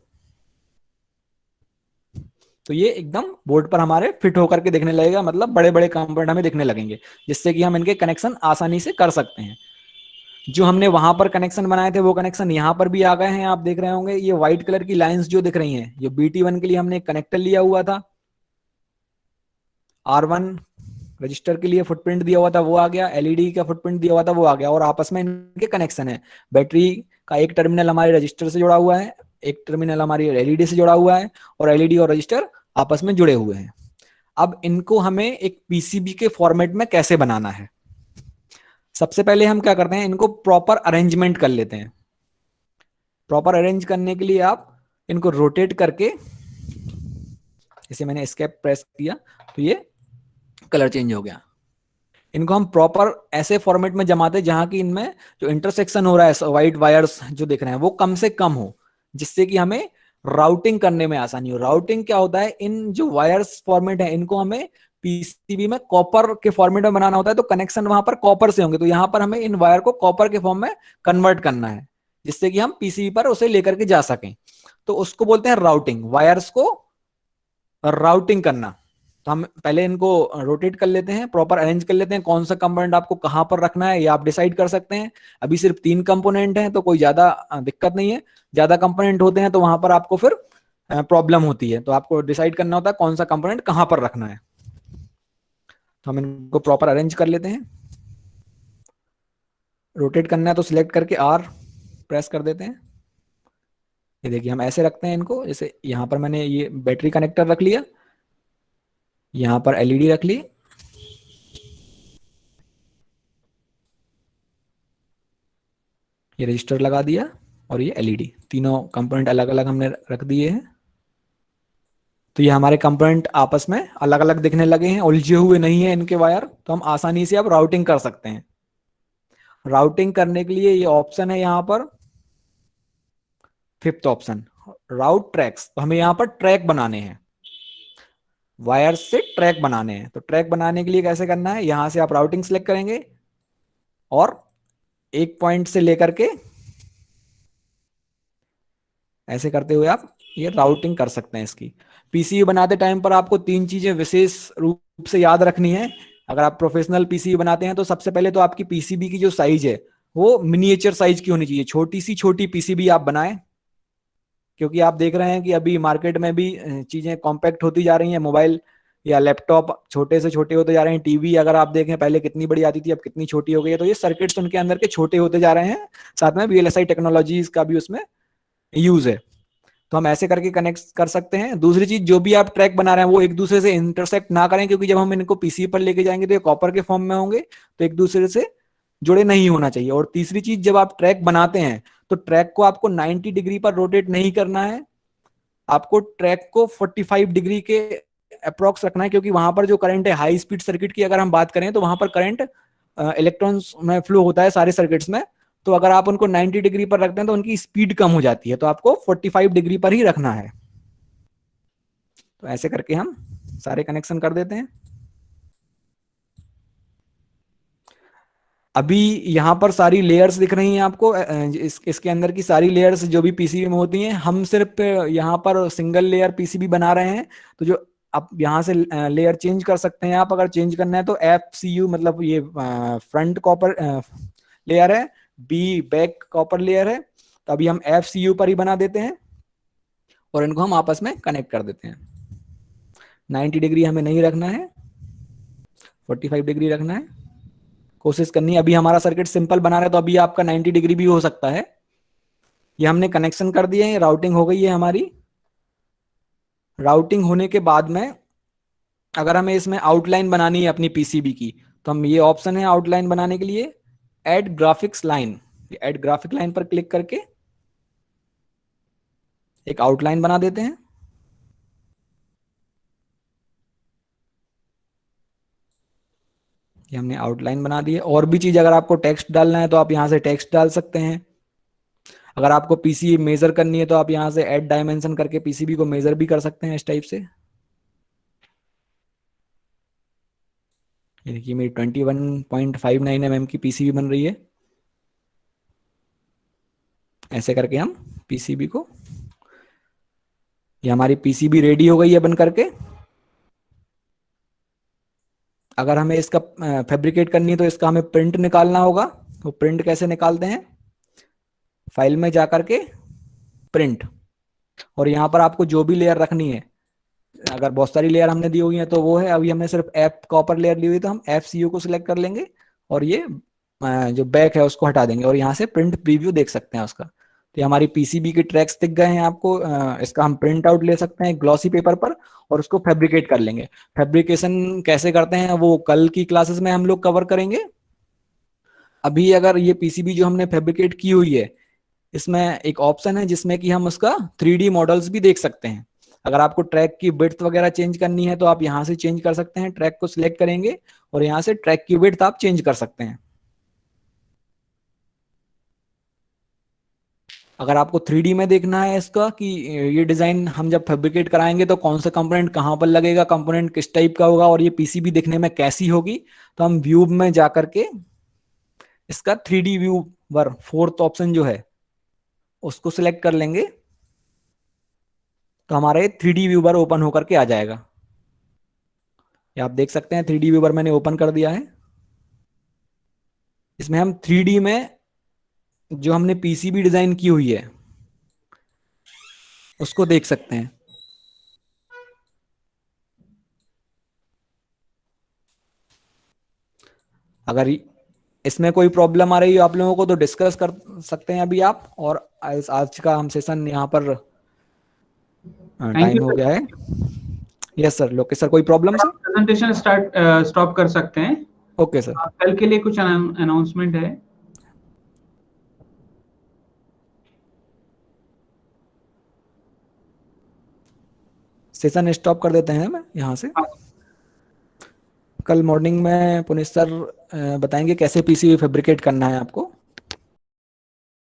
तो ये एकदम बोर्ड पर हमारे फिट होकर के दिखने लगेगा, मतलब बड़े बड़े कंपोनेंट हमें दिखने लगेंगे, जिससे कि हम इनके कनेक्शन आसानी से कर सकते हैं। जो हमने वहां पर कनेक्शन बनाए थे वो कनेक्शन यहाँ पर भी आ गए हैं। आप देख रहे होंगे ये व्हाइट कलर की लाइंस जो दिख रही हैं, ये BT1 के लिए हमने कनेक्टर लिया हुआ था, R1 रजिस्टर के लिए फुटप्रिंट दिया हुआ था वो आ गया, LED का फुटप्रिंट दिया हुआ था वो आ गया, और आपस में इनके कनेक्शन है। बैटरी का एक टर्मिनल हमारे रजिस्टर से जुड़ा हुआ है, एक टर्मिनल हमारी LED से जुड़ा हुआ है, और LED और रजिस्टर आपस में जुड़े हुए हैं। अब इनको हमें एक पीसीबी के फॉर्मेट में कैसे बनाना है, सबसे पहले हम क्या करते हैं, इनको प्रॉपर अरेंजमेंट कर लेते हैं। प्रॉपर अरेंज करने के लिए आप इनको रोटेट करके, जैसे मैंने एस्केप प्रेस किया तो ये कलर चेंज हो गया। इनको हम प्रॉपर ऐसे फॉर्मेट में जमाते हैं जहां की इनमें जो इंटरसेक्शन हो रहा है, व्हाइट वायर्स जो दिख रहे हैं वो कम से कम हो, जिससे कि हमें राउटिंग करने में आसानी हो। राउटिंग क्या होता है, इन जो वायर्स फॉर्मेट है इनको हमें पीसीबी में कॉपर के फॉर्मेट में बनाना होता है, तो कनेक्शन वहां पर कॉपर से होंगे, तो यहां पर हमें इन वायर को कॉपर के फॉर्म में कन्वर्ट करना है, जिससे कि हम पीसीबी पर उसे लेकर के जा सकें। तो उसको बोलते हैं राउटिंग, वायर्स को राउटिंग करना। तो हम पहले इनको रोटेट कर लेते हैं, प्रॉपर अरेंज कर लेते हैं, कौन सा कंपोनेंट आपको कहां पर रखना है ये आप डिसाइड कर सकते हैं। अभी सिर्फ 3 कंपोनेंट हैं तो कोई ज्यादा दिक्कत नहीं है, ज्यादा कंपोनेंट होते हैं तो वहां पर आपको फिर प्रॉब्लम होती है, तो आपको डिसाइड करना होता है कौन सा कंपोनेंट कहाँ पर रखना है। तो हम इनको प्रॉपर अरेंज कर लेते हैं। रोटेट करना है तो सिलेक्ट करके आर प्रेस कर देते हैं। ये देखिए हम ऐसे रखते हैं इनको, जैसे यहाँ पर मैंने ये बैटरी कनेक्टर रख लिया, यहाँ पर एलईडी रख ली, ये रजिस्टर लगा दिया, और ये एलईडी, तीनों कंपोनेंट अलग अलग हमने रख दिए हैं। तो ये हमारे कंपोनेंट आपस में अलग अलग दिखने लगे हैं, उलझे हुए नहीं है इनके वायर, तो हम आसानी से अब राउटिंग कर सकते हैं। राउटिंग करने के लिए ये ऑप्शन है यहाँ पर, फिफ्थ ऑप्शन, राउट ट्रैक्स। तो हमें यहाँ पर ट्रैक बनाने हैं, वायर से ट्रैक बनाने हैं। तो ट्रैक बनाने के लिए कैसे करना है, यहां से आप राउटिंग सेलेक्ट करेंगे और एक पॉइंट से लेकर के ऐसे करते हुए आप ये राउटिंग कर सकते हैं इसकी। पीसीबी बनाते टाइम पर आपको तीन चीजें विशेष रूप से याद रखनी है। अगर आप प्रोफेशनल पीसीबी बनाते हैं तो सबसे पहले तो आपकी पीसीबी की जो साइज है वो मिनिएचर साइज की होनी चाहिए, छोटी सी छोटी पीसीबी आप बनाएं, क्योंकि आप देख रहे हैं कि अभी मार्केट में भी चीजें कॉम्पैक्ट होती जा रही हैं। मोबाइल या लैपटॉप छोटे से छोटे होते जा रहे हैं, टीवी अगर आप देखें पहले कितनी बड़ी आती थी, अब कितनी छोटी हो गई है। तो ये सर्किट्स उनके अंदर के छोटे होते जा रहे हैं, साथ में वीएलएसआई टेक्नोलॉजीज का भी उसमें यूज है। तो हम ऐसे करके कनेक्ट कर सकते हैं। दूसरी चीज, जो भी आप ट्रैक बना रहे हैं वो एक दूसरे से इंटरसेक्ट ना करें, क्योंकि जब हम इनको पीसी पर लेके जाएंगे तो ये कॉपर के फॉर्म में होंगे, तो एक दूसरे से जुड़े नहीं होना चाहिए। और तीसरी चीज, जब आप ट्रैक बनाते हैं तो ट्रैक को आपको 90 डिग्री पर रोटेट नहीं करना है, आपको ट्रैक को 45 डिग्री के अप्रोक्स रखना है, क्योंकि वहां पर जो करंट है, हाई स्पीड सर्किट की अगर हम बात करें तो वहां पर करंट इलेक्ट्रॉन्स में फ्लो होता है सारे सर्किट्स में। तो अगर आप उनको 90 डिग्री पर रखते हैं तो उनकी स्पीड कम हो जाती है, तो आपको 45 डिग्री पर ही रखना है। तो ऐसे करके हम सारे कनेक्शन कर देते हैं। अभी यहाँ पर सारी लेयर्स दिख रही हैं आपको, इसके अंदर की सारी लेयर्स जो भी पीसीबी में होती हैं। हम सिर्फ यहाँ पर सिंगल लेयर पीसीबी बना रहे हैं, तो जो आप यहाँ से लेयर चेंज कर सकते हैं। आप अगर चेंज करना है तो FCU, मतलब ये फ्रंट कॉपर लेयर है, बी बैक कॉपर लेयर है, तो अभी हम FCU पर ही बना देते हैं और इनको हम आपस में कनेक्ट कर देते हैं। 90 डिग्री हमें नहीं रखना है, 45 डिग्री रखना है, कोशिश करनी है। अभी हमारा सर्किट सिंपल बना रहे हैं तो अभी आपका 90 डिग्री भी हो सकता है। ये हमने कनेक्शन कर दिए हैं, राउटिंग हो गई है हमारी। राउटिंग होने के बाद में अगर हमें इसमें आउटलाइन बनानी है अपनी पीसीबी की, तो हम, ये ऑप्शन है आउटलाइन बनाने के लिए, add graphics line. Add graphic line पर क्लिक करके एक आउटलाइन बना देते हैं। ये हमने आउटलाइन बना दी है। और भी चीज, अगर आपको टेक्स्ट डालना है तो आप यहाँ से टेक्स्ट डाल सकते हैं। अगर आपको पीसी मेजर करनी है तो आप यहाँ से ऐड डायमेंशन करके पीसीबी को मेजर भी कर सकते हैं इस टाइप से। ये देखिए मेरी 21.59 mm की पीसीबी बन रही है। ऐसे करके हम पीसीबी को, ये हमारी पीसीबी रेडी हो गई है बन करके। अगर हमें इसका फैब्रिकेट करनी है तो इसका हमें प्रिंट निकालना होगा। तो प्रिंट कैसे निकालते हैं, फाइल में जाकर के प्रिंट, और यहाँ पर आपको जो भी लेयर रखनी है, अगर बहुत सारी लेयर हमने दी हुई है तो वो है, अभी हमने सिर्फ एफ कॉपर लेयर ली हुई तो हम FCU को सिलेक्ट कर लेंगे और ये जो बैक है उसको हटा देंगे और यहाँ से प्रिंट प्रीव्यू देख सकते हैं उसका। तो ये हमारी पीसीबी के ट्रैक्स दिख गए हैं आपको। इसका हम प्रिंट आउट ले सकते हैं ग्लॉसी पेपर पर और उसको फैब्रिकेट कर लेंगे। फैब्रिकेशन कैसे करते हैं वो कल की क्लासेस में हम लोग कवर करेंगे। अभी अगर ये पीसीबी जो हमने फैब्रिकेट की हुई है, इसमें एक ऑप्शन है जिसमें कि हम उसका 3D मॉडल्स भी देख सकते हैं। अगर आपको ट्रैक की विड्थ वगैरह चेंज करनी है तो आप यहाँ से चेंज कर सकते हैं। ट्रैक को सिलेक्ट करेंगे और यहाँ से ट्रैक की विड्थ आप चेंज कर सकते हैं। अगर आपको 3D में देखना है इसका कि ये डिजाइन हम जब फैब्रिकेट कराएंगे तो कौन सा कंपोनेंट कहाँ पर लगेगा, कंपोनेंट किस टाइप का होगा और ये पीसीबी दिखने में कैसी होगी, तो हम व्यू में जाकर के इसका 3D व्यू वर फोर्थ ऑप्शन जो है उसको सिलेक्ट कर लेंगे, तो हमारे 3D व्यूवर ओपन होकर के आ जाएगा। ये आप देख सकते हैं 3D व्यूवर मैंने ओपन कर दिया है। इसमें हम 3D में जो हमने पीसीबी डिजाइन की हुई है उसको देख सकते हैं। अगर इसमें कोई प्रॉब्लम आ रही है आप लोगों को तो डिस्कस कर सकते हैं अभी आप, और आज का हम सेशन यहाँ पर थैंक टाइम यू हो सर। गया है। यस सर, लोकेश सर, कोई प्रॉब्लम सर? प्रेजेंटेशन स्टॉप कर सकते हैं। Okay sir. कल के लिए कुछ अनाउंसमेंट है? सेशन स्टॉप कर देते हैं मैं यहाँ से। हाँ। कल मॉर्निंग में पुनीत सर बताएंगे कैसे पीसीबी फैब्रिकेट करना है आपको।